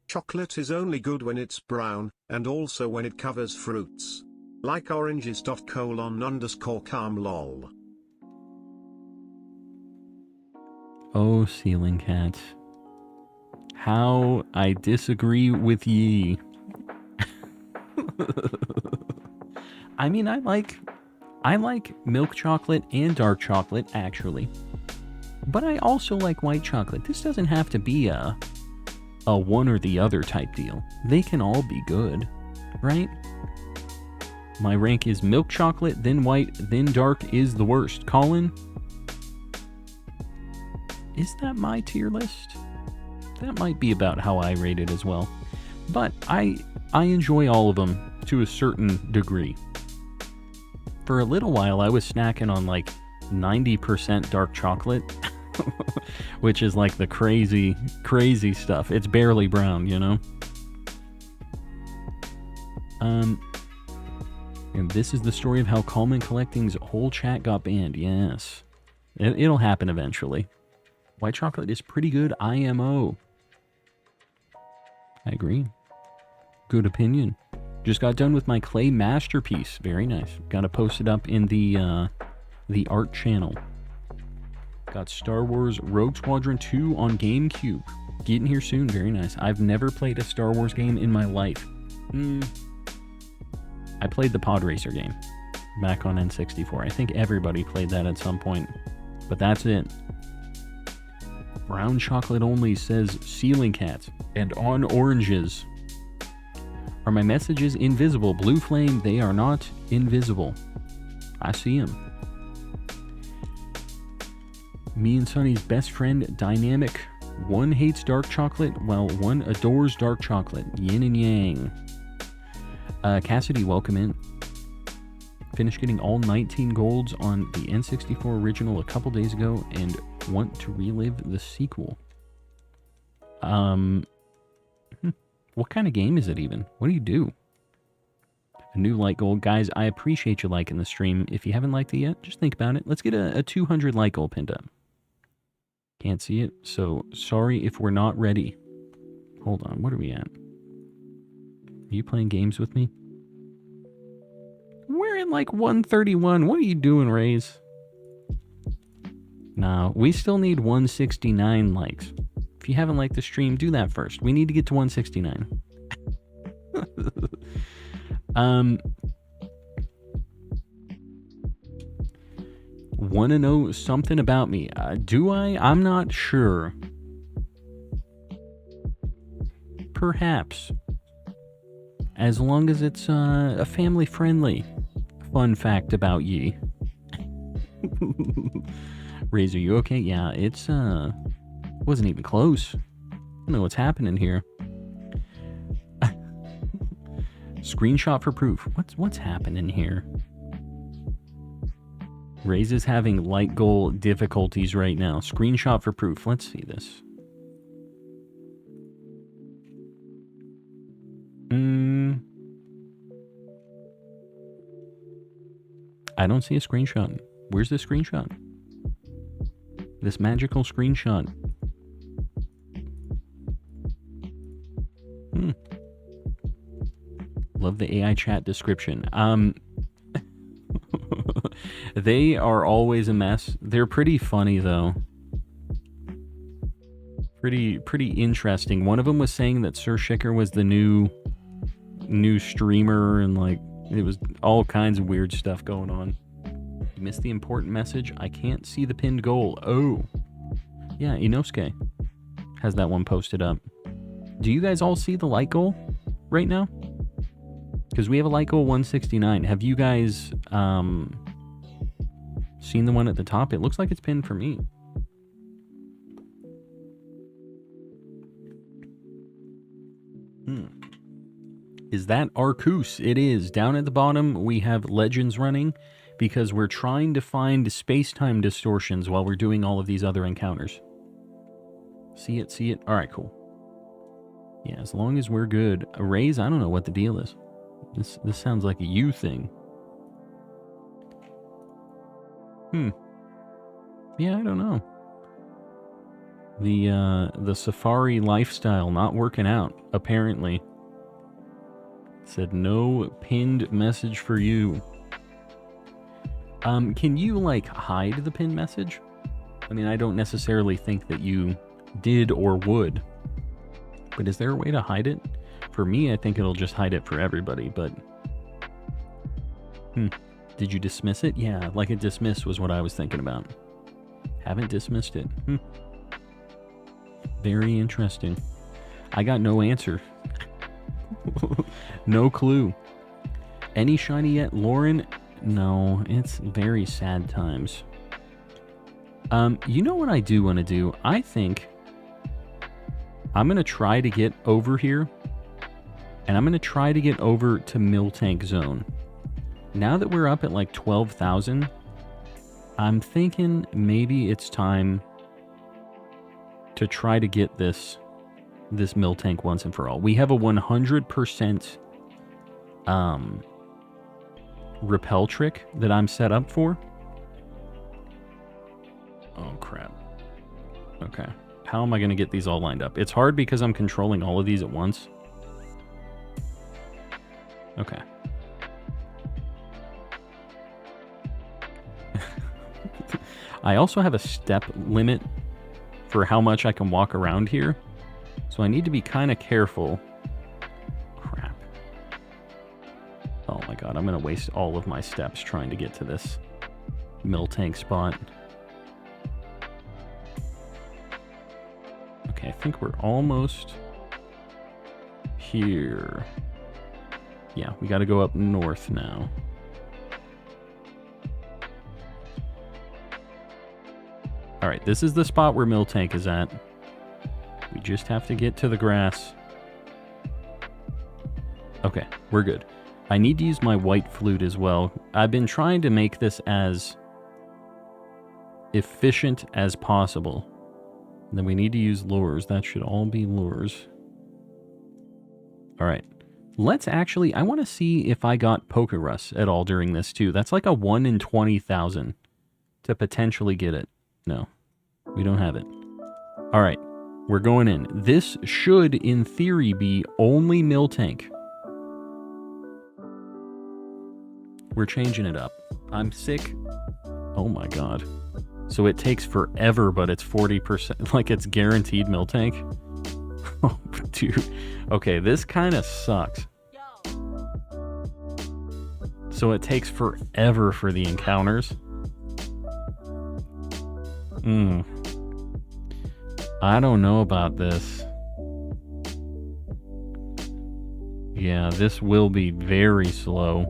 Chocolate is only good when it's brown, and also when it covers fruits. Like oranges. _calm lol. Oh, ceiling cat. How I disagree with ye. I mean, I like milk chocolate and dark chocolate, actually. But I also like white chocolate. This doesn't have to be a one or the other type deal. They can all be good, right? My rank is milk chocolate, then white, then dark is the worst. Colin? Is that my tier list? That might be about how I rate it as well. But I enjoy all of them to a certain degree. For a little while, I was snacking on like 90% dark chocolate, which is like the crazy, crazy stuff. It's barely brown, you know? And this is the story of how Coleman Collecting's whole chat got banned. Yes. It'll happen eventually. White chocolate is pretty good, IMO. I agree. Good opinion. Just got done with my clay masterpiece. Very nice. Got to post it up in the art channel. Got Star Wars Rogue Squadron 2 on GameCube. Getting here soon. Very nice. I've never played a Star Wars game in my life. I played the Pod Racer game back on N64. I think everybody played that at some point. But that's it. Brown chocolate only, says Ceiling Cat. And on oranges. Are my messages invisible? Blue Flame, they are not invisible. I see them. Me and Sonny's best friend, Dynamic. One hates dark chocolate, while one adores dark chocolate. Yin and yang. Cassidy, welcome in. Finished getting all 19 golds on the N64 original a couple days ago and want to relive the sequel. What kind of game is it even? What do you do? A new light goal. Guys, I appreciate you liking the stream. If you haven't liked it yet, just think about it. Let's get a 200 light goal pinned up. Can't see it, so sorry if we're not ready. Hold on, what are we at? Are you playing games with me? We're in like 131. What are you doing, Raze? No, we still need 169 likes. If you haven't liked the stream, do that first. We need to get to 169. Want to know something about me? Do I? I'm not sure. Perhaps. As long as it's a family-friendly fun fact about ye. Razor, you okay? Yeah, it's wasn't even close. I don't know what's happening here. Screenshot for proof. What's happening here? Raze is having light goal difficulties right now. Screenshot for proof. Let's see this. I don't see a screenshot. Where's the screenshot? This magical screenshot. Love the AI chat description. They are always a mess. They're pretty funny though. Pretty interesting. One of them was saying that Sir Shicker was the new streamer, and like it was all kinds of weird stuff going on. You missed the important message. I can't see the pinned goal. Oh, yeah, Inosuke has that one posted up. Do you guys all see the light goal right now? Because we have a light goal 169. Have you guys seen the one at the top? It looks like it's pinned for me. Is that Arcus? It is. Down at the bottom, we have legends running because we're trying to find space-time distortions while we're doing all of these other encounters. See it, see it? Alright, cool. Yeah, as long as we're good. Raise, I don't know what the deal is. This sounds like a you thing. Yeah, I don't know. The safari lifestyle not working out, apparently. Said no pinned message for you. Can you like hide the pinned message? I mean, I don't necessarily think that you did or would, but is there a way to hide it? For me, I think it'll just hide it for everybody, but did you dismiss it? Yeah, like a dismiss was what I was thinking about. Haven't dismissed it. Very interesting. I got no answer. No clue. Any shiny yet, Lauren? No, it's very sad times. You know what I do want to do? I think I'm going to try to get over here, and I'm going to try to get over to Miltank Zone. Now that we're up at like 12,000, I'm thinking maybe it's time to try to get this Miltank once and for all. We have a 100% repel trick that I'm set up for. Oh crap. Okay. How am I going to get these all lined up? It's hard because I'm controlling all of these at once. Okay. I also have a step limit for how much I can walk around here. So I need to be kind of careful. Crap. Oh my god, I'm going to waste all of my steps trying to get to this Miltank spot. Okay, I think we're almost here. Yeah, we got to go up north now. Alright, this is the spot where Miltank is at. We just have to get to the grass. Okay, we're good. I need to use my white flute as well. I've been trying to make this as efficient as possible. And then we need to use lures. That should all be lures. Alright. Let's actually... I want to see if I got Pokerus at all during this too. That's like a 1 in 20,000 to potentially get it. No, we don't have it. Alright. We're going in. This should, in theory, be only Miltank. We're changing it up. I'm sick. Oh my god. So it takes forever, but it's 40%. Like it's guaranteed Miltank. Oh, dude. Okay, this kind of sucks. So it takes forever for the encounters. I don't know about this. Yeah, this will be very slow.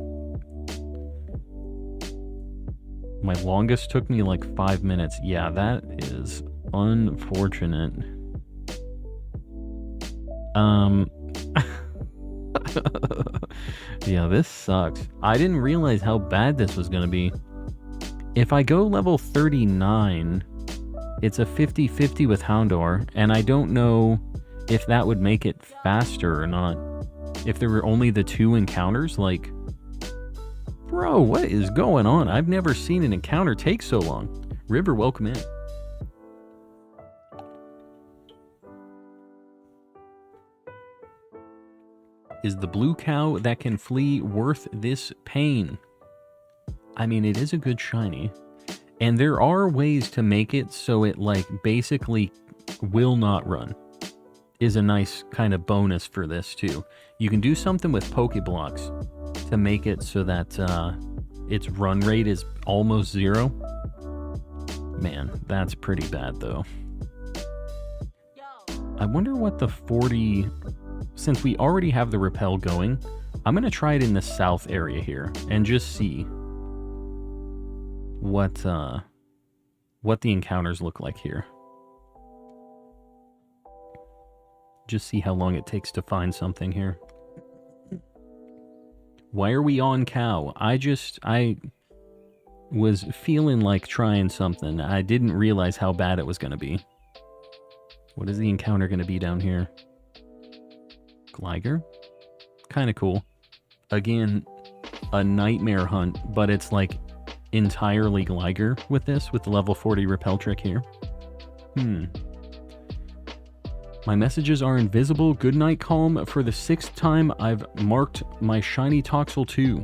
My longest took me like 5 minutes. Yeah, that is unfortunate. Yeah, this sucks. I didn't realize how bad this was going to be. If I go level 39, it's a 50-50 with Houndour, and I don't know if that would make it faster or not. If there were only the 2 encounters, like... Bro, what is going on? I've never seen an encounter take so long. River, welcome in. Is the blue cow that can flee worth this pain? I mean, it is a good shiny. And there are ways to make it so it, like, basically will not run. Is a nice kind of bonus for this, too. You can do something with Pokeblocks to make it so that its run rate is almost 0. Man, that's pretty bad, though. I wonder what the 40... Since we already have the repel going, I'm going to try it in the south area here and just see what the encounters look like here. Just see how long it takes to find something here. Why are we on cow? I was feeling like trying something. I didn't realize how bad it was going to be. What is the encounter going to be down here? Gligar? Kind of cool. Again, a nightmare hunt, but it's like entirely Gligar with this, with the level 40 repel trick here. My messages are invisible. Good night, Calm. For the 6th time, I've marked my shiny Toxel 2.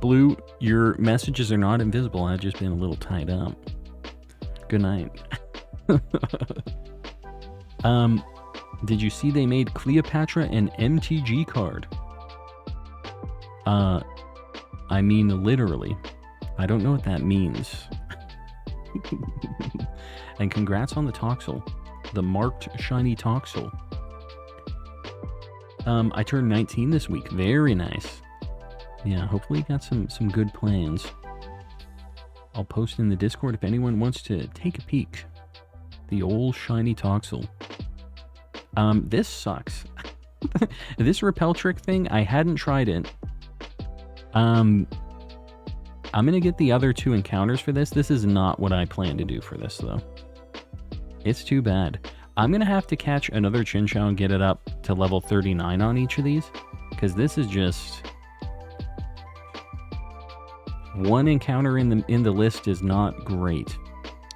Blue, your messages are not invisible. I've just been a little tied up. Good night. Did you see they made Cleopatra an MTG card? I mean literally. I don't know what that means. And congrats on the Toxel. The marked shiny Toxel. I turned 19 this week. Very nice. Yeah, hopefully you got some good plans. I'll post in the Discord if anyone wants to take a peek. The old shiny Toxel. This sucks. This repel trick thing, I hadn't tried it. I'm gonna get the other 2 encounters for this. This is not what I plan to do for this, though. It's too bad. I'm gonna have to catch another Chinchou and get it up to level 39 on each of these, because this is just... One encounter in the list is not great.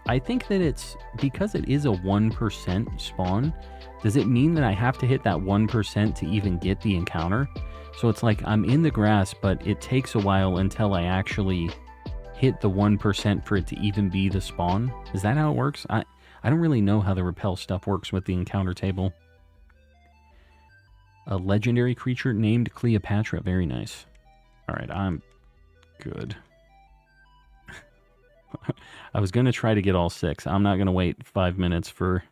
I think that it's... Because it is a 1% spawn, does it mean that I have to hit that 1% to even get the encounter? So it's like I'm in the grass, but it takes a while until I actually hit the 1% for it to even be the spawn. Is that how it works? I don't really know how the repel stuff works with the encounter table. A legendary creature named Cleopatra. Very nice. Alright, I'm good. I was going to try to get all 6. I'm not going to wait 5 minutes for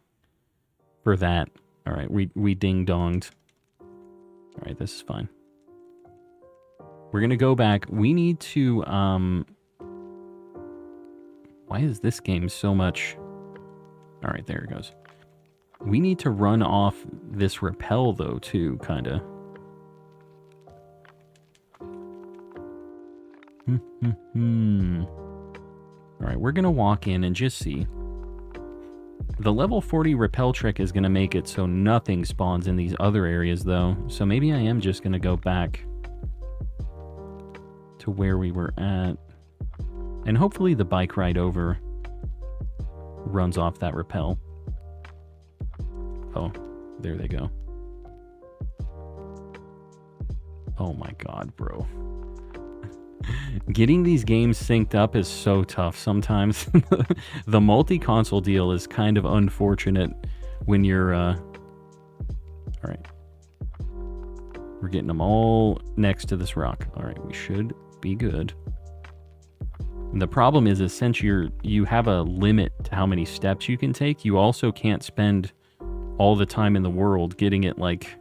that. Alright, we ding-donged. Alright, this is fine. We're going to go back. We need to... Why is this game so much... Alright, there it goes. We need to run off this repel, though, too, kind of. Alright, we're going to walk in and just see. The level 40 repel trick is going to make it so nothing spawns in these other areas, though. So maybe I am just going to go back to where we were at. And hopefully the bike ride over runs off that repel. Oh, there they go. Oh my god, bro. Getting these games synced up is so tough sometimes. The multi-console deal is kind of unfortunate when you're... Alright. We're getting them all next to this rock. Alright, we should be good. The problem is since you have a limit to how many steps you can take, you also can't spend all the time in the world getting it, like,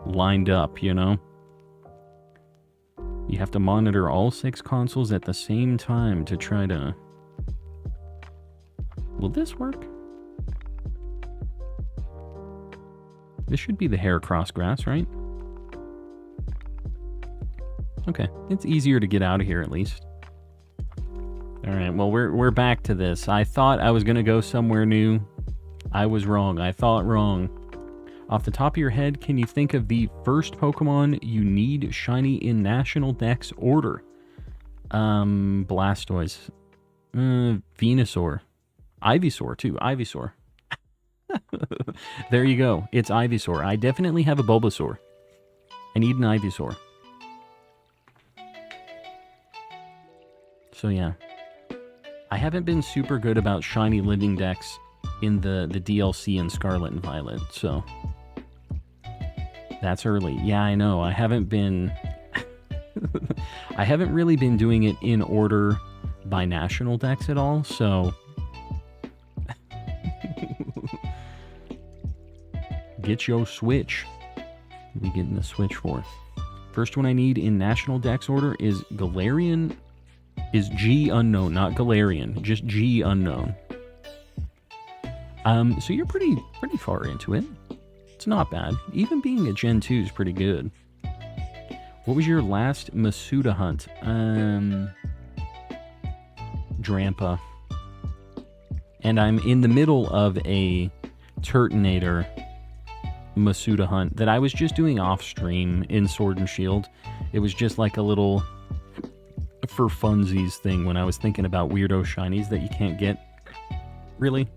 lined up, you know? You have to monitor all 6 consoles at the same time to try to... Will this work? This should be the Heracross grass, right? Okay, it's easier to get out of here at least. Alright, well, we're back to this. I thought I was going to go somewhere new. I was wrong. I thought wrong. Off the top of your head, can you think of the first Pokemon you need shiny in National Dex order? Blastoise. Venusaur. Ivysaur, too. Ivysaur. There you go. It's Ivysaur. I definitely have a Bulbasaur. I need an Ivysaur. So, yeah. I haven't been super good about Shiny Living Dex in the DLC in Scarlet and Violet, so... That's early. Yeah, I know. I haven't been... I haven't really been doing it in order by national Dex at all, so... Get your Switch. What are we getting the Switch for? First one I need in national Dex order is Galarian... Is G unknown, not Galarian. Just G unknown. So you're pretty far into it. It's not bad. Even being a Gen 2 is pretty good. What was your last Masuda hunt? Drampa. And I'm in the middle of a Turtonator Masuda hunt that I was just doing off stream in Sword and Shield. It was just like a little for funsies thing when I was thinking about weirdo shinies that you can't get really.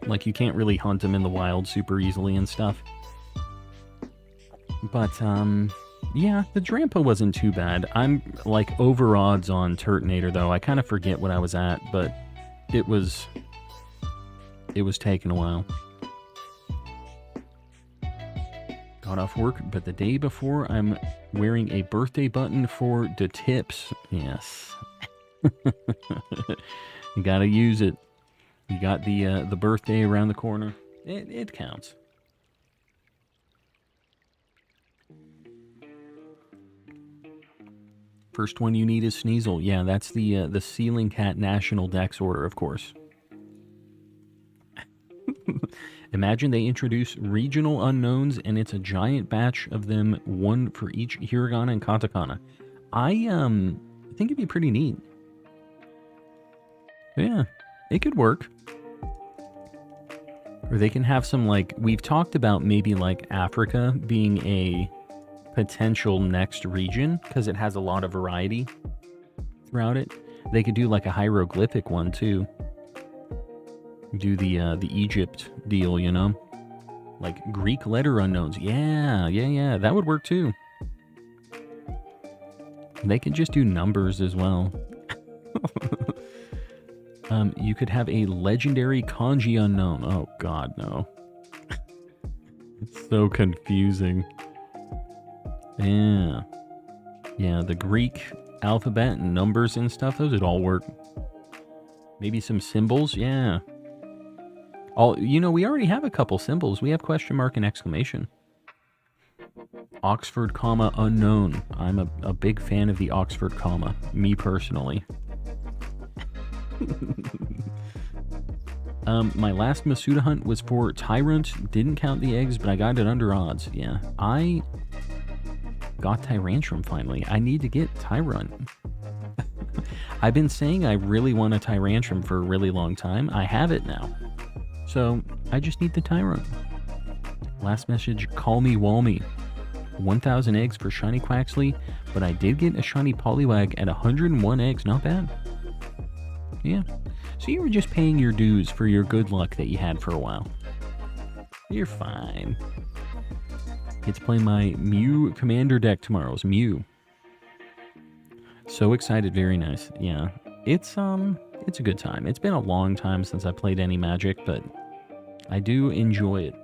Like, you can't really hunt them in the wild super easily and stuff. But, yeah, the Drampa wasn't too bad. I'm, like, over odds on Turtonator, though. I kind of forget what I was at, but it was taking a while. Got off work, but the day before, I'm wearing a birthday button for the tips. Yes. You gotta use it. You got the birthday around the corner. It counts. First one you need is Sneasel. Yeah, that's the Ceiling Cat National Dex order, of course. Imagine they introduce regional unknowns and it's a giant batch of them, one for each Hiragana and Katakana. I think it'd be pretty neat. Yeah, it could work. Or they can have some, like, we've talked about maybe like Africa being a potential next region because it has a lot of variety throughout it. They could do like a hieroglyphic one too. Do the Egypt deal, you know? Like Greek letter unknowns. Yeah. That would work too. They could just do numbers as well. You could have a legendary kanji unknown. Oh god, no. It's so confusing. Yeah. Yeah, the Greek alphabet and numbers and stuff, those would all work. Maybe some symbols, yeah. We already have a couple symbols. We have question mark and exclamation. Oxford comma unknown. I'm a big fan of the Oxford comma, me personally. My last Masuda hunt was for Tyrant. Didn't count the eggs, but I got it under odds. Yeah, I got Tyrantrum finally. I need to get Tyrant. I've been saying I really want a Tyrantrum for a really long time. I have it now. So, I just need the Tyrant. Last message, call me Walmy. 1,000 eggs for Shiny Quaxley, but I did get a Shiny Poliwag at 101 eggs. Not bad. Yeah. So you were just paying your dues for your good luck that you had for a while. You're fine. Get to play my Mew Commander deck tomorrow. It's Mew. So excited. Very nice. Yeah. It's a good time. It's been a long time since I played any Magic, but I do enjoy it.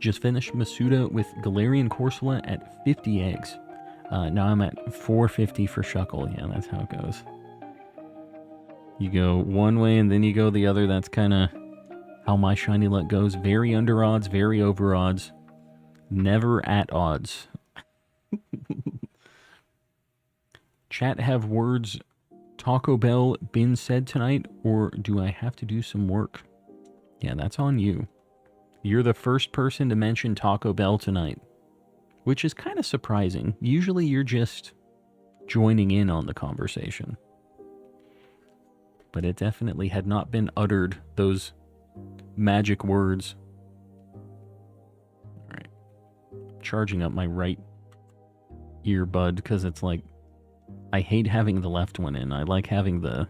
Just finished Masuda with Galarian Corsola at 50 eggs. Now I'm at 450 for Shuckle. Yeah, that's how it goes. You go one way and then you go the other. That's kind of how my shiny luck goes. Very under odds, very over odds. Never at odds. Chat, have words Taco Bell been said tonight, or do I have to do some work? Yeah, that's on you. You're the first person to mention Taco Bell tonight, which is kind of surprising. Usually you're just joining in on the conversation. But it definitely had not been uttered, those magic words. All right. Charging up my right earbud because it's like I hate having the left one in. I like having the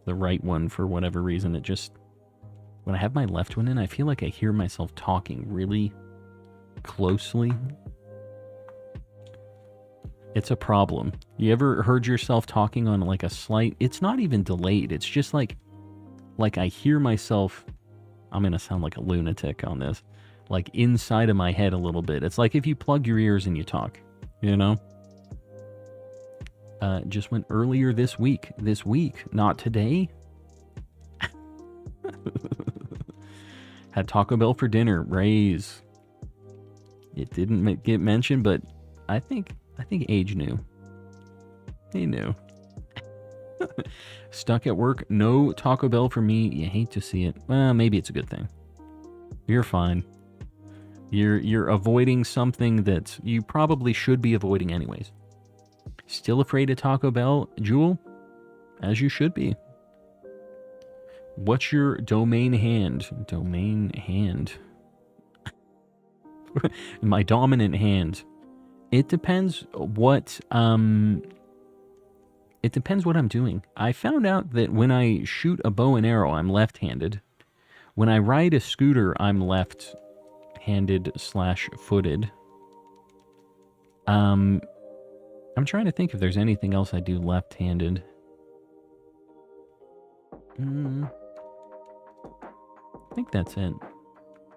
right one for whatever reason. It just, when I have my left one in, I feel like I hear myself talking really closely. It's a problem. You ever heard yourself talking on like a slight, it's not even delayed. It's just like I hear myself, I'm going to sound like a lunatic on this, like inside of my head a little bit. It's like if you plug your ears and you talk, you know? Just went earlier this week, not today. Had Taco Bell for dinner, Rays. It didn't get mentioned, but I think Age knew. He knew. Stuck at work, no Taco Bell for me. You hate to see it. Well, maybe it's a good thing. You're fine. You're avoiding something that you probably should be avoiding anyways. Still afraid of Taco Bell, Jewel? As you should be. What's your domain hand? Domain hand. My dominant hand. It depends what I'm doing. I found out that when I shoot a bow and arrow, I'm left-handed. When I ride a scooter, I'm left-handed/footed. I'm trying to think if there's anything else I do left-handed. I think that's it.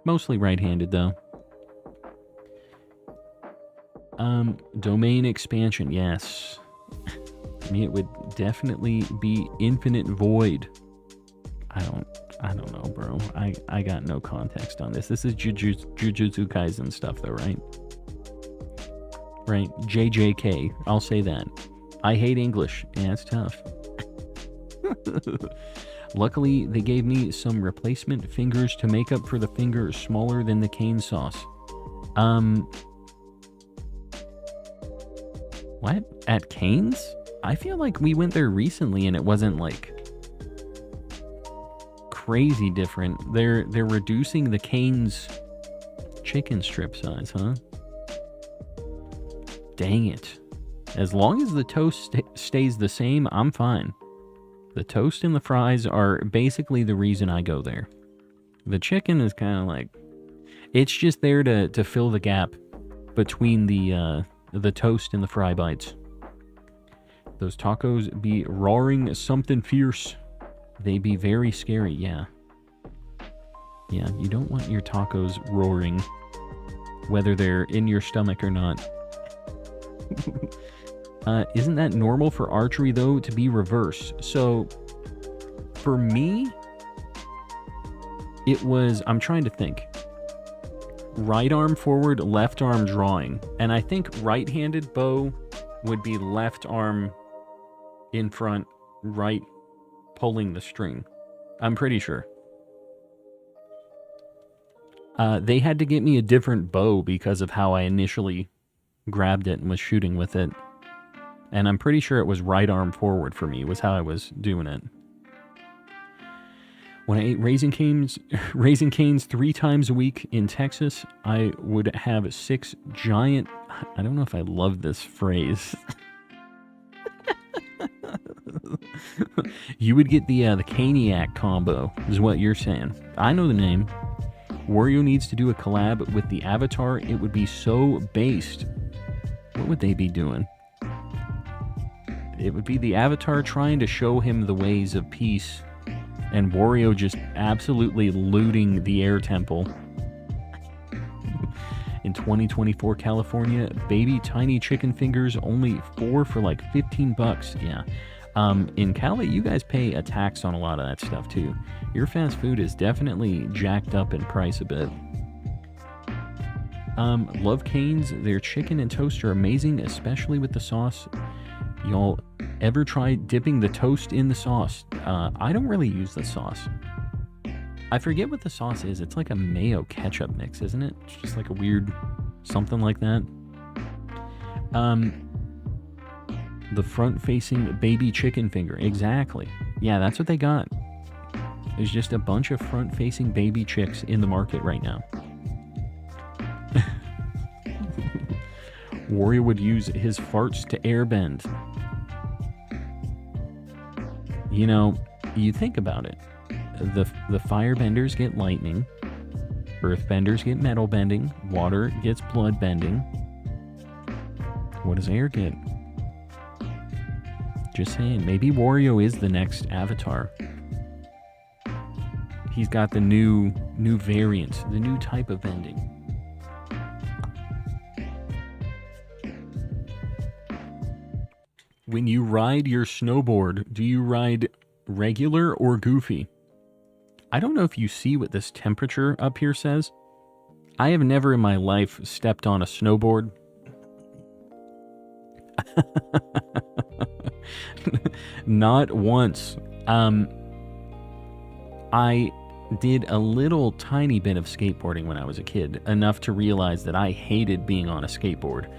Mostly right-handed, though. Domain expansion, yes. I mean, it would definitely be Infinite Void. I don't know, bro. I got no context on this. This is Jujutsu Kaisen stuff, though, right? Right, JJK. I'll say that. I hate English. Yeah, it's tough. Luckily, they gave me some replacement fingers to make up for the finger smaller than the cane sauce. What? At Cane's? I feel like we went there recently and it wasn't like crazy different. They're reducing the Cane's chicken strip size, huh? Dang it. As long as the toast stays the same, I'm fine. The toast and the fries are basically the reason I go there. The chicken is kind of like, it's just there to fill the gap between the toast and the fry bites. Those tacos be roaring something fierce. They be very scary, yeah. Yeah, you don't want your tacos roaring, whether they're in your stomach or not. Isn't that normal for archery, though, to be reverse? So, for me, it was, I'm trying to think. Right arm forward, left arm drawing. And I think right-handed bow would be left arm in front, right pulling the string. I'm pretty sure. They had to get me a different bow because of how I initially grabbed it and was shooting with it. And I'm pretty sure it was right arm forward for me, was how I was doing it. When I ate Raising Cane's 3 times a week in Texas, I would have 6 giant... I don't know if I love this phrase. You would get the Caniac combo, is what you're saying. I know the name. Wario needs to do a collab with the Avatar. It would be so based. What would they be doing? It would be the Avatar trying to show him the ways of peace, and Wario just absolutely looting the air temple. In 2024 California, baby tiny chicken fingers, only 4 for like $15. Yeah. In Cali, you guys pay a tax on a lot of that stuff too. Your fast food is definitely jacked up in price a bit. Love Cane's. Their chicken and toast are amazing, especially with the sauce. Y'all ever try dipping the toast in the sauce? I don't really use the sauce. I forget what the sauce is. It's like a mayo ketchup mix, isn't it? It's just like a weird something like that. The front-facing baby chicken finger. Exactly. Yeah, that's what they got. There's just a bunch of front-facing baby chicks in the market right now. Wario would use his farts to airbend. You know, you think about it. The firebenders get lightning. Earthbenders get metal bending. Water gets blood bending. What does air get? Just saying, maybe Wario is the next Avatar. He's got the new variant, the new type of bending. When you ride your snowboard, do you ride regular or goofy? I don't know if you see what this temperature up here says. I have never in my life stepped on a snowboard. Not once. I did a little tiny bit of skateboarding when I was a kid, enough to realize that I hated being on a skateboard.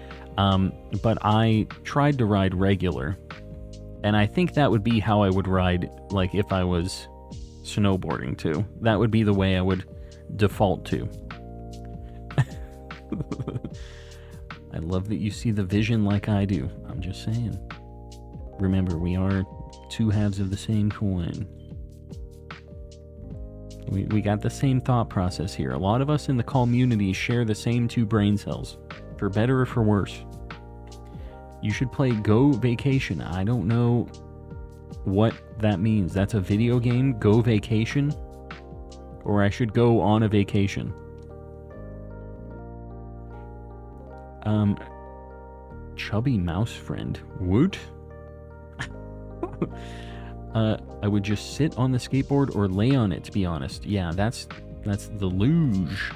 But I tried to ride regular, and I think that would be how I would ride, like, if I was snowboarding too. That would be the way I would default to. I love that you see the vision like I do. I'm just saying. Remember, we are two halves of the same coin. We got the same thought process here. A lot of us in the community share the same two brain cells, for better or for worse. You should play Go Vacation. I don't know what that means. That's a video game, Go Vacation? Or I should go on a vacation. Chubby mouse friend. Woot? I would just sit on the skateboard or lay on it, to be honest. Yeah, that's the luge.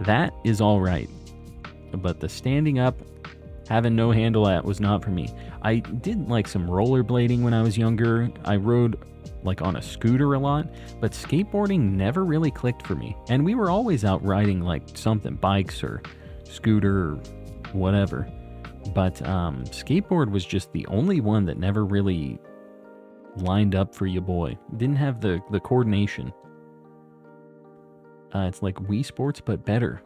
That is all right. But the standing up, having no handle at was not for me. I did like some rollerblading when I was younger. I rode like on a scooter a lot, but skateboarding never really clicked for me. And we were always out riding like something, bikes or scooter or whatever. But skateboard was just the only one that never really lined up for you, boy. Didn't have the coordination. It's like Wii Sports, but better.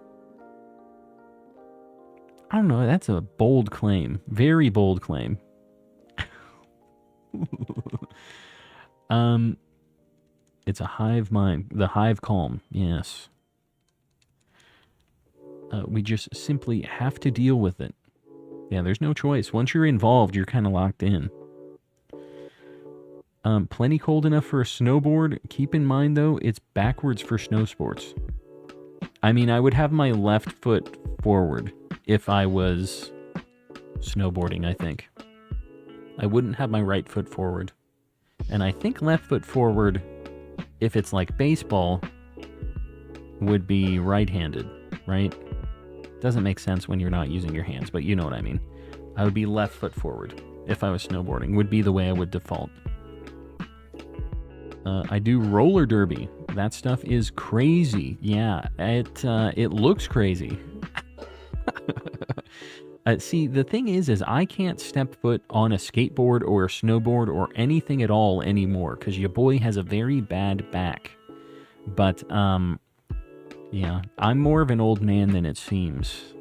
I don't know, that's a bold claim. Very bold claim. It's a hive mind. The hive calm, yes. We just simply have to deal with it. Yeah, there's no choice. Once you're involved, you're kind of locked in. Plenty cold enough for a snowboard. Keep in mind, though, it's backwards for snow sports. I mean, I would have my left foot forward if I was snowboarding, I think. I wouldn't have my right foot forward. And I think left foot forward, if it's like baseball, would be right-handed, right? Doesn't make sense when you're not using your hands, but you know what I mean. I would be left foot forward if I was snowboarding, would be the way I would default. I do roller derby. That stuff is crazy. Yeah, it looks crazy. See, the thing is I can't step foot on a skateboard or a snowboard or anything at all anymore because your boy has a very bad back. But, yeah, I'm more of an old man than it seems.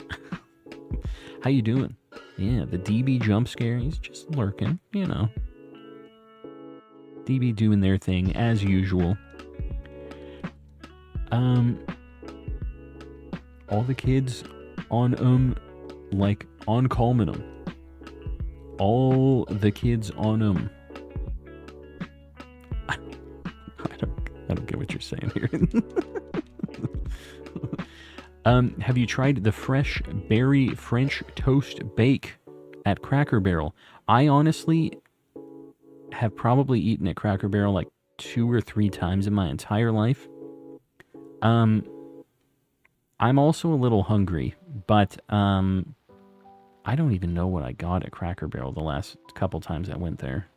How you doing? Yeah, the DB jump scare, he's just lurking, you know. DB doing their thing, as usual. All the kids on, like, on calming them. All the kids on, I don't get what you're saying here. Have you tried the fresh berry French toast bake at Cracker Barrel? I honestly have probably eaten at Cracker Barrel like 2 or 3 times in my entire life. I'm also a little hungry, but I don't even know what I got at Cracker Barrel the last couple times I went there.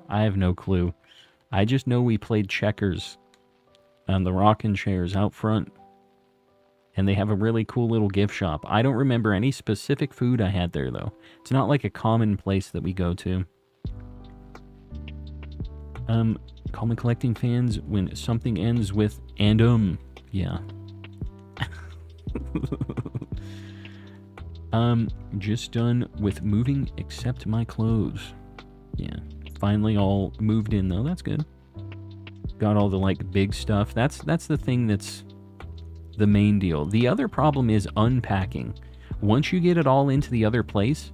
I have no clue. I just know we played checkers on the rocking chairs out front. And they have a really cool little gift shop. I don't remember any specific food I had there, though. It's not like a common place that we go to. Call me collecting fans when something ends with and yeah. Just done with moving except my clothes. Yeah, finally all moved in though. That's good. Got all the like big stuff. That's the thing that's the main deal. The other problem is unpacking. Once you get it all into the other place,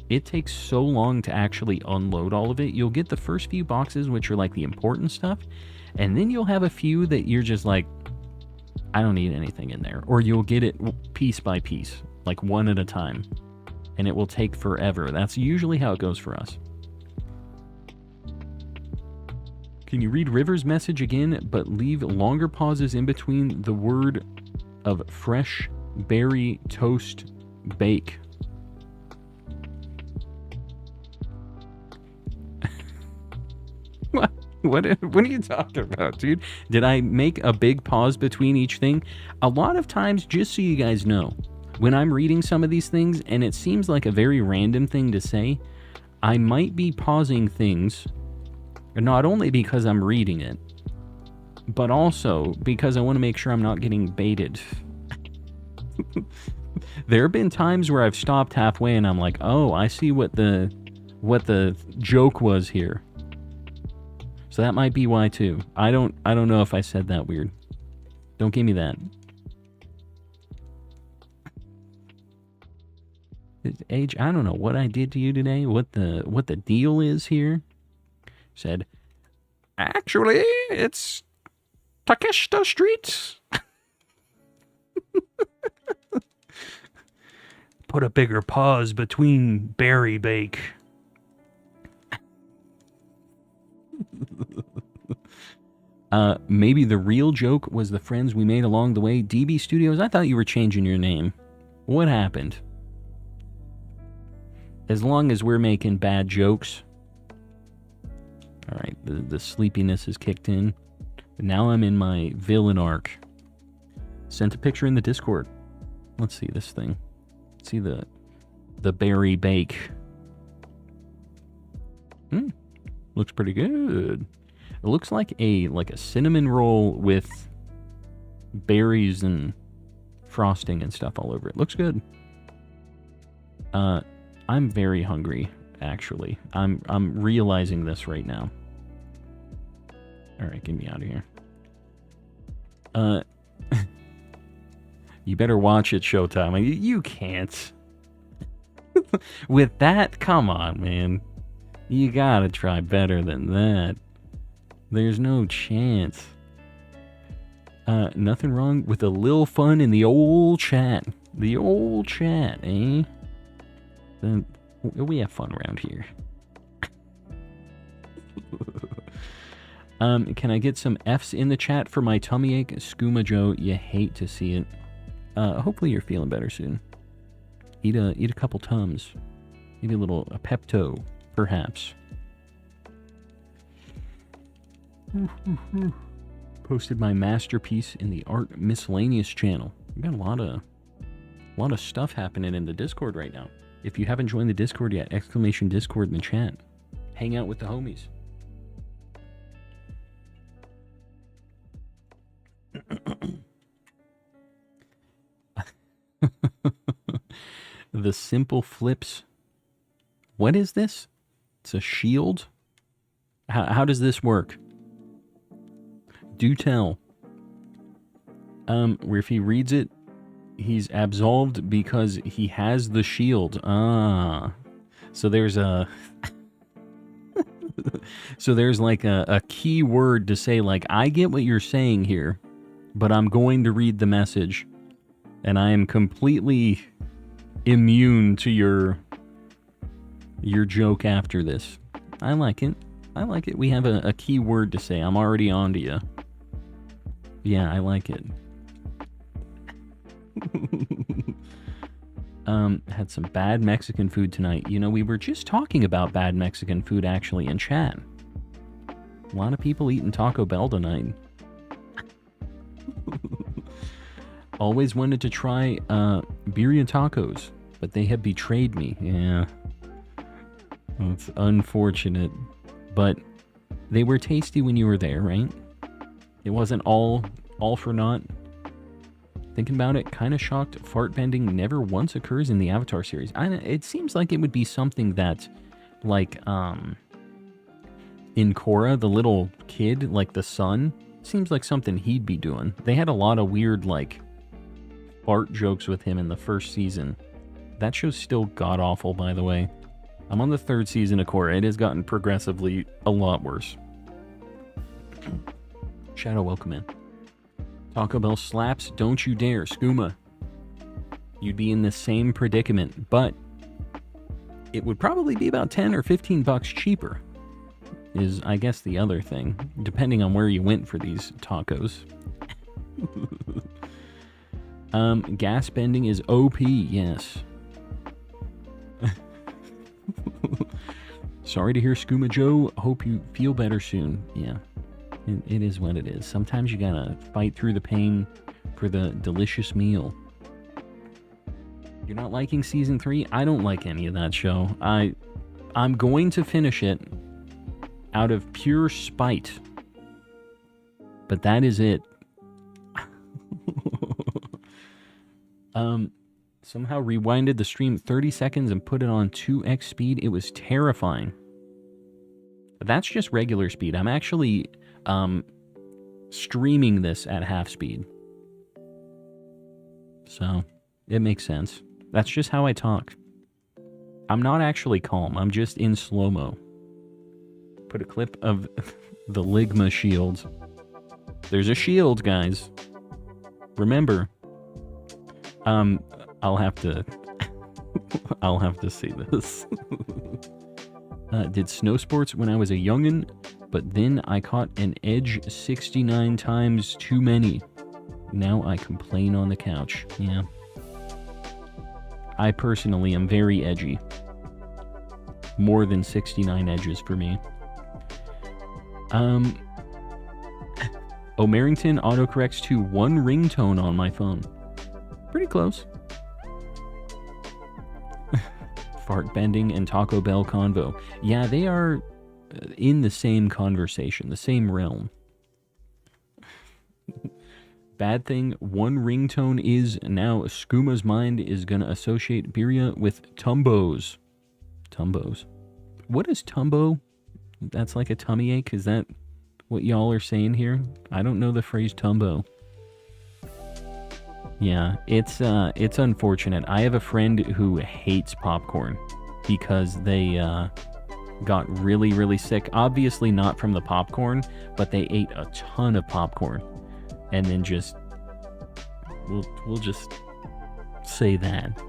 it takes so long to actually unload all of it. You'll get the first few boxes, which are like the important stuff, and then you'll have a few that you're just like, I don't need anything in there. Or you'll get it piece by piece, like one at a time, and it will take forever. That's usually how it goes for us. Can you read River's message again, but leave longer pauses in between the word of fresh berry toast bake? What are you talking about, dude? Did I make a big pause between each thing? A lot of times, just so you guys know, when I'm reading some of these things, and it seems like a very random thing to say, I might be pausing things, not only because I'm reading it, but also because I want to make sure I'm not getting baited. There have been times where I've stopped halfway and I'm like, oh, I see what the joke was here. So that might be why too. I don't know if I said that weird. Don't give me that. Age, I don't know what I did to you today. What the deal is here? Said, actually, it's Takeshita Street. Put a bigger pause between berry bake. Maybe the real joke was the friends we made along the way. DB Studios, I thought you were changing your name. What happened? As long as we're making bad jokes. Alright, the sleepiness is kicked in. Now I'm in my villain arc. Sent a picture in the Discord. Let's see this thing. Let's see the berry bake. Looks pretty good. It looks like a cinnamon roll with berries and frosting and stuff all over it. Looks good. I'm very hungry, actually. I'm realizing this right now. Alright, get me out of here. You better watch it, Showtime. You can't. With that, come on, man. You gotta try better than that. There's no chance. Nothing wrong with a little fun in the old chat. The old chat, eh? Then we have fun around here. Can I get some F's in the chat for my tummy ache? Skooma Joe, you hate to see it. Hopefully you're feeling better soon. Eat a couple Tums. Maybe a Pepto, perhaps. Posted my masterpiece in the Art Miscellaneous channel. We got a lot of stuff happening in the Discord right now. If you haven't joined the Discord yet, !Discord in the chat. Hang out with the homies. The simple flips. What is this? It's a shield? How does this work? Do tell. Where if he reads it, he's absolved because he has the shield. Ah. So there's a... so there's like a key word to say, like, I get what you're saying here, but I'm going to read the message. And I am completely immune to your joke after this. I like it. I like it. We have a key word to say. I'm already on to you. Yeah, I like it. Had some bad Mexican food tonight. You know, we were just talking about bad Mexican food actually in chat. A lot of people eating Taco Bell tonight. Always wanted to try birria tacos, but they have betrayed me. Yeah. It's unfortunate. But they were tasty when you were there, right? It wasn't all for naught. Thinking about it, kind of shocked fart bending never once occurs in the Avatar series. It seems like it would be something that, like, in Korra, the little kid, like the son, seems like something he'd be doing. They had a lot of weird, like, fart jokes with him in the first season. That show's still god-awful, by the way. I'm on the 3rd season of Korra. It has gotten progressively a lot worse. Shadow, welcome in. Taco Bell slaps, don't you dare, skooma. You'd be in the same predicament, but it would probably be about 10 or 15 bucks cheaper, is, I guess, the other thing, depending on where you went for these tacos. Gas bending is OP, yes. Sorry to hear, Skooma Joe. Hope you feel better soon. Yeah, it is what it is. Sometimes you gotta fight through the pain for the delicious meal. You're not liking season 3? I don't like any of that show. I'm going to finish it out of pure spite. But that is it. Somehow rewinded the stream 30 seconds and put it on 2x speed. It was terrifying. That's just regular speed. I'm actually streaming this at half speed. So, it makes sense. That's just how I talk. I'm not actually calm. I'm just in slow-mo. Put a clip of the Ligma shield. There's a shield, guys. Remember. I'll have to see this. Did snow sports when I was a youngin', but then I caught an edge 69 times too many. Now I complain on the couch. Yeah. I personally am very edgy. More than 69 edges for me. O'Merrington autocorrects to 1 ringtone on my phone. Pretty close. Fart bending and Taco Bell convo. Yeah, they are in the same conversation, the same realm. Bad thing, 1 ringtone is now Skooma's mind is going to associate Birya with Tumbos. Tumbos. What is Tumbo? That's like a tummy ache? Is that what y'all are saying here? I don't know the phrase Tumbo. Yeah, it's unfortunate. I have a friend who hates popcorn because they got really, really sick. Obviously not from the popcorn, but they ate a ton of popcorn. And then just, we'll just say that.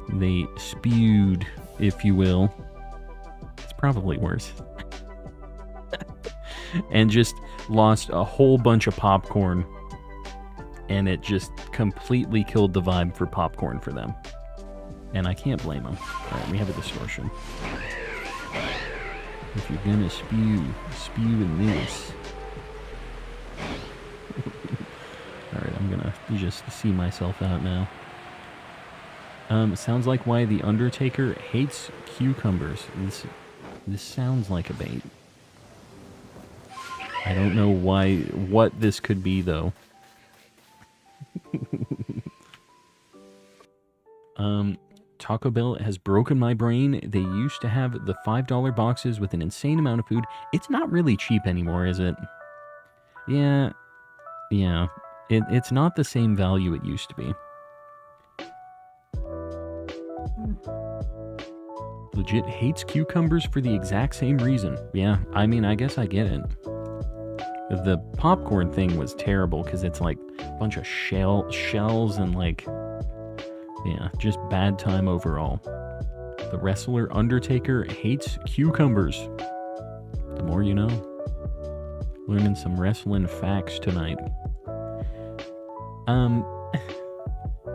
They spewed, if you will. It's probably worse. And just lost a whole bunch of popcorn. And it just completely killed the vibe for popcorn for them. And I can't blame them. Alright, we have a distortion. If you're gonna spew in this. Alright, I'm gonna just see myself out now. Sounds like why the Undertaker hates cucumbers. This sounds like a bait. I don't know what this could be, though. Taco Bell has broken my brain. They used to have the $5 boxes with an insane amount of food. It's not really cheap anymore, is it? Yeah. It's not the same value it used to be. Legit hates cucumbers for the exact same reason. Yeah, I mean, I guess I get it. The popcorn thing was terrible because it's like a bunch of shells and like, yeah, just bad time overall. The wrestler Undertaker hates cucumbers. The more you know. Learning some wrestling facts tonight.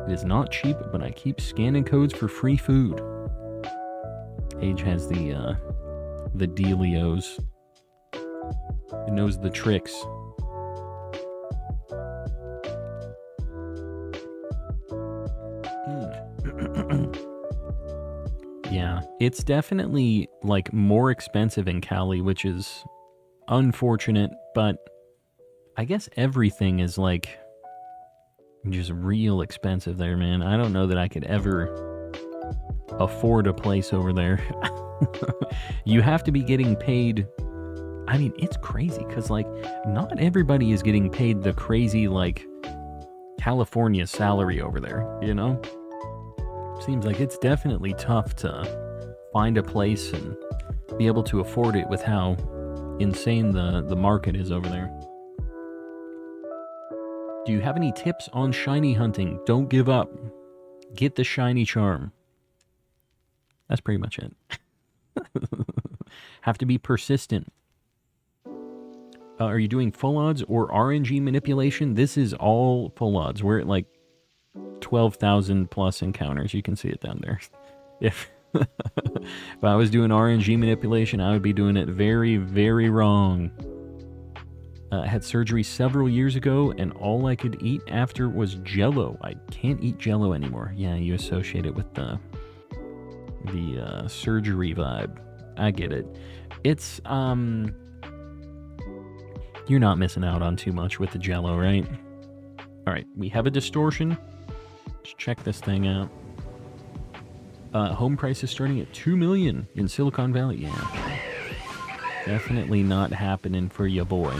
It is not cheap, but I keep scanning codes for free food. Age has the dealios. It knows the tricks. Yeah, it's definitely like more expensive in Cali, which is unfortunate, but I guess everything is like Just real expensive there, man. I don't know that I could ever afford a place over there. You have to be getting paid. I mean, it's crazy because, like, not everybody is getting paid the crazy, like, California salary over there, you know? Seems like it's definitely tough to find a place and be able to afford it with how insane the market is over there. Do you have any tips on shiny hunting? Don't give up. Get the shiny charm. That's pretty much it. Have to be persistent. Are you doing full odds or RNG manipulation? This is all full odds. We're at like 12,000 plus encounters. You can see it down there. If I was doing RNG manipulation, I would be doing it very, very wrong. I had surgery several years ago, and all I could eat after was Jell-O. I can't eat Jell-O anymore. Yeah, you associate it with the surgery vibe. I get it. It's you're not missing out on too much with the Jell-O, right? All right, we have a distortion. Let's check this thing out. Home price is starting at $2 million in Silicon Valley. Yeah, definitely not happening for ya boy.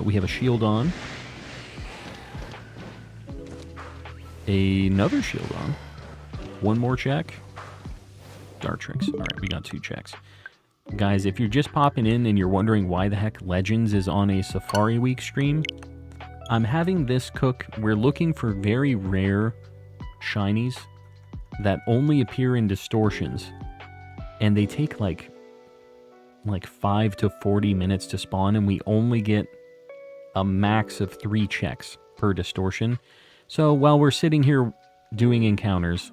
We have a shield on. Another shield on. One more check. Dart tricks. All right, we got 2 checks. Guys, if you're just popping in and you're wondering why the heck Legends is on a Safari Week stream, I'm having this cook. We're looking for very rare shinies that only appear in distortions, and they take like 5 to 40 minutes to spawn, and we only get a max of 3 checks per distortion. So while we're sitting here doing encounters,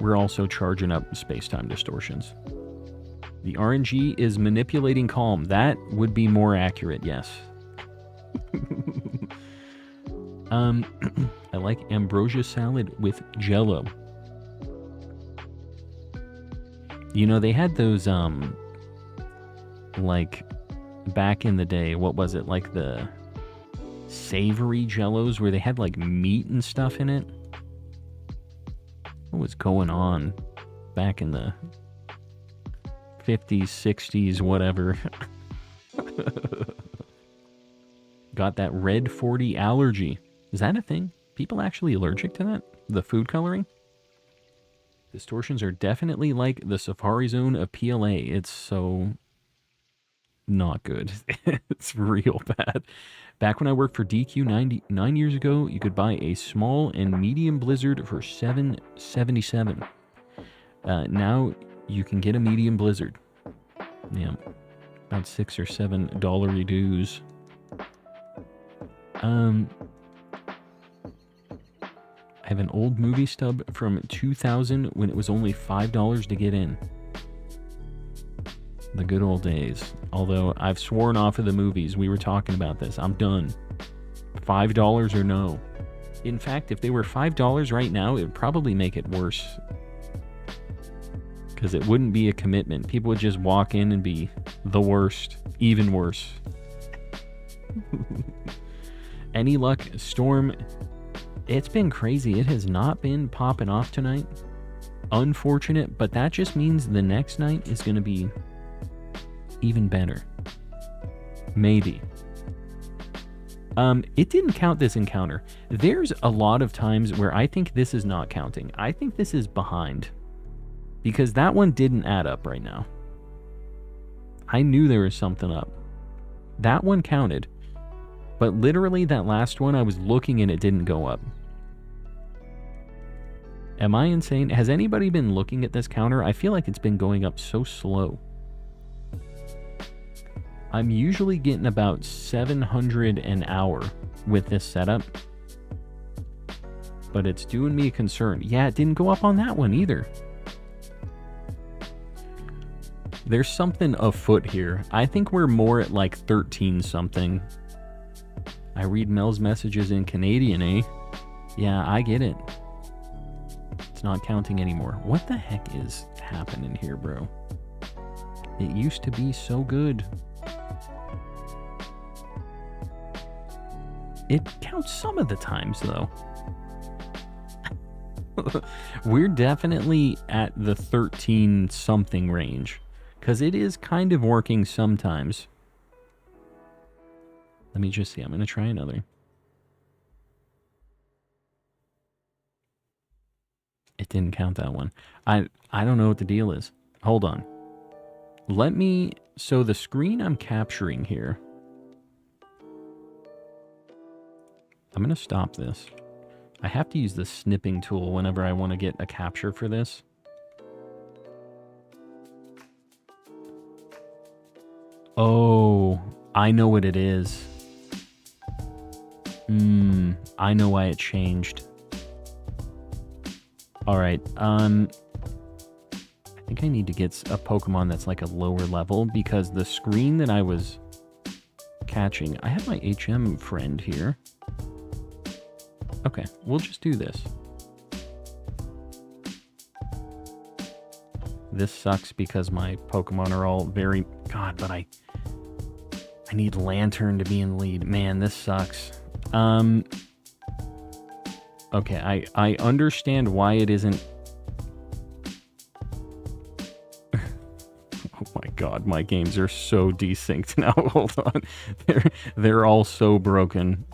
we're also charging up space-time distortions. The RNG is manipulating calm. That would be more accurate, yes. I like ambrosia salad with Jell-O. You know, they had those, like, back in the day, what was it, like the savory Jell-Os where they had, like, meat and stuff in it? What was going on back in the 50s, 60s, whatever? Got that red 40 allergy. Is that a thing? People actually allergic to that? The food coloring? Distortions are definitely like the Safari Zone of PLA. It's so not good. It's real bad. Back when I worked for DQ 9 years ago, you could buy a small and medium blizzard for $7.77. Now you can get a medium blizzard. Yeah, about $6 or $7 dues. I have an old movie stub from 2000 when it was only $5 to get in. The good old days. Although I've sworn off of the movies. We were talking about this. I'm done. $5 or no. In fact, if they were $5 right now, it would probably make it worse. Because it wouldn't be a commitment. People would just walk in and be the worst. Even worse. Any luck, Storm? It's been crazy. It has not been popping off tonight. Unfortunate, but that just means the next night is going to be even better. Maybe. It didn't count this encounter. There's a lot of times where I think this is not counting. I think this is behind. Because that one didn't add up right now. I knew there was something up. That one counted. But literally that last one, I was looking and it didn't go up. Am I insane? Has anybody been looking at this counter? I feel like it's been going up so slow. I'm usually getting about 700 an hour with this setup. But it's doing me a concern. Yeah, it didn't go up on that one either. There's something afoot here. I think we're more at like 13 something. I read Mel's messages in Canadian, eh? Yeah, I get it. It's not counting anymore. What the heck is happening here, bro? It used to be so good. It counts some of the times, though. We're definitely at the 13-something range, because it is kind of working sometimes. Let me just see. I'm going to try another. It didn't count that one. I don't know what the deal is. Hold on. Let me... So the screen I'm capturing here... I'm going to stop this. I have to use the snipping tool whenever I want to get a capture for this. Oh, I know what it is. I know why it changed. Alright, I think I need to get a Pokemon that's like a lower level, because the screen that I was catching... I have my HM friend here. Okay, we'll just do this. This sucks because my Pokemon are all very... God, but I need Lantern to be in the lead. Man, this sucks. Okay, I understand why it isn't... Oh my god, my games are so desynced now. Hold on. They're all so broken.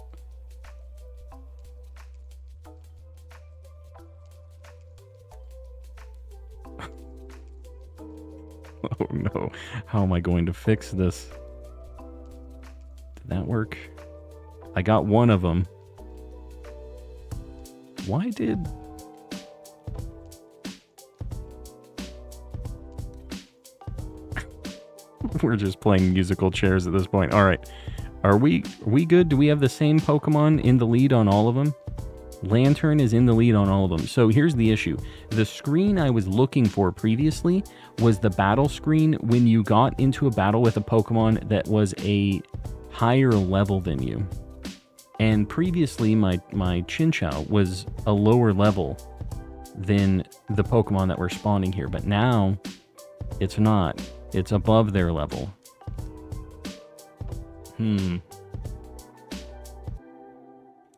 Oh no, how am I going to fix this? Did that work? I got one of them. Why did... We're just playing musical chairs at this point. Alright, are we good? Do we have the same Pokemon in the lead on all of them? Lantern is in the lead on all of them. So here's the issue. The screen I was looking for previously was the battle screen when you got into a battle with a Pokemon that was a higher level than you. And previously my Chinchou was a lower level than the Pokemon that were spawning here. But now it's not. It's above their level.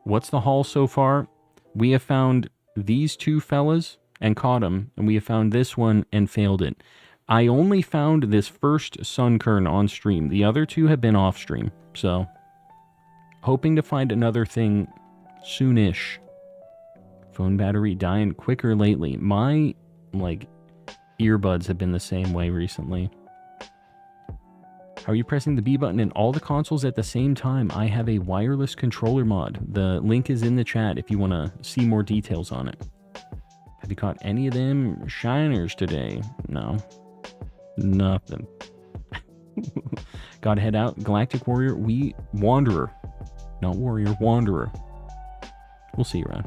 What's the haul so far? We have found these two fellas and caught them, and we have found this one and failed it. I only found this first Sunkern on stream. The other two have been off stream, so hoping to find another thing soonish. Phone battery dying quicker lately. My, earbuds have been the same way recently. How are you pressing the B button in all the consoles at the same time? I have a wireless controller mod. The link is in the chat if you want to see more details on it. Have you caught any of them shiners today? No. Nothing. Gotta head out. Galactic Warrior, Wanderer. Not Warrior, Wanderer. We'll see you around.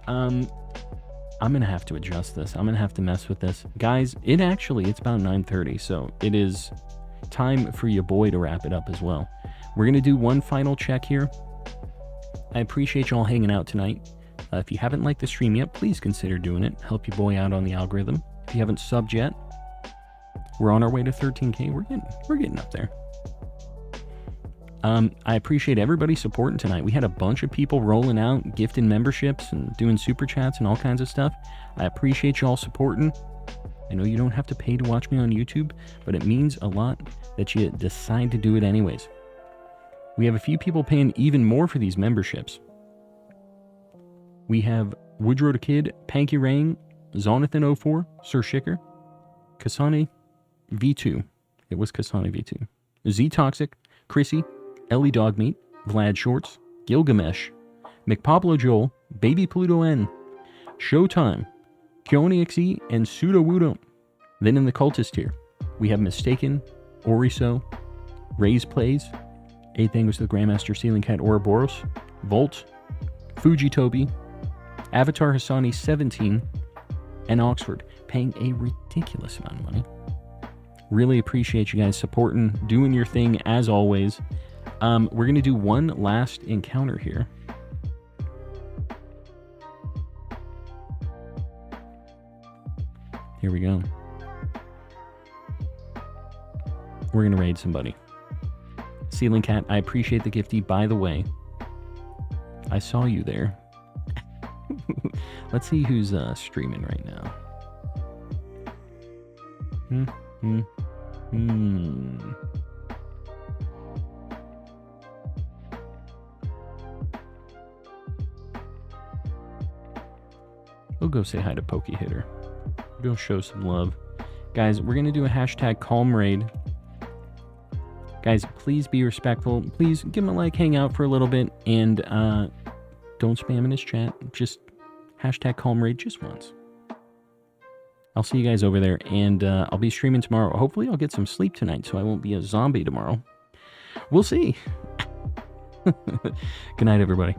I'm gonna have to adjust this. I'm gonna have to mess with this. Guys, it's about 9:30, so it is time for your boy to wrap it up as well. We're gonna do one final check here. I appreciate y'all hanging out tonight. If you haven't liked the stream yet, please consider doing it. Help your boy out on the algorithm. If you haven't subbed yet, we're on our way to 13K. We're getting up there. I appreciate everybody supporting tonight. We had a bunch of people rolling out, gifting memberships and doing super chats and all kinds of stuff. I appreciate y'all supporting. I know you don't have to pay to watch me on YouTube, but it means a lot that you decide to do it anyways. We have a few people paying even more for these memberships. We have Woodrow the Kid, Panky Rang, Zonathan04, Sir Shicker, Kasane V2. It was Kasane V2. Z Toxic, Chrissy, Ellie Dogmeat, Vlad Shorts, Gilgamesh, McPablo Joel, Baby Pluto N, Showtime, Kioni XE, and Pseudo Wudo. Then in the cultist tier, we have Mistaken, Oriso, Ray's Plays, 8th Angus the Grandmaster Ceiling Cat Ouroboros, Volt, Fuji Toby, Avatar Hassani 17, and Oxford, paying a ridiculous amount of money. Really appreciate you guys supporting, doing your thing as always. We're going to do one last encounter here. Here we go. We're going to raid somebody. Ceiling Cat, I appreciate the gifty, by the way. I saw you there. Let's see who's streaming right now. We'll go say hi to Pokey Hitter. Go show some love. Guys, we're going to do a hashtag calm raid. Guys, please be respectful. Please give him a like, hang out for a little bit, and don't spam in his chat. Just hashtag calm raid just once. I'll see you guys over there, and I'll be streaming tomorrow. Hopefully I'll get some sleep tonight so I won't be a zombie tomorrow. We'll see. Good night, everybody.